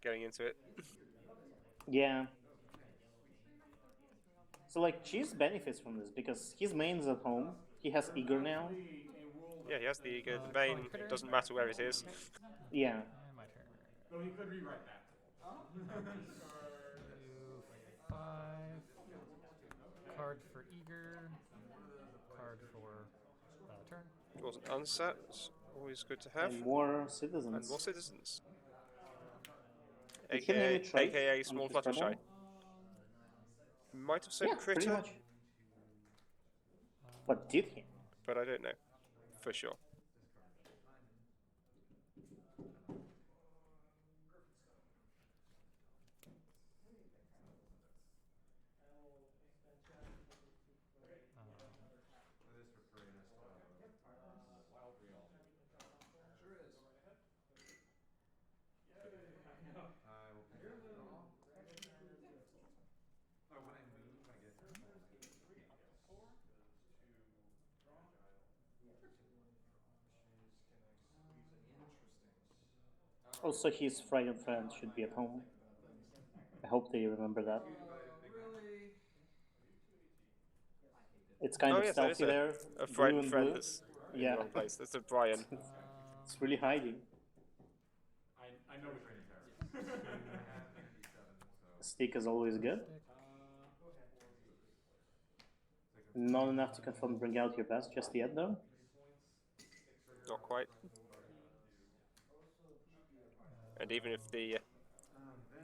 Getting into it. Yeah. So like, Cheese benefits from this because his main's at home. He has Eager now. Yeah, he has the eager. The main doesn't matter where it is. Yeah. And my turn. So he could rewrite that. 5. Card for eager. Card for turn. It wasn't unset. It's always good to have. And more citizens. And more citizens. Did he name it Trade AKA on small his Fluttershy. problem? Might have said Yeah, pretty critter, much. But did he? but I don't know for sure. Also, his Friday friend should be at home. I hope they remember that. It's kind of yes, that is stealthy there. A blue friend and friend blue. that's in Yeah. the wrong place. That's a Brian. It's really hiding. I know which one you're Stick is always good. Not enough to confirm bring out your best just yet, though. Not quite. And even if the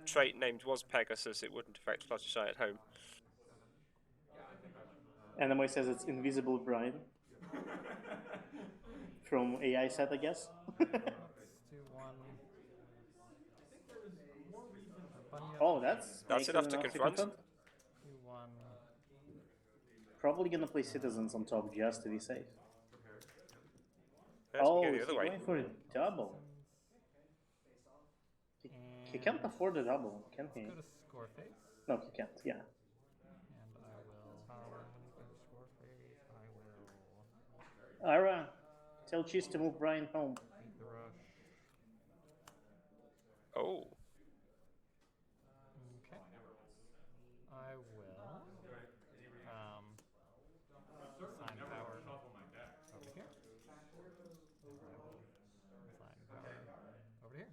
trait named was Pegasus, it wouldn't affect Fluttershy at home. Anime says it's Invisible Bride. From AI set, I guess. Let's do one. Oh, that's makes it enough to confront. Do one. Probably gonna play Citizens on top just to be safe. Yes, Oh, go the is other he way. going for a double? He can't afford a double, can he? Go to score face. No, he can't, yeah. And I will go to score face. I will Ira, tell Cheese to move Brian home. beat the rush. Oh. Okay. I will sign power over here. And I will sign power over here.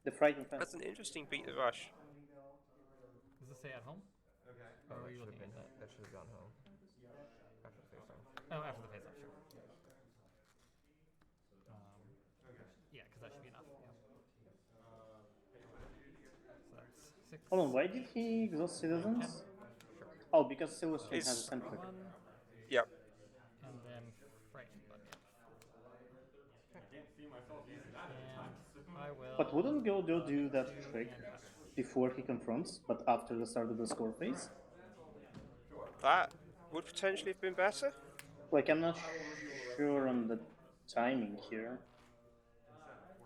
The Frightened Fence. That's an interesting beat the rush. Does this say at home? Or are you looking at that? That should have gone home. After the face off. Oh, after the face off, sure. Yeah, because that should be enough. Yeah. So that's 6. Hold on, why did he exhaust Citizens? Sure. Oh, because Silverstone has a It's- centric. 1, Yep. and then frightened bunny. And I will. But wouldn't Godo do that trick before he confronts, but after the start of the score phase? That would potentially have been better. Like, I'm not sure on the timing here.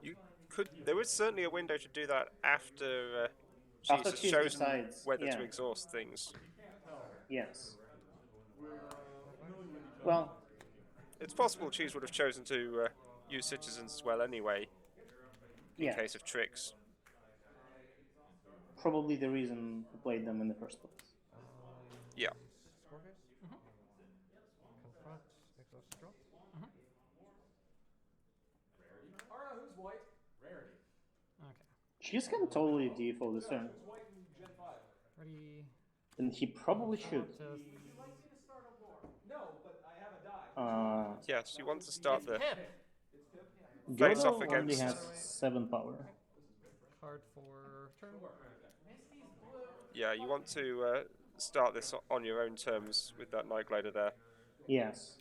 You could. There was certainly a window to do that after After Cheese has Cheese chosen decides, whether yeah. to exhaust things. Yes. Well, It's possible Cheese would have chosen to use Citizens as well anyway, in yeah. case of tricks. Probably the reason he played them in the first place. Yeah. Score face? Confront, exhaust, drop. Alright, who's white? Rarity. Okay. Cheese can totally default this turn. Who's white in Gen 5? Ready. And he probably should. Just Would you like me to start a war? No, but I have a die. Yes, you want to start the Pip. It's Pip. face off Godo only against. has 7 power. Card for turn. Misty's blue. Yeah, you want to start this on your own terms with that Night Glider there. Yes.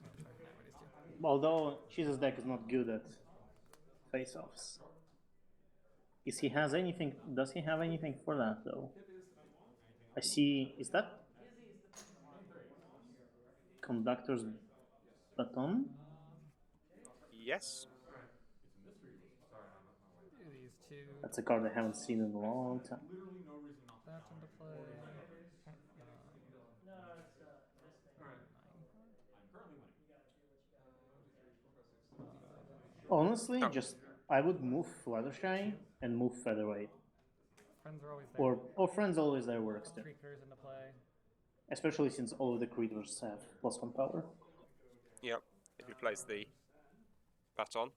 Although Cheese's deck is not good at face-offs. Does he have anything for that though? I see, is that Conductor's Baton? Yes. Do these two. That's a card I haven't seen in a long time. Literally no reason not to. That into play. Honestly, just I would move Fluttershy and move Featherweight. Friends are always there. Or Friends Always There works too. Creakers into play. Especially since all of the creatures have +1 power. Yep. If he plays the baton.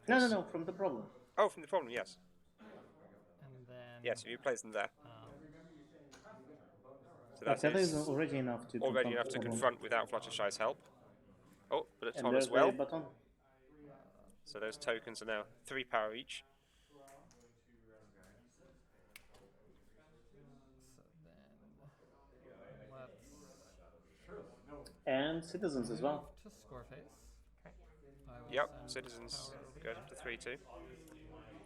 No, from the problem. Oh, from the problem, yes. And then. Yes, if he plays them there. So That that is is already enough to already enough to the problem. confront without Fluttershy's help. Oh, but a And ton there's as well. the Baton. So those tokens are now 3 power each. So then let's And Citizens as well. to score face. I will Yep, send Citizens power goes up to 3-2.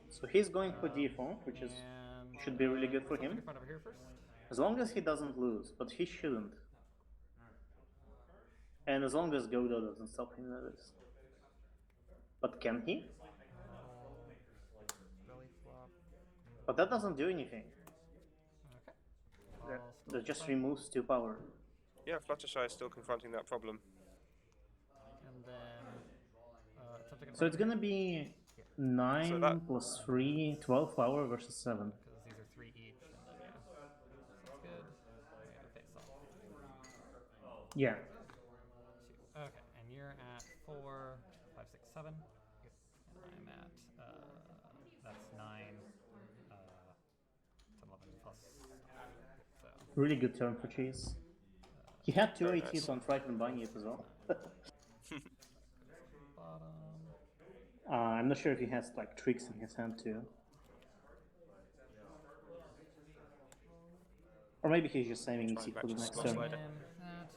So he's going for default, which is and should be really good for something him. in front over here first. As long as he doesn't lose, but he shouldn't. And as long as Godo doesn't stop him, that is. But can he? Belly flop. But that doesn't do anything. Okay. That, I'll still that just play. removes 2 power. Yeah, Fluttershy is still confronting that problem. And then something in So it's front gonna be 9 So that- plus 3, 12 power versus 7. because these are 3 each, and then yeah, so that's good. We have a face off. Yeah. 2. Okay, and you're at 4, 5, 6, 7. Yep. And I'm at that's 9, 10, 11 plus. So Really good turn for Cheese. He had 2 Very 8 nice. hits on Frightened Bunny as well. bottom. I'm not sure if he has like tricks in his hand too. Or maybe he's just saving Try EC and for the match next his turn. slot slider. And that.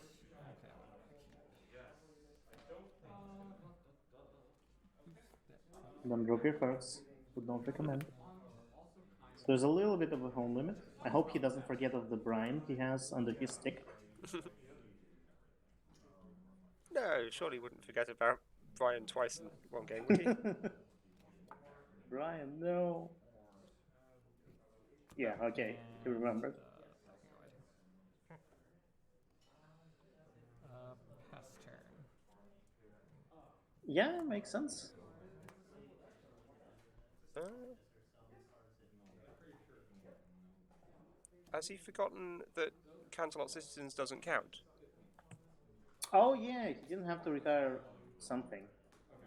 Don't drop your cards. Would not recommend. So there's a little bit of a home limit. I hope he doesn't forget of the brine he has under his stick. No, surely wouldn't forget about Brian twice in one game, would he? Brian, no. Yeah, okay. He remembered. Pass turn. Yeah, makes sense. Has he forgotten that Canterlot Citizens doesn't count? Oh yeah, he didn't have to retire something.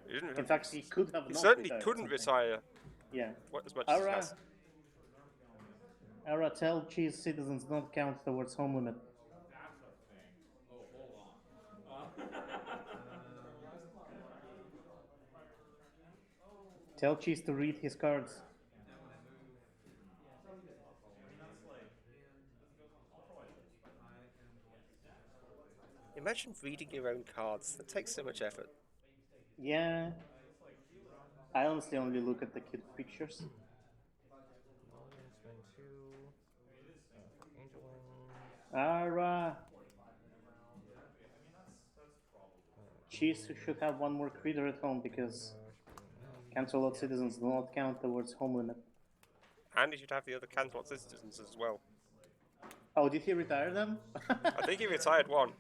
He didn't In have fact, he could have he not certainly retired couldn't something. retire Yeah. as much as he has. Ara, tell cheese citizens don't count towards home limit. That's a thing. Oh, hold on. Tell cheese to read his cards. Imagine reading your own cards. That takes so much effort. Yeah. I honestly only look at the cute pictures. Spend 2 for Angel Wings. Ara. Cheese should have one more critter at home because Canterlot citizens do not count towards home limit. And he should have the other Canterlot Citizens as well. Oh, did he retire them? I think he retired one.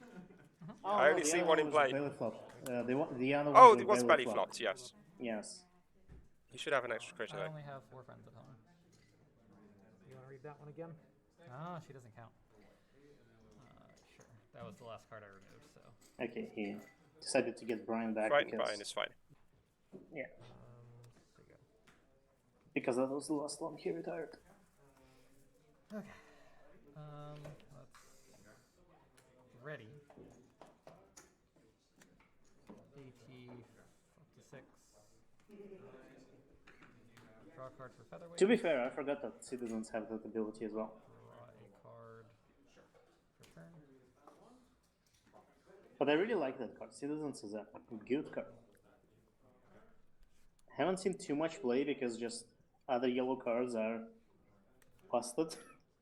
Oh, I no, only the see other one in was play. belly flopped. The other Oh, one it was belly flopped. flopped, yes. Yes. He should have an extra critter I though. only have 4 friends at home. You want to read that one again? Ah, she doesn't count. Sure. That was the last card I removed, so. Okay, he decided to get Brian back Frightened because... Brian is fine. Yeah. So go. Because that was the last one he retired. Okay. Let's ready. DT 56. Draw a card for featherweight. To be fair, I forgot that citizens have that ability as well. Draw a card for turn. But I really like that card. Citizens is a good card. Haven't seen too much play because just other yellow cards are busted,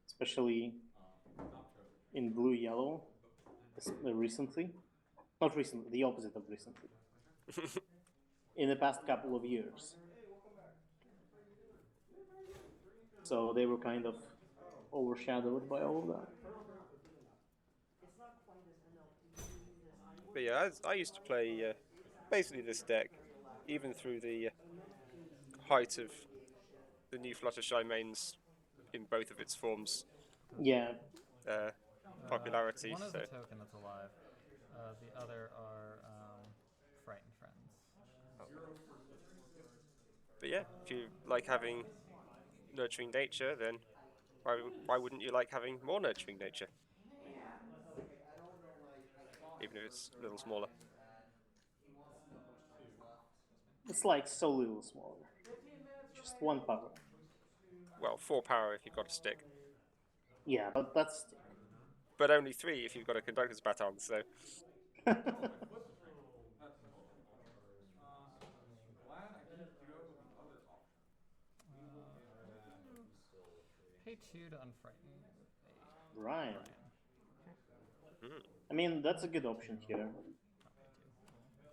especially in blue-yellow recently. Not recently, the opposite of recently. In the past couple of years. So they were kind of overshadowed by all of that. But yeah, I used to play basically this deck, even through the height of the new Fluttershy mains in both of its forms. Yeah. Popularity. One is so. a token that's alive. The other are frightened friends. But yeah, if you like having nurturing nature, then why wouldn't you like having more nurturing nature? Even if it's a little smaller. It's like so little smaller. Just 1 power. Well, 4 power if you've got a stick. Yeah, but that's... But only 3 if you've got a conductor's baton, so... Pay 2 to unfrighten Ryan. Mm. I mean, that's a good option here.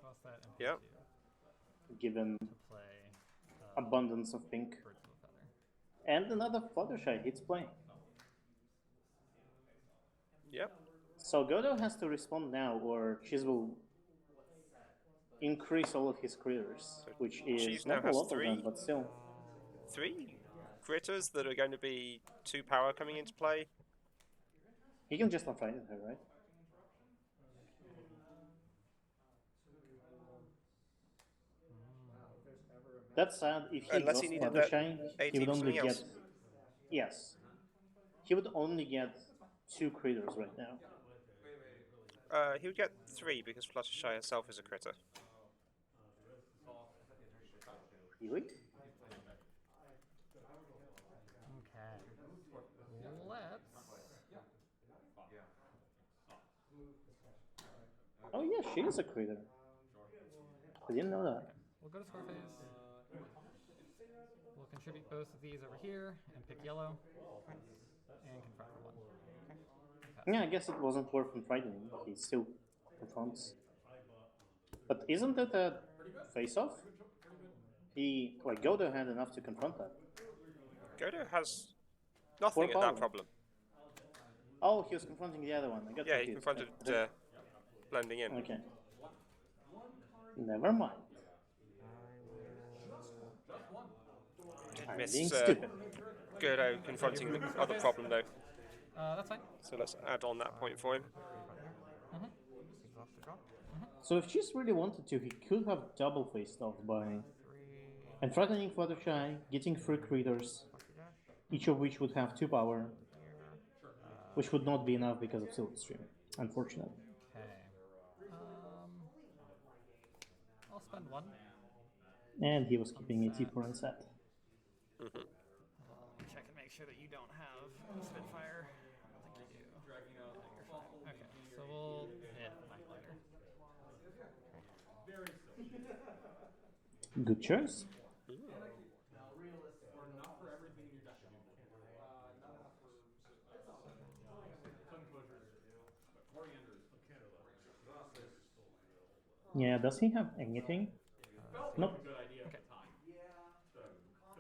Toss that and Yep. Given to play abundance of pink. Birds of a Feather. And another Fluttershy hits play. Yep. So Godo has to respond now, or Cheese will increase all of his critters, which is Cheese now not a has lot of 3. them, but still. 3 critters that are going to be 2 power coming into play. He can just unfrighten her, right? That's sad. If he Unless he exhausts needed that Fluttershy, he 18 would for only something get... else. Yes. He would only get 2 critters right now. He would get 3 because Fluttershy herself is a critter. Really? Okay. Let's Oh yeah, she is a critter. I didn't know that. We'll go to score phase. We'll contribute both of these over here and pick yellow. And confront for 1. Yeah, I guess it wasn't worth frightening. He still confronts. But isn't that a face-off? He, like, Godo had enough to confront that. Godo has nothing at that problem. Oh, he was confronting the other one. I got confused. He confronted blending in. Okay. Never mind. Did miss being stupid. Godo confronting the other problem though. That's fine. So let's add on that point for him. So if Cheese really wanted to, he could have double faced off by and threatening Fluttershy, getting 3 critters, each of which would have 2 power, which would not be enough because of Silverstream, unfortunately. Okay. I'll spend 1. And he was keeping a T4 on set. Check and make sure that you don't have Spitfire. I don't think you do. Okay, so we'll hit Night Glider. Good choice. Yeah, does he have anything? Nope. Okay.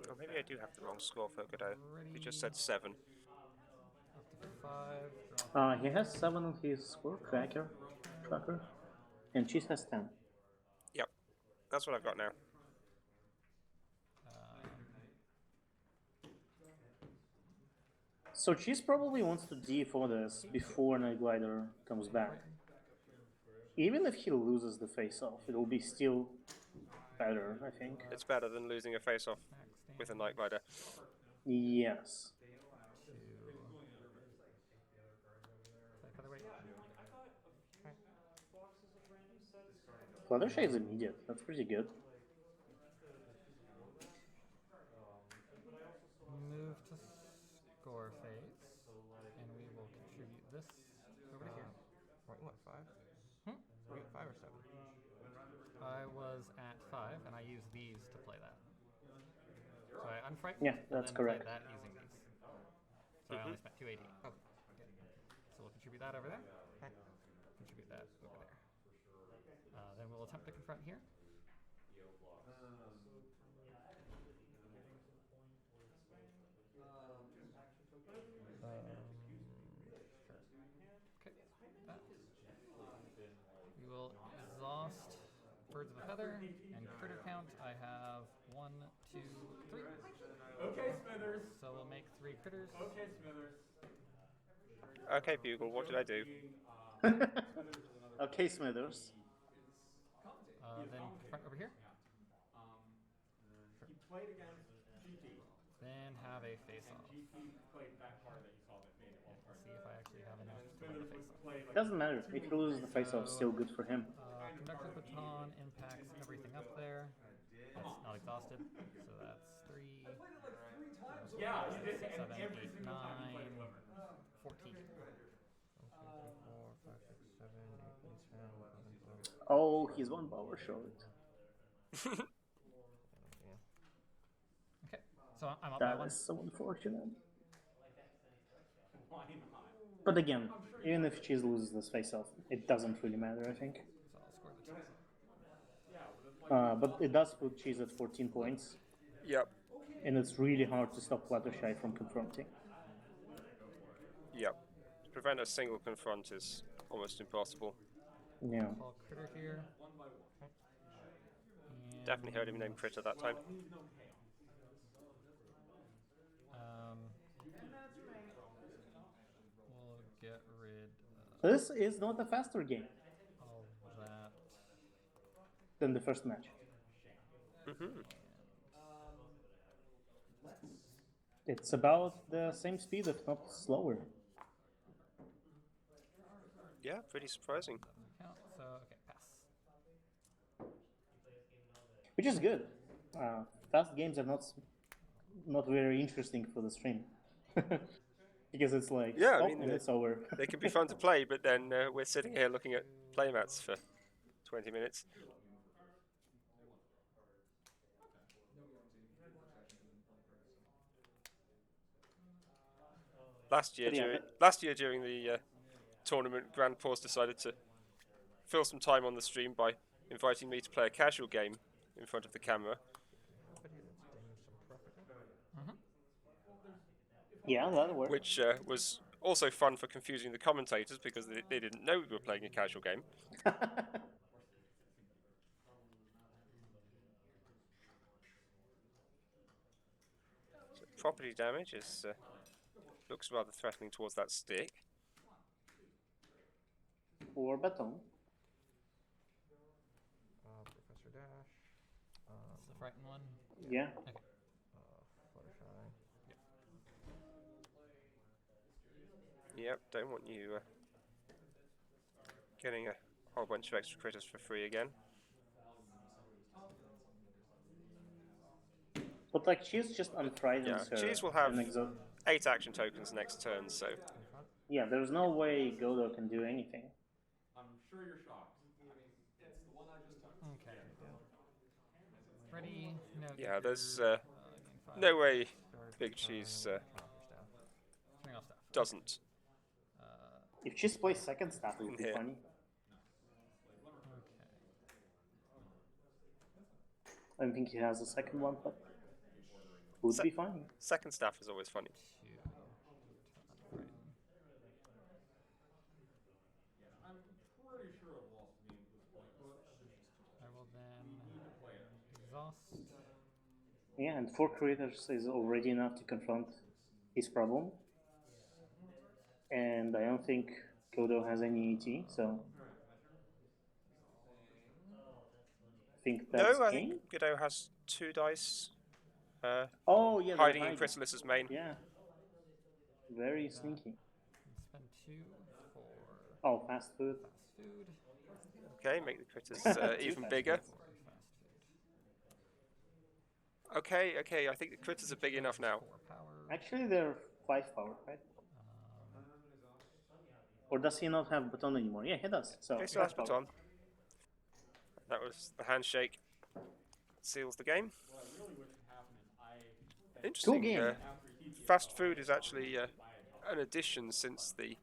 Or maybe I do have the wrong score for Godo. He just said 7. Up to 5. He has 7 on his score tracker, and Cheese has 10. Yep, that's what I've got now. So Cheese probably wants to D4 this before Night Glider comes back. Even if he loses the face-off, it will be still better, I think. It's better than losing a face-off with a Night Glider. Yes. Fluttershy is immediate. That's pretty good. Move to score phase, and we will contribute this over to here. Wait, what, 5? Were you at 5 or 7? I was at 5, and I used these to play that. So I unfrightened, Yeah, that's and then correct. played that using these. So I only spent 2 AD. Oh. Okay. So we'll contribute that over there. Contribute that over there. Then we'll attempt to confront here. Okay. That. We will exhaust Birds of a Feather and critter count. I have 1, 2, 3. Okay, Smithers. So we'll make 3 critters. Okay, Smithers. Okay, Bugle, what did I do? Okay, Smithers. Then confront over here. He played against GT. Then have a face-off. GT played that card that you saw that made it all Let's see if I actually have enough to win the face-off. Doesn't matter. If he loses the face-off, still good for him. Conductor Baton impacts everything up there. It's not exhausted, so that's 3. Yeah, 6, 7, 8, 9, 14. Oh, he's 1 power short. Okay, so I'm up by That 1. is so unfortunate. But again, even if Cheese loses this face-off, it doesn't really matter, I think. So I'll score the 2. But it does put Cheese at 14 points. Yep. And it's really hard to stop Fluttershy from confronting. Yep. To prevent a single confront is almost impossible. Yeah. I'll critter here. Definitely heard him name Critter that time. We'll get rid of This is not a faster game all that. than the first match. It's about the same speed, if not slower. Yeah, pretty surprising. Count, so okay, pass. Which is good. Fast games are not very interesting for the stream. Because it's like, Yeah, I oh, mean, and it's over. they can be fun to play, but then we're sitting here looking at playmats for 20 minutes. Last year, But yeah, during the tournament, Grand Pause decided to fill some time on the stream by inviting me to play a casual game in front of the camera, yeah, that'll work. which was also fun for confusing the commentators because they didn't know we were playing a casual game. So property damage is looks rather threatening towards that stick. Or baton. Professor Dash. It's the frightened one. Yeah. Okay. Fluttershy. Yep, don't want you getting a whole bunch of extra critters for free again. But like, she's just unfrightens her. Cheese will have and 8 action tokens next turn, so yeah, there's no way Godo can do anything. I'm sure you're shocked. I mean, it's the one I just took. Okay. Ready? No. yeah, there's gain no 5, way start Big 5, Cheese turn off staff. doesn't. If she plays second staff, it would be Yeah. funny. Okay. I don't think he has a second one, but would be funny. Second staff is always funny. 2 to unfrighten. I'm pretty sure I've lost the game at this point, but I will then exhaust. Yeah, and 4 creators is already enough to confront his problem. And I don't think Godo has any ET, so I think that's No, I game. think Godot has 2 dice. Oh yeah, they're Hiding in hiding. Chrysalis's main. Yeah, very sneaky. Spend 2 for Oh, fast food. fast food. Okay, make the critters even fast bigger. For fast food. Okay, I think the critters are big enough now. 4 power. Actually, they're 5 power, right? Or does he not have baton anymore? Yeah, he does. So Okay, so that's 5 power. baton. That was the handshake. Seals the game. what I really wish would happen is Interesting. game. after he gets Fast food is actually an addition since the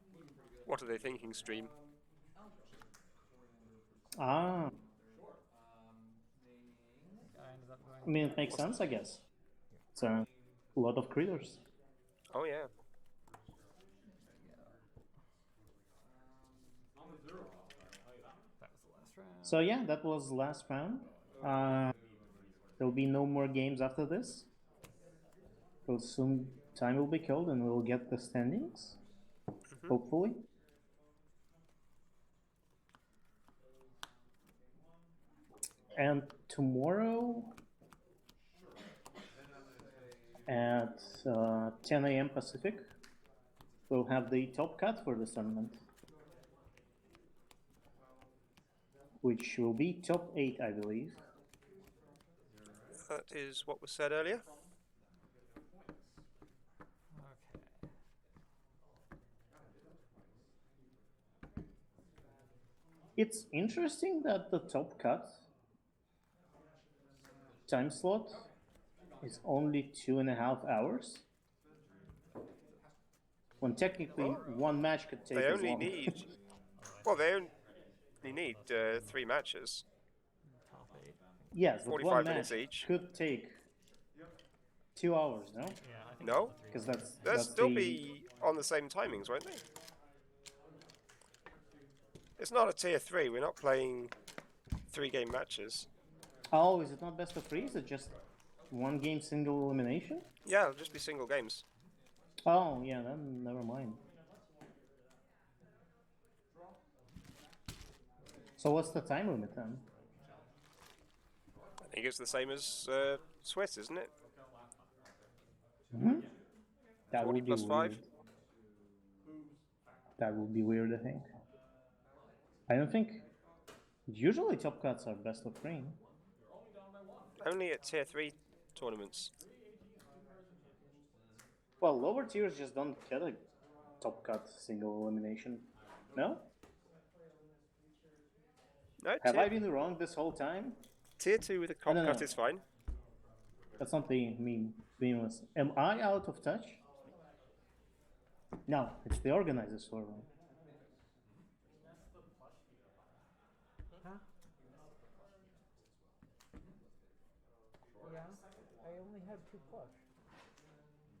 What Are They Thinking stream. Ah, Guy ends up going I mean, it makes sense, I guess. It's a lot of critters. Oh yeah. That was the last round. So yeah, that was the last round. There'll be no more games after this. So soon time will be killed and we'll get the standings. Hopefully. And tomorrow at 10 a.m. Pacific, we'll have the top cut for this tournament, which will be top 8, I believe. That is what was said earlier. Okay. It's interesting that the top cut time slot is only 2.5 hours. When technically one match could take They as only long. need. Well, they only need 3 matches. Top 8. Yes, but 45 one minutes match each. could take 2 hours, no? Yeah, I think No, Because they'll that's still the, be on the same timings, won't they? It's not a tier 3. We're not playing 3-game matches. Oh, is it not best of 3? Is it just one game single elimination? Yeah, it'll just be single games. Oh, yeah, then never mind. So what's the time limit then? I think it's the same as Swiss, isn't it? That 40 would be plus 5? weird. That would be weird, I think. I don't think... Usually top cuts are best of 3. Only at tier 3 tournaments. Well, lower tiers just don't get top cut single elimination. No? No, Have I been wrong this whole time? tier 2 with a No, top no, cut no. is fine. That's not the meaningless. Am I out of touch? No, it's the organizers who are wrong. Huh? Yeah, I only had 2 plush.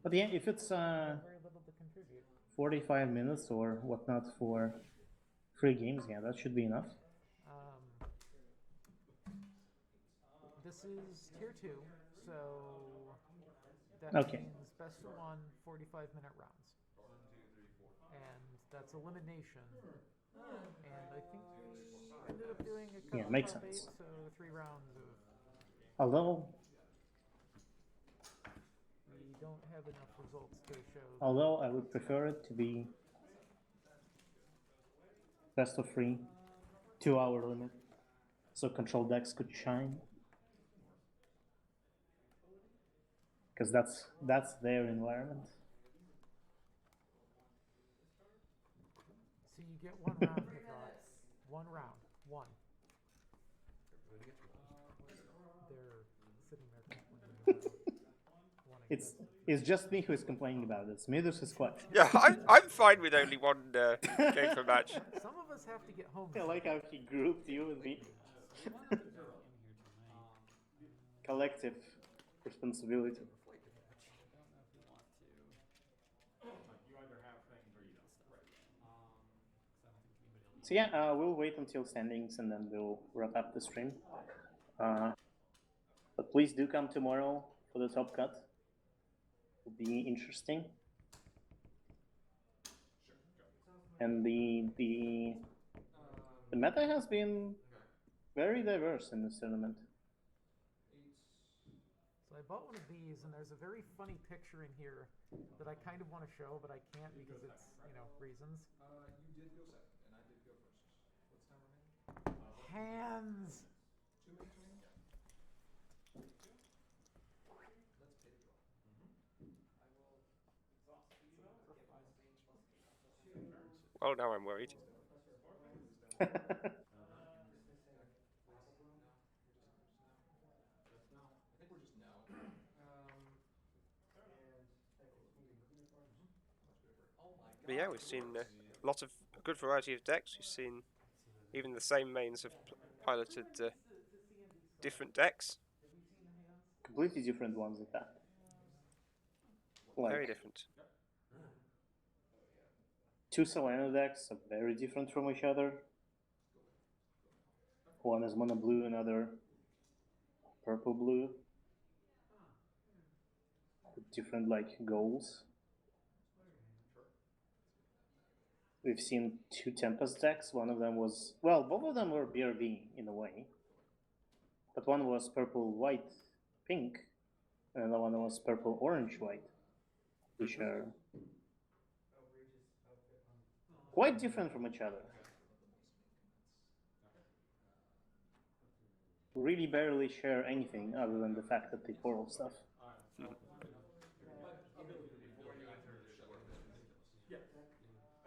But yeah, if it's Very little to contribute. 45 minutes or whatnot for 3 games, yeah, that should be enough. This is tier 2, so that Okay. means best of 1, 45-minute rounds. And that's elimination. And I think we ended up doing a cut Yeah, of makes top sense. 8, so 3 rounds of. Although We don't have enough results to show. Although I would prefer it to be best of 3, 2-hour limit, so control decks could shine. Because that's their environment. So you get 1 round to draw it. 1 round. 1. They're sitting there complaining about It's just me who is complaining about it. Smithers is quiet. Yeah, I'm fine with only 1 game per match. Some of us have to get home. I like how he grouped you and me. Collective responsibility. So yeah, we'll wait until standings and then we'll wrap up the stream. But please do come tomorrow for the top cut. It'll be interesting. And the meta has been very diverse in this tournament. So I bought one of these, and there's a very funny picture in here that I kind of want to show, but I can't because it's, reasons. You did go second, and I did go first. What's time remaining? Hands! 2 minutes remaining? Let's pay the draw. Well, now I'm worried. I think we're just now. But yeah, we've seen a lot of a good variety of decks. We've seen even the same mains have piloted different decks. Completely different ones at that. Very different. 2 Solana decks are very different from each other. One is mono blue, another purple blue. With different goals. We've seen 2 Tempest decks. One of them was, well, both of them were BRB in a way. But one was purple, white, pink, and another one was purple, orange, white, which are quite different from each other. Really barely share anything other than the fact that they borrow stuff.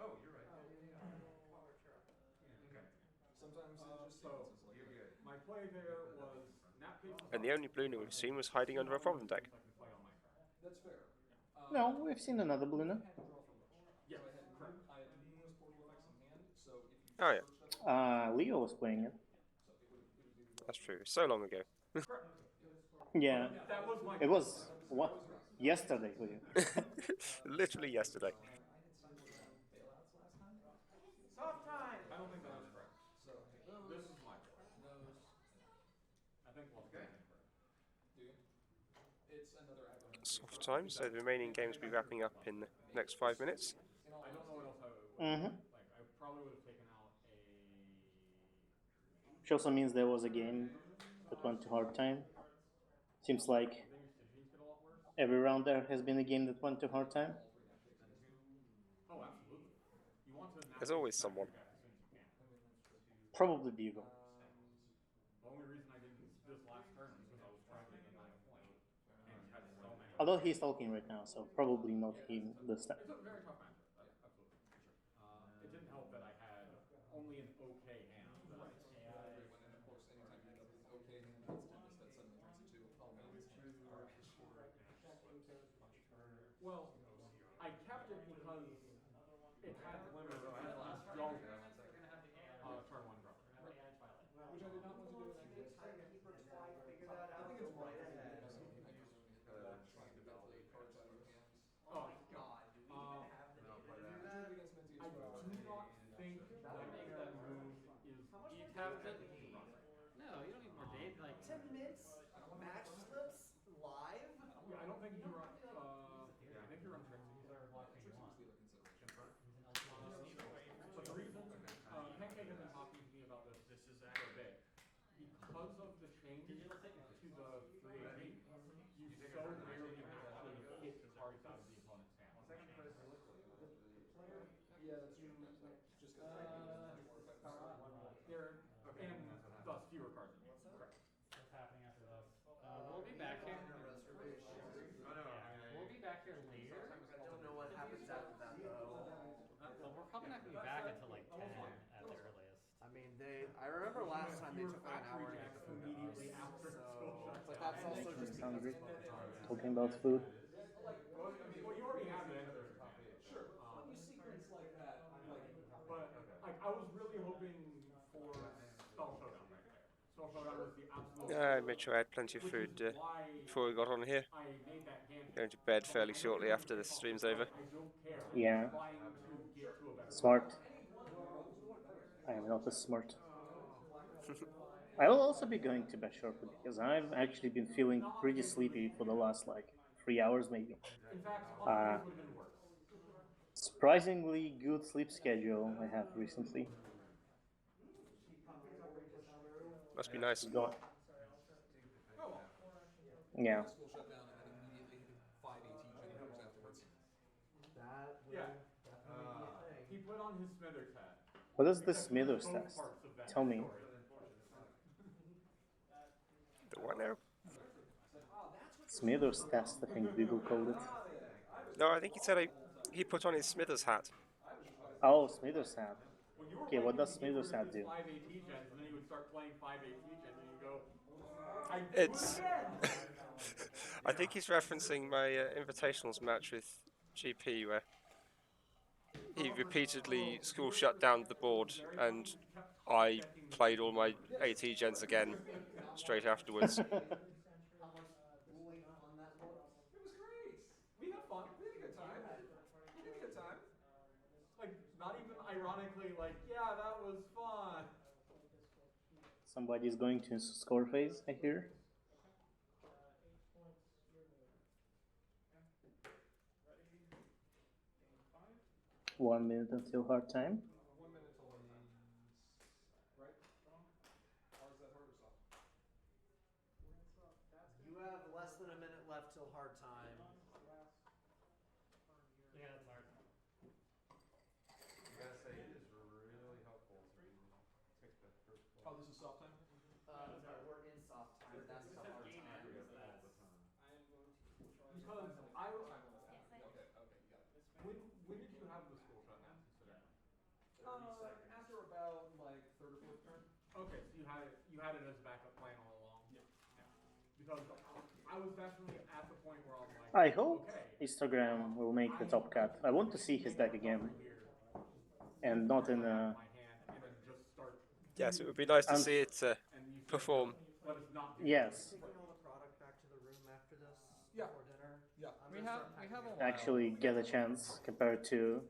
Oh, you're right. Okay. Sometimes it just sequences like You're good. My play there was nap cases. And the only Bluna we've seen was hiding under a problem deck. That's fair. No, we've seen another Bluna. Yes, correct. I had meaningless portal effects in hand, so if you Oh yeah, Leo was playing it. that's true. So long ago. Yeah, That was my. it was what yesterday for you. Literally yesterday. Soft time! I don't think that was correct. So This is my play. those. I think lost okay. Incorrect. Do you? It's another aggro. Soft time, so the remaining games will be wrapping up in the next 5 minutes. I don't know what else I would. Mm-hmm. I probably would have taken out a. Which also means there was a game that went to hard time. Seems like every round there has been a game that went to hard time. Oh, absolutely. You want to. There's always someone. Probably Bugle. The only reason I didn't this last turn was because I was trying to get 9 point, and had so many. Although he's talking right now, so probably not him this time. It's a very tough matchup. Absolutely. Well, I kept it because it had glimmer, which don't turn one drop. Which I did not want to do in that case. Timekeeper Twine figure that out? I think it's Go right right ahead. trying to ventilate cards out of your hands. Oh my god, do we even have the data to do that? Against Minty I as well. do not think that move is How much You'd more have data to- do we need? No, you don't need more data. Like, 10 mints? Match slips? Live? Yeah, I don't think you're on. I think you're on trick. whatever blockchain you want. The other consideration. But the reason Pancake has been talking to me about this for a bit, because of the change to the 318, you so rarely actually hit cards out of the opponent's hand. Yeah, that's true. Just There and thus fewer cards in the hand. Correct. What's happening after this? We'll be back here. Yeah, we'll be back here later. I don't know what happens after that though. But we're probably not going to be back until like 10 at the earliest. I mean, I remember last time they took like an hour and a half to immediately after school shut but that's also just because Hungry. of the time. Talking about food. Well, you already have it. Sure. When you sequence like that, But like I was really hoping for Spell Showdown right there. Spell Showdown was the absolute. I made sure I had plenty of food before we got on here. I made that gamble. Going to bed fairly shortly after the stream's over. I don't care. Yeah. Trying to get to a better. Smart. I am not as smart. I will also be going to bed shortly because I've actually been feeling pretty sleepy for the last like 3 hours maybe. In fact, other days would have been worse. Surprisingly good sleep schedule I have recently. Must be nice. Yeah. school shut down and then immediately hit 5 AT generators afterwards. That will Yeah. definitely be a thing. He put on his Smithers hat. What is the Smithers test? Tell me. The what now? Smithers test, I think Google called it. No, I think he said he put on his Smithers hat. Oh, Smithers hat. When you were Okay, what playing, does you would Smithers hat do? 5 AT gens, and then you would start playing 5 AT gens, and you go. It's. I think he's referencing my invitationals match with GP where he repeatedly school shut down the board and I played all my AT gens again straight afterwards. How much ruling fun that looked. It was great. We had fun. We had a good time. We had a good time. Like, not even ironically, like, yeah, that was fun. Somebody's going to score phase, I hear. Ready? 1 minute until hard time. 1 minute till right? Or is that hard or soft? You have less than a minute left till hard time. Yeah, that's hard. I gotta say, it is really helpful to take the first blow. Oh, this is soft time? We're in soft time. That's the hard time. Because I. Okay, you got it. When did you have the school shutdown? After about like third or fourth turn. Okay, so you had it as a backup plan all along. Yeah. Because I was definitely at the point where I was like, I hope okay, Instagram will make the top cut. I want to see his deck again. And not in a... my hand and then just start. Yes, it would be nice to see it perform. Let us not do Yes. Taking all the product back to the room after this Yeah. before dinner. Yeah. I'm We gonna have start a packing while. Actually get a chance compared to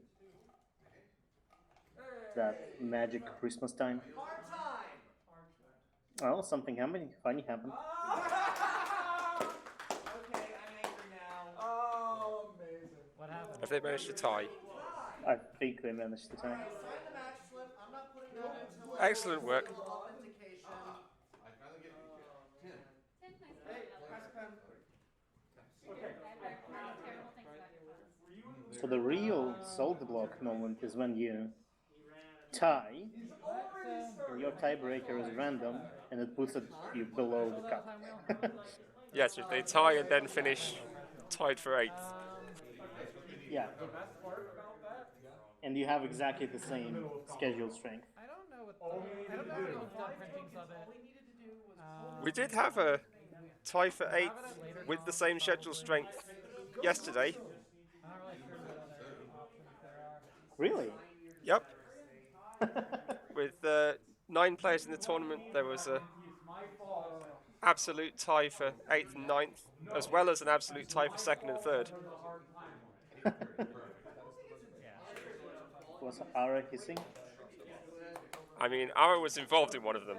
that magic Christmas time. Hard time! Well, something funny happened. Okay, I'm angry now. Oh, amazing. What happened? Have they managed to tie? I think we managed to tie. Alright, sign the match slip. I'm not putting that until Excellent work. authentication. I finally get it. Tim. 10 points. Hey, press pen. Okay. I've heard terrible things about your class. So the real sold block moment is when you tie, and your tiebreaker is random, and it puts you below the cup. Yes, if they tie and then finish tied for 8th. Yeah, The best part about that? and you have exactly the same schedule strength. I don't know what. I don't know if you've done printings of it. All we needed to do was We did have a tie for 8th with the same schedule strength yesterday. Really? Yep. With 9 players in the tournament, there was a absolute tie for 8th and 9th, as well as an absolute tie for 2nd and 3rd. Was Ara hissing? I mean, Ara was involved in one of them.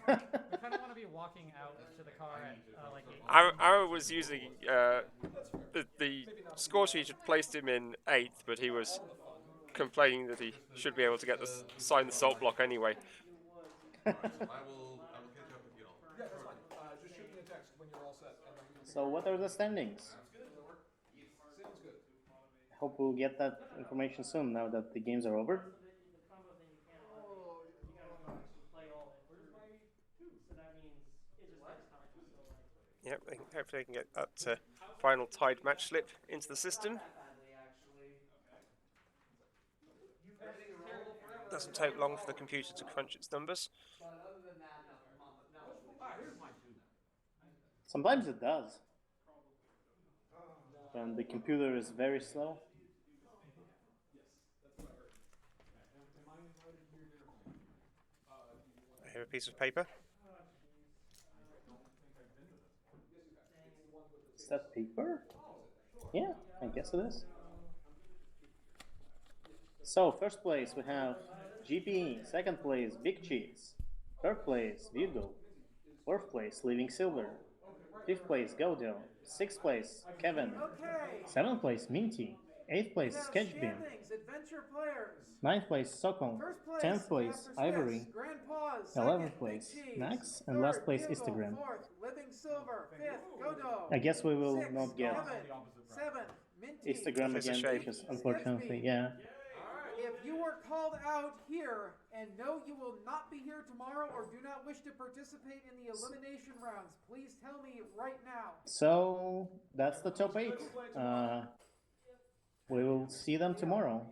We kind of want to be walking out to the car at like 8. Ara was using the score sheet had placed him in 8th, but he was complaining that he should be able to get the sign the salt block anyway. I will catch up with y'all. Yeah, that's fine. Just shoot me a text when you're all set, and then we can. So what are the standings? Sounds good. I hope we'll get that information soon now that the games are over. Yep, hopefully they can get that final tied match slip into the system. Doesn't take long for the computer to crunch its numbers. Sometimes it does. And the computer is very slow. I hear a piece of paper. Is that paper? Yeah, I guess it is. So, first place we have GP, second place Big Cheese, third place Virgo, fourth place Living Silver, fifth place Godo, sixth place Kevin, seventh place Minty, eighth place Sketchbeam, Adventure players. ninth place Sokol, 10th place Ivory, 11th place Max, and last place Instagram. Fourth, Living Silver. Fifth, Godo. I guess we will Sixth, not get Kevin. Seventh, Minty. Instagram That's a again, shame. because unfortunately, yeah. If you were called out here and know you will not be here tomorrow or do not wish to participate in the elimination rounds, please tell me right now. So that's the top 8. We will see them tomorrow.